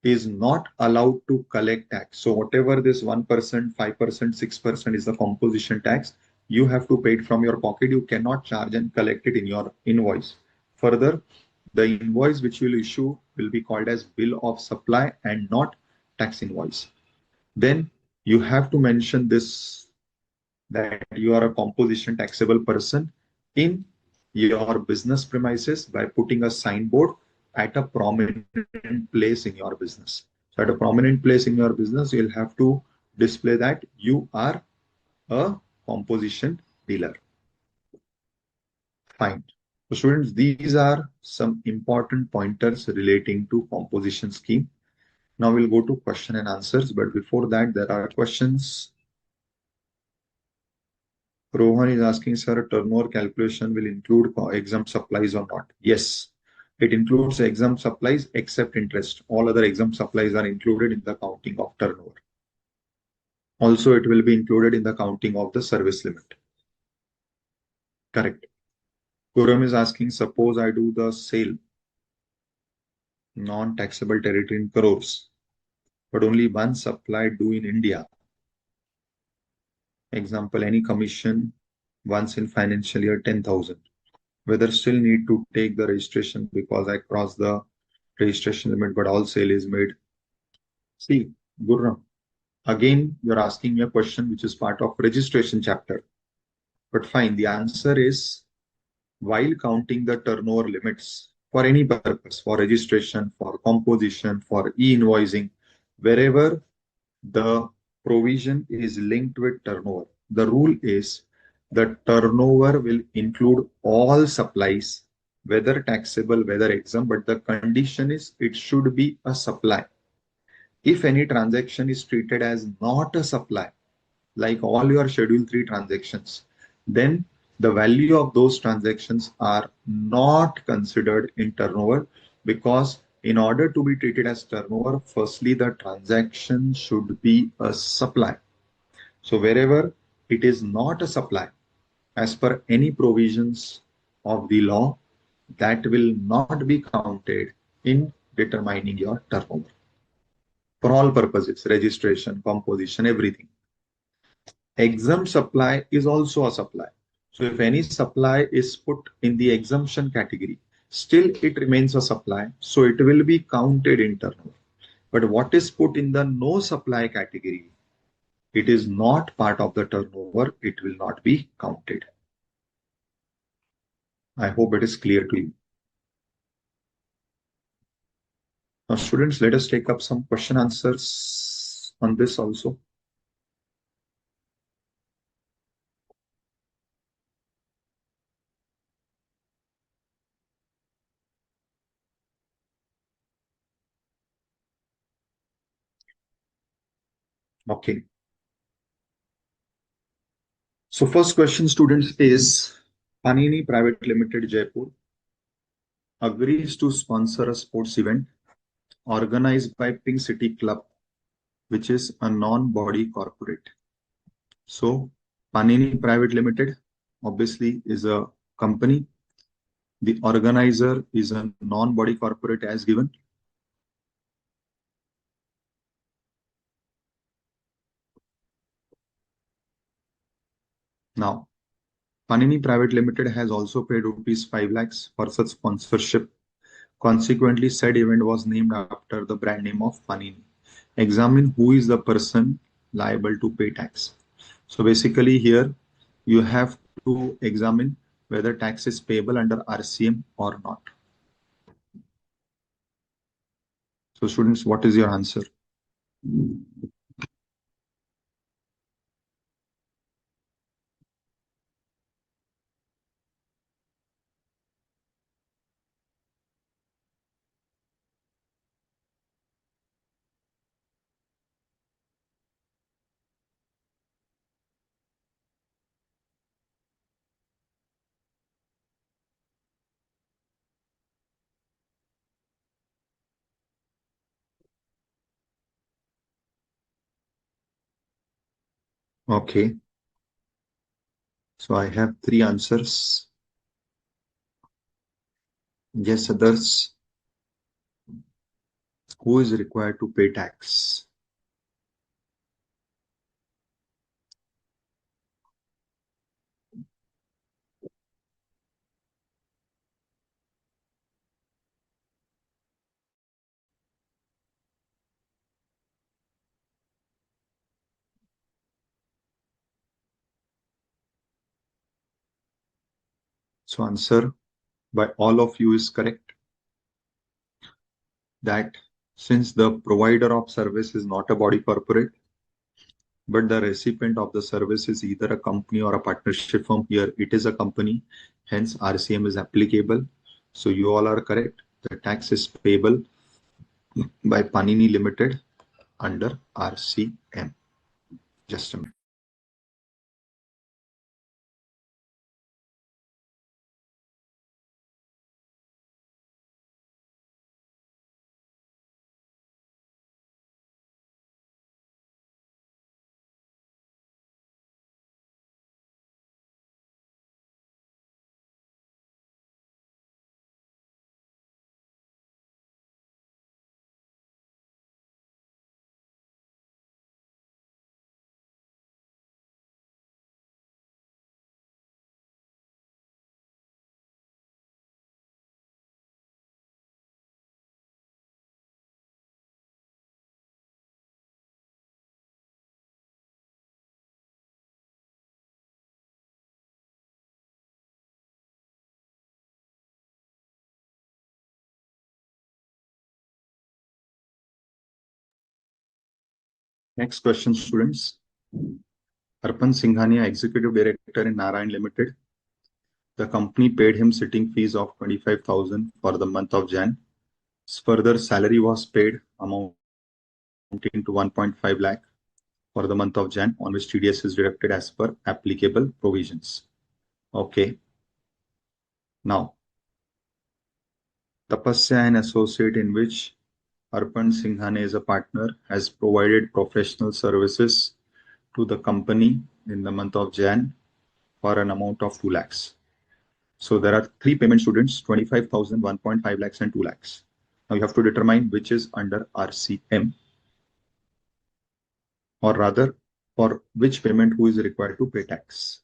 is not allowed to collect tax. So whatever this 1%, 5%, 6% is the composition tax, you have to pay it from your pocket. You cannot charge and collect it in your invoice. Further, the invoice which you will issue will be called as bill of supply and not tax invoice. Then you have to mention this, that you are a composition taxable person in your business premises by putting a signboard at a prominent place in your business. So at a prominent place in your business, you'll have to display that you are a composition dealer. Fine. So students, these are some important pointers relating to composition scheme. Now we'll go to question and answers, but before that, there are questions. Rohan is asking, sir, turnover calculation will include exempt supplies or not? Yes, it includes exempt supplies except interest. All other exempt supplies are included in the counting of turnover. Also, it will be included in the counting of the service limit. Correct. Kuram is asking, suppose I do the sale, non-taxable territory in crores, but only one supply due in India. Example, any commission once in financial year 10,000. Whether still need to take the registration because I crossed the registration limit, but all sale is made. See, Gurram, again, you're asking me a question which is part of registration chapter. But fine, the answer is, while counting the turnover limits for any purpose, for registration, for composition, for e-invoicing, wherever the provision is linked with turnover, the rule is the turnover will include all supplies, whether taxable, whether exempt, but the condition is it should be a supply. If any transaction is treated as not a supply, like all your Schedule 3 transactions, then the value of those transactions are not considered in turnover, because in order to be treated as turnover, firstly, the transaction should be a supply. So wherever it is not a supply, as per any provisions of the law, that will not be counted in determining your turnover. For all purposes, registration, composition, everything. Exempt supply is also a supply. So if any supply is put in the exemption category, still it remains a supply. So it will be counted in turnover. But what is put in the no supply category, it is not part of the turnover. It will not be counted. I hope it is clear to you. Now, students, let us take up some question answers on this also. Okay. So first question, students, is Panini Private Limited Jaipur agrees to sponsor a sports event organized by Pink City Club, which is a non-body corporate. So Panini Private Limited obviously is a company. The organizer is a non-body corporate as given. Now, Panini Private Limited has also paid rupees 5 lakhs for such sponsorship. Consequently, said event was named after the brand name of Panini. Examine who is the person liable to pay tax. So basically here you have to examine whether tax is payable under RCM or not. So students, what is your answer? Okay. So I have 3 answers. Yes, others. Who is required to pay tax? So answer by all of you is correct. That since the provider of service is not a body corporate, but the recipient of the service is either a company or a partnership firm, here it is a company, hence RCM is applicable. So you all are correct. The tax is payable by Panini Limited under RCM. Just a minute. Next question, students. Arpan Singhania, Executive Director in Narayan Limited. The company paid him sitting fees of 25,000 for the month of Jan. Further, salary was paid amounting to 1.5 lakh for the month of Jan, on which TDS is deducted as per applicable provisions. Okay. Now, Tapasya, an associate in which Arpan Singhane is a partner, has provided professional services to the company in the month of Jan for an amount of 2 lakhs. So there are 3 payment students, 25,000, 1.5 lakhs and 2 lakhs. Now you have to determine which is under RCM, or rather, for which payment who is required to pay tax.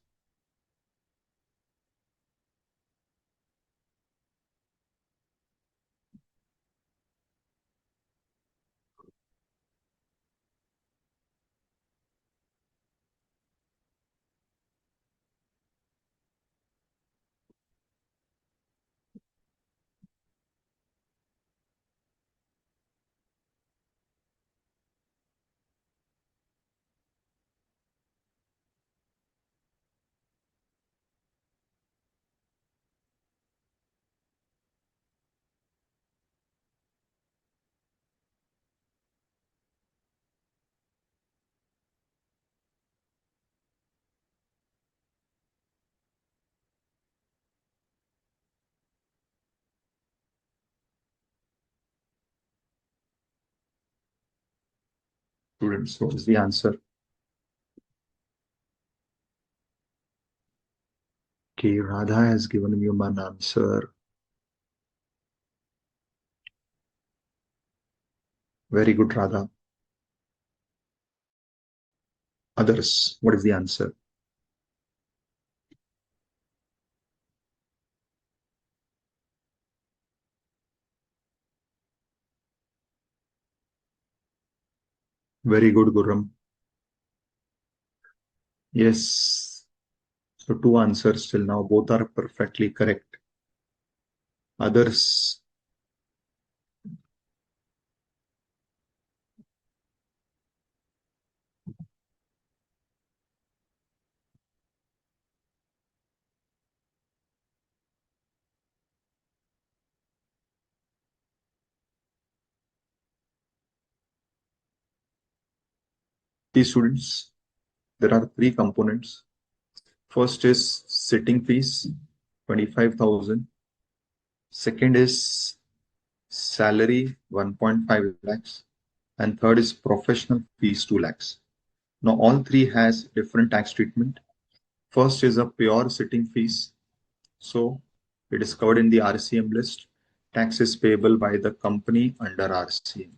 Students, what is the answer? Okay, Radha has given me one answer. Very good, Radha. Others, what is the answer? Very good, Gurram. Yes. So two answers till now, both are perfectly correct. Others, these students, there are three components. First is sitting fees, 25,000. Second is salary, 1.5 lakhs. And third is professional fees, 2 lakhs. Now, all three has different tax treatment. First is a pure sitting fees. So it is covered in the RCM list. Tax is payable by the company under RCM.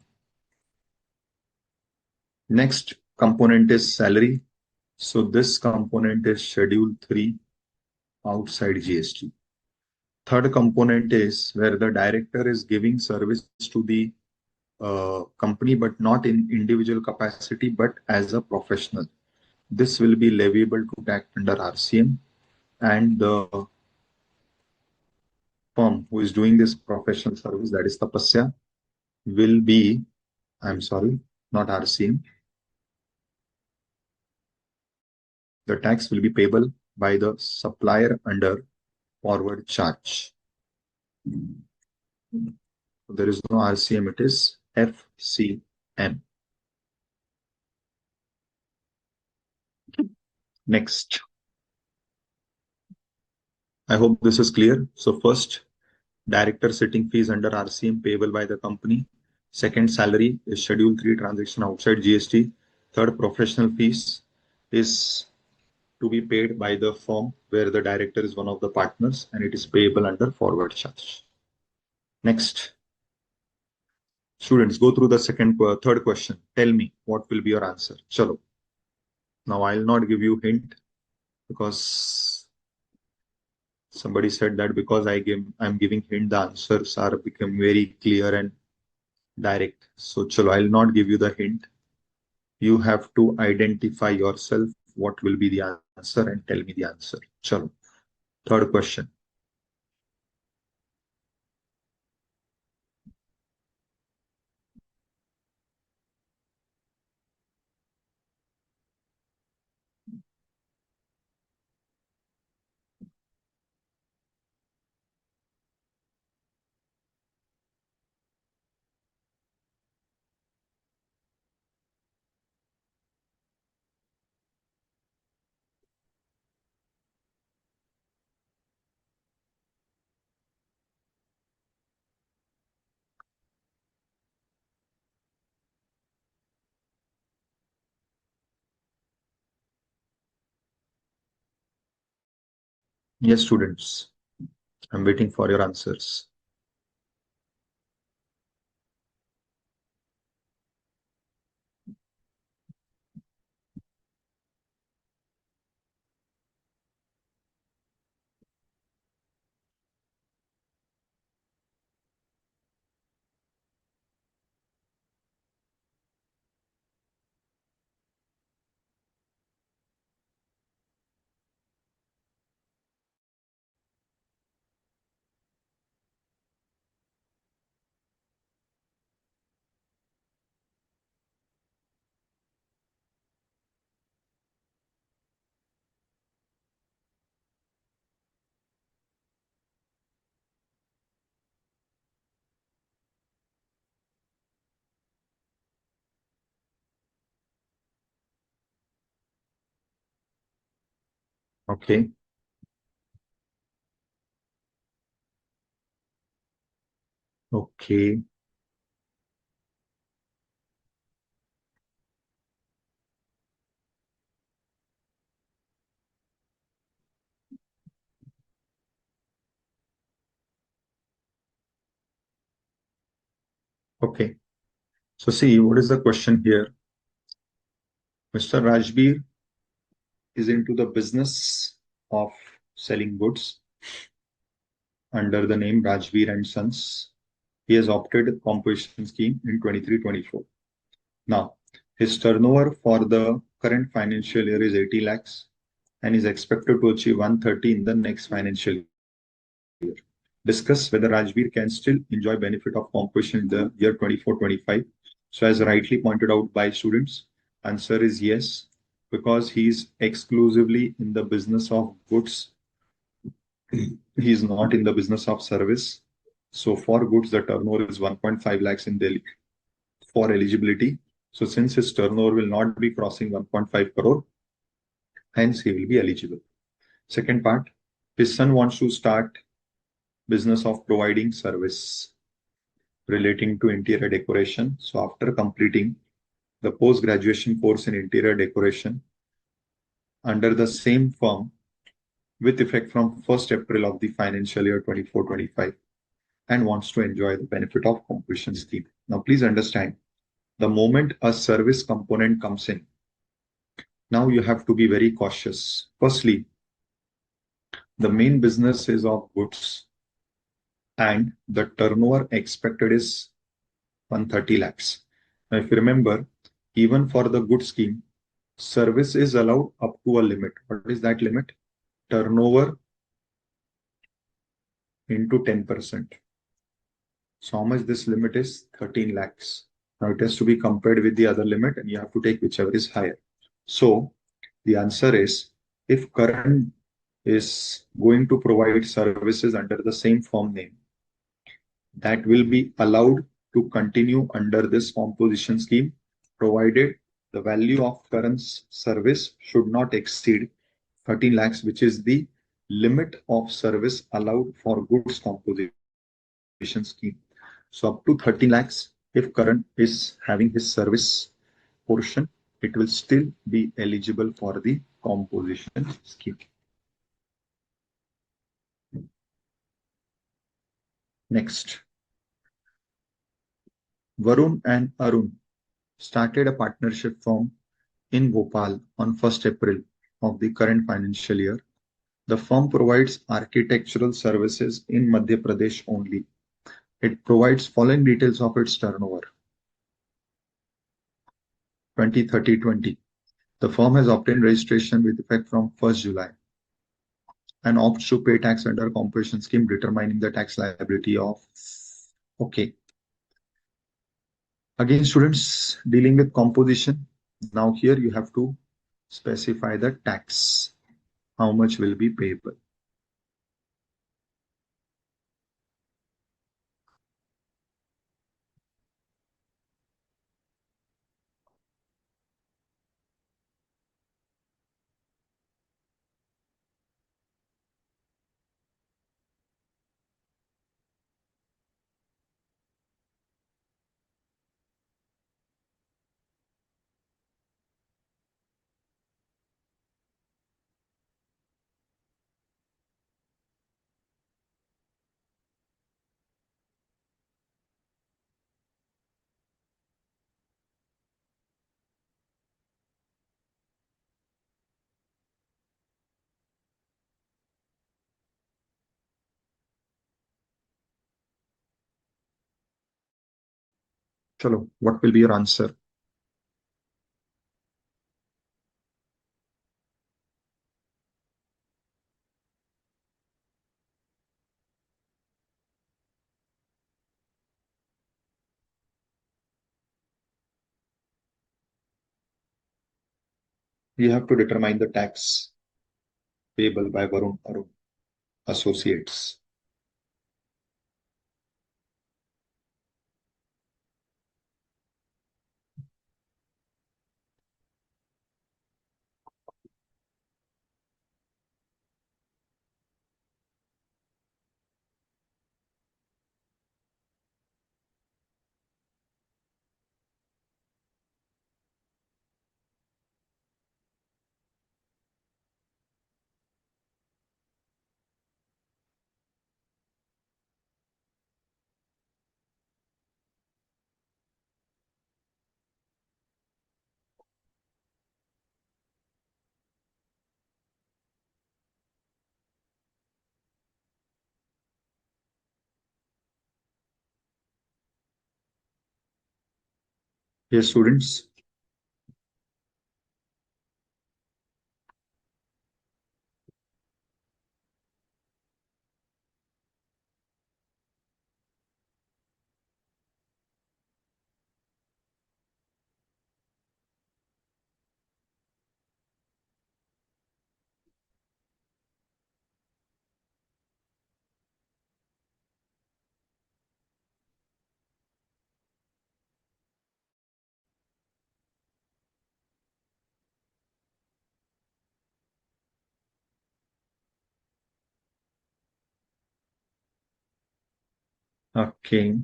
Next component is salary. So this component is Schedule 3 outside GST. Third component is where the director is giving service to the company, but not in individual capacity, but as a professional. This will be leviable to tax under RCM, and the firm who is doing this professional service, that is Tapasya, will be, I'm sorry, not RCM. The tax will be payable by the supplier under forward charge. There is no RCM, it is FCM. Next. I hope this is clear. So first, director sitting fees under RCM payable by the company. Second, salary is Schedule 3 transaction outside GST. Third, professional fees is to be paid by the firm where the director is one of the partners, and it is payable under forward charge. Next. Students, go through the third question. Tell me what will be your answer. Chalo. Now I'll not give you hint because somebody said that because I'm giving hint, the answers are become very clear and direct. So chalo, I'll not give you the hint. You have to identify yourself what will be the answer and tell me the answer. Chalo. Third question. Yes, students. I'm waiting for your answers. Okay. Okay. Okay. So see, what is the question here? Mr. Rajbir is into the business of selling goods under the name Rajbir and Sons. He has opted composition scheme in 23-24. Now, his turnover for the current financial year is 80 lakhs and is expected to achieve 130 in the next financial year. Discuss whether Rajbir can still enjoy benefit of composition in the year 24-25. So as rightly pointed out by students, answer is yes, because he is exclusively in the business of goods. He is not in the business of service. So for goods, the turnover is 1.5 lakhs in Delhi for eligibility. So since his turnover will not be crossing 1.5 crore, hence he will be eligible. Second part, his son wants to start business of providing service relating to interior decoration. So after completing the post-graduation course in interior decoration under the same firm with effect from 1st April of the financial year 24-25 and wants to enjoy the benefit of composition scheme. Now please understand, the moment a service component comes in, now you have to be very cautious. Firstly, the main business is of goods and the turnover expected is 130 lakhs. Now, if you remember, even for the good scheme, service is allowed up to a limit. What is that limit? Turnover into 10%. So how much this limit is? 13 lakhs. Now it has to be compared with the other limit and you have to take whichever is higher. So the answer is, if Karan is going to provide services under the same firm name, that will be allowed to continue under this composition scheme, provided the value of Karan's service should not exceed 13 lakhs, which is the limit of service allowed for goods composition scheme. So up to 13 lakhs, if Karan is having his service portion, it will still be eligible for the composition scheme. Next, Varun and Arun started a partnership firm in Bhopal on 1st April of the current financial year. The firm provides architectural services in Madhya Pradesh only. It provides following details of its turnover. 2030-20. The firm has obtained registration with effect from 1st July and opts to pay tax under composition scheme, determining the tax liability of. Okay. Again, students dealing with composition. Now here you have to specify the tax. How much will be payable? Chalo, what will be your answer? You have to determine the tax payable by Varun Arun Associates. Yes, students. Okay.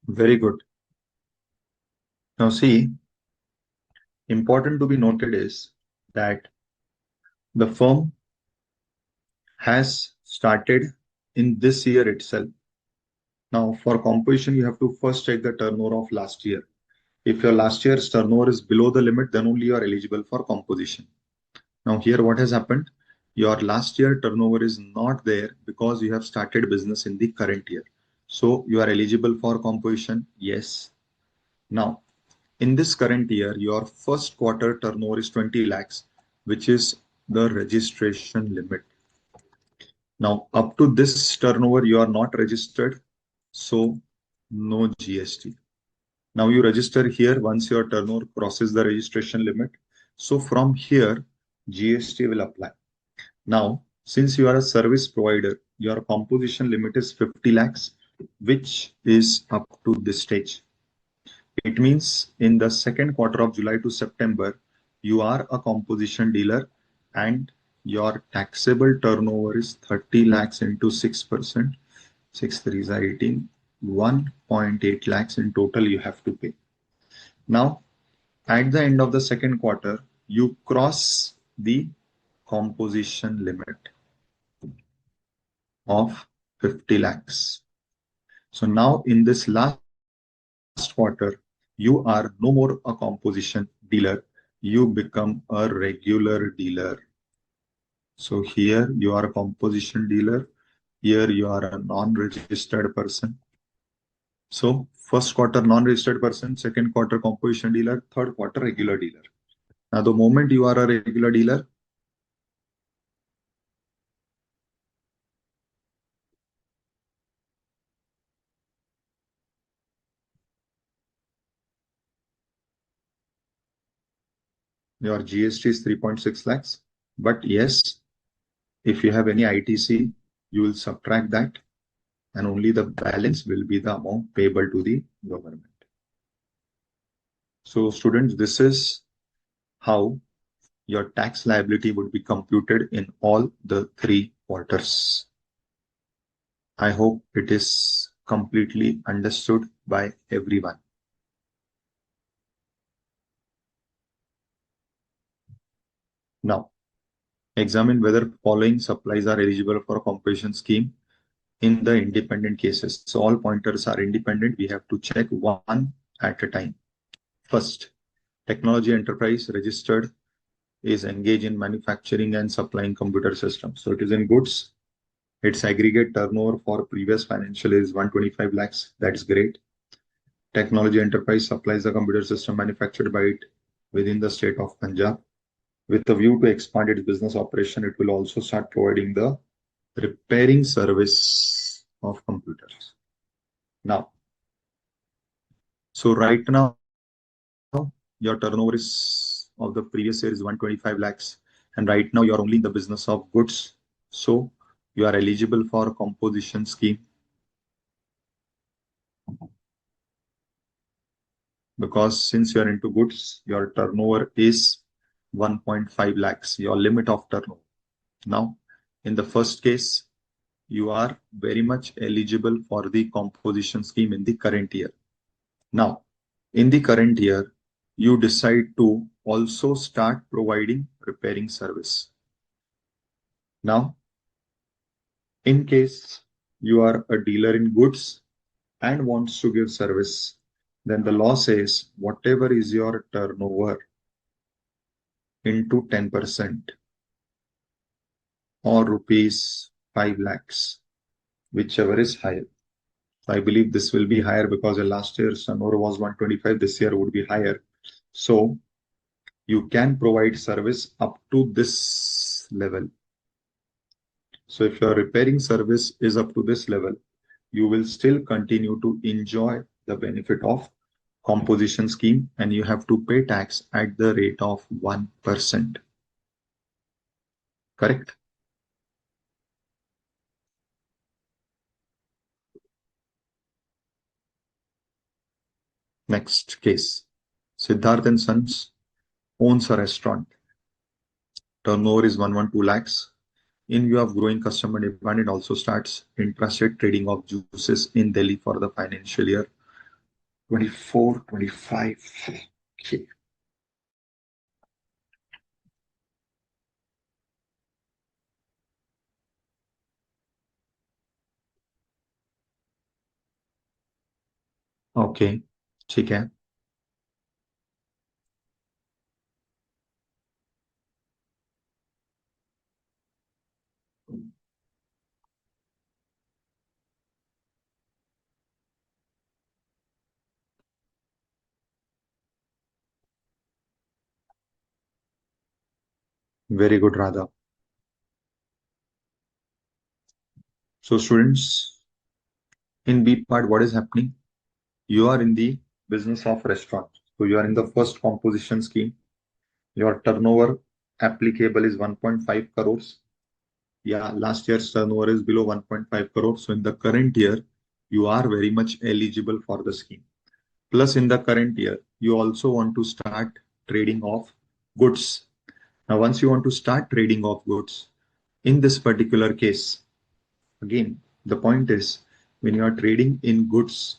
Very good. Now see, important to be noted is that the firm has started in this year itself. Now for composition, you have to first check the turnover of last year. If your last year's turnover is below the limit, then only you are eligible for composition. Now here what has happened? Your last year turnover is not there because you have started business in the current year. So you are eligible for composition. Yes. Now in this current year, your first quarter turnover is 20 lakhs, which is the registration limit. Now up to this turnover, you are not registered. So no GST. Now you register here once your turnover crosses the registration limit. So from here, GST will apply. Now, since you are a service provider, your composition limit is 50 lakhs, which is up to this stage. It means in the second quarter of July to September, you are a composition dealer and your taxable turnover is 30 lakhs into 6%. 6 3s are 18, 1.8 lakhs in total you have to pay. Now, at the end of the second quarter, you cross the composition limit of 50 lakhs. So now in this last quarter, you are no more a composition dealer. You become a regular dealer. So here you are a composition dealer. Here you are a non-registered person. So first quarter non-registered person, second quarter composition dealer, third quarter regular dealer. Now the moment you are a regular dealer, your GST is 3.6 lakhs. But yes, if you have any ITC, you will subtract that and only the balance will be the amount payable to the government. So students, this is how your tax liability would be computed in all the 3 quarters. I hope it is completely understood by everyone. Now, examine whether following supplies are eligible for a compensation scheme in the independent cases. So all pointers are independent. We have to check one at a time. First, technology enterprise registered is engaged in manufacturing and supplying computer systems. So it is in goods. Its aggregate turnover for previous financial is 125 lakhs. That's great. Technology enterprise supplies the computer system manufactured by it within the state of Punjab. With a view to expand its business operation, it will also start providing the repairing service of computers. Now, so right now, your turnover is of the previous year is 125 lakhs. And right now, you're only in the business of goods. So you are eligible for composition scheme. Because since you are into goods, your turnover is 1.5 lakhs, your limit of turnover. Now, in the first case, you are very much eligible for the composition scheme in the current year. Now, in the current year, you decide to also start providing repairing service. Now, in case you are a dealer in goods and wants to give service, then the law says whatever is your turnover into 10% or rupees 5 lakhs, whichever is higher. I believe this will be higher because last year's turnover was 125, this year would be higher. So you can provide service up to this level. So if your repairing service is up to this level, you will still continue to enjoy the benefit of composition scheme, and you have to pay tax at the rate of 1%. Correct? Next case. Siddharth and Sons owns a restaurant. Turnover is 112 lakhs. In view of growing customer demand, it also starts intrastate trading of juices in Delhi for the financial year 24-25. Okay. Okay, ठीक है. Very good, Radha. So students, in B part, what is happening? You are in the business of restaurant. So you are in the first composition scheme. Your turnover applicable is 1.5 crores. Yeah, last year's turnover is below 1.5 crores. So in the current year, you are very much eligible for the scheme. Plus in the current year, you also want to start trading of goods. Now, once you want to start trading of goods, in this particular case, again, the point is when you are trading in goods,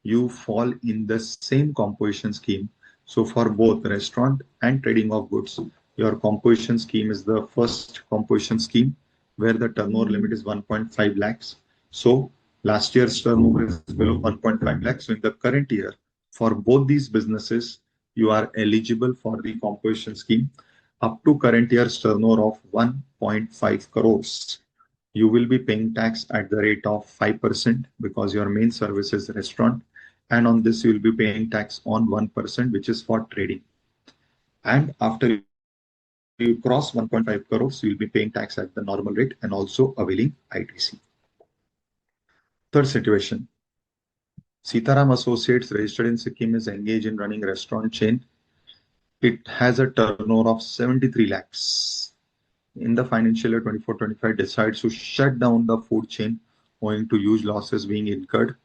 you fall in the same composition scheme. So for both restaurant and trading of goods, your composition scheme is the first composition scheme where the turnover limit is 1.5 lakhs. So last year's turnover is below 1.5 lakhs. So in the current year, for both these businesses, you are eligible for the composition scheme up to current year's turnover of 1.5 crores. You will be paying tax at the rate of 5% because your main service is restaurant, and on this you will be paying tax on 1%, which is for trading. And after you cross 1.5 crores, you will be paying tax at the normal rate and also availing ITC. Third situation. Sitaram Associates, registered in Sikkim, is engaged in running restaurant chain. It has a turnover of 73 lakhs. In the financial year 24-25, decides to shut down the food chain owing to huge losses being incurred.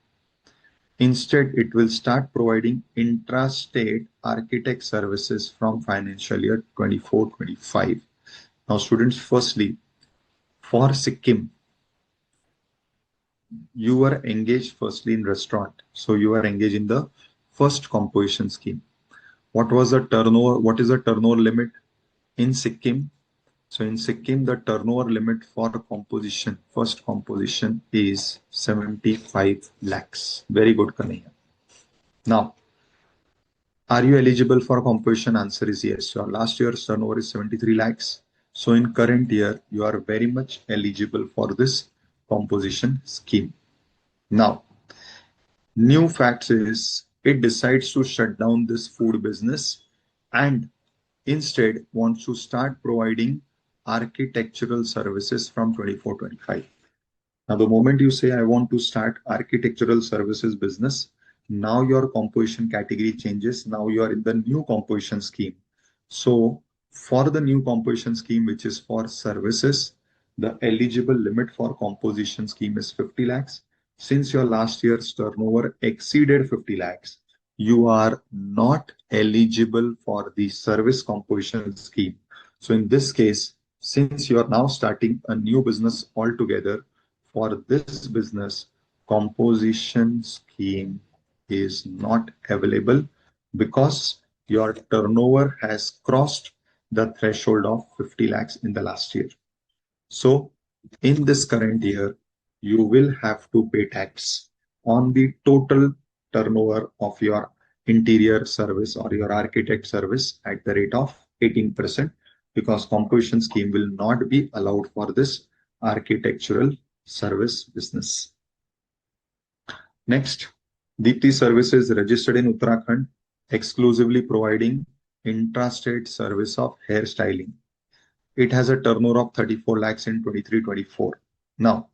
Instead, it will start providing intrastate architect services from financial year 24-25. Now, students, firstly, for Sikkim, you were engaged firstly in restaurant. So you are engaged in the first composition scheme. What was the turnover? What is the turnover limit in Sikkim? So in Sikkim, the turnover limit for composition, first composition, is 75 lakhs. Very good, Kanaya. Now, are you eligible for composition? Answer is yes. Your last year's turnover is 73 lakhs. So in current year, you are very much eligible for this composition scheme. Now, new facts is it decides to shut down this food business and instead wants to start providing architectural services from 24-25. Now, the moment you say, I want to start architectural services business, now your composition category changes. Now you are in the new composition scheme. So for the new composition scheme, which is for services, the eligible limit for composition scheme is 50 lakhs. Since your last year's turnover exceeded 50 lakhs, you are not eligible for the service composition scheme. So in this case, since you are now starting a new business altogether, for this business, composition scheme is not available because your turnover has crossed the threshold of 50 lakhs in the last year. So in this current year, you will have to pay tax on the total turnover of your interior service or your architect service at the rate of 18% because composition scheme will not be allowed for this architectural service business. Next, Deepti Services registered in Uttarakhand, exclusively providing intrastate service of hairstyling. It has a turnover of 34 lakhs in 23-24. Now,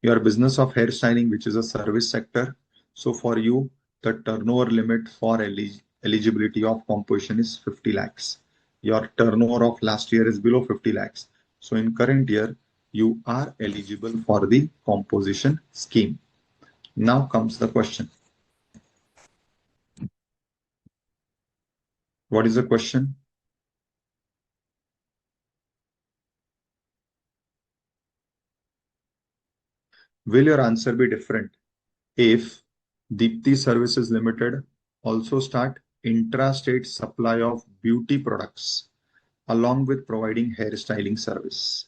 your business of hairstyling, which is a service sector. So for you, the turnover limit for eligibility of composition is 50 lakhs. Your turnover of last year is below 50 lakhs. So in current year, you are eligible for the composition scheme. Now comes the question. What is the question? Will your answer be different if Deepti Services Limited also start intrastate supply of beauty products along with providing hairstyling service?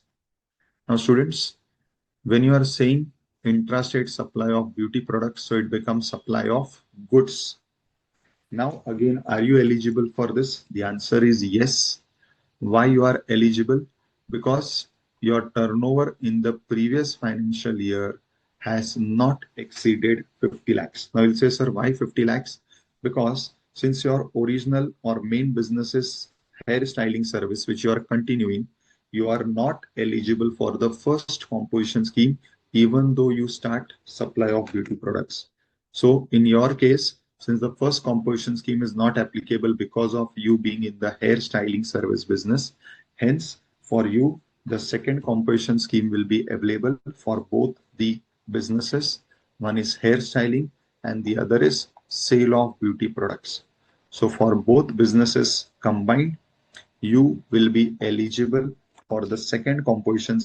Now, students, when you are saying intrastate supply of beauty products, so it becomes supply of goods. Now, again, are you eligible for this? The answer is yes. Why you are eligible? Because your turnover in the previous financial year has not exceeded 50 lakhs. Now you'll say, sir, why 50 lakhs? Because since your original or main business is hairstyling service, which you are continuing, you are not eligible for the first composition scheme, even though you start supply of beauty products. So in your case, since the first composition scheme is not applicable because of you being in the hairstyling service business, hence for you, the second composition scheme will be available for both the businesses. One is hairstyling and the other is sale of beauty products. So for both businesses combined, you will be eligible for the second composition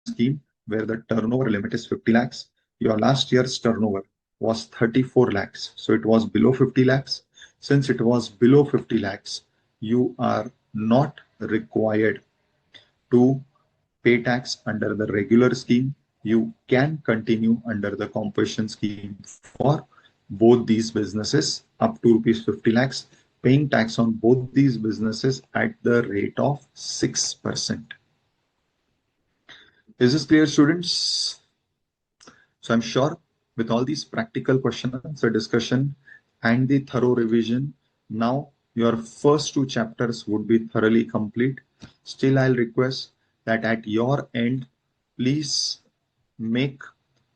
scheme where the turnover limit is 50 lakhs. Your last year's turnover was 34 lakhs. So it was below 50 lakhs. Since it was below 50 lakhs, you are not required to pay tax under the regular scheme. You can continue under the composition scheme for both these businesses up to rupees 50 lakhs, paying tax on both these businesses at the rate of 6%. Is this clear, students? So I'm sure with all these practical question answer discussion and the thorough revision, now your first two chapters would be thoroughly complete. Still, I'll request that at your end, please make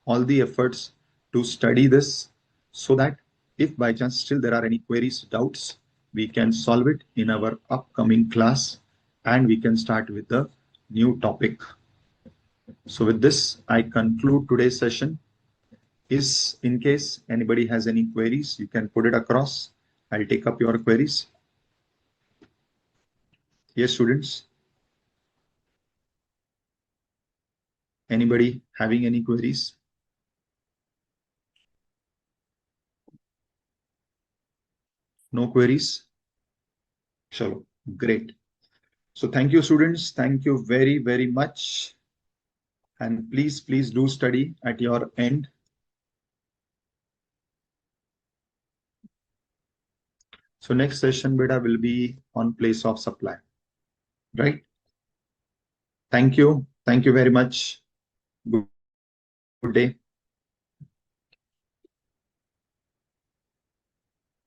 all the efforts to study this so that if by chance still there are any queries, doubts, we can solve it in our upcoming class and we can start with the new topic. So with this, I conclude today's session. Is in case anybody has any queries, you can put it across. I'll take up your queries. Yes, students. Anybody having any queries? No queries? Chalo, great. So thank you, students. Thank you very, very much. And please do study at your end. So next session, beta, will be on place of supply, right? Thank you. Thank you very much. Good day.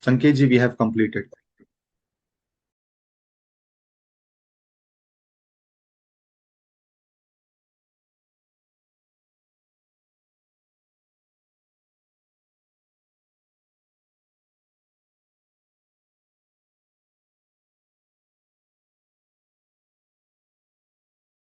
Sanket ji, we have completed.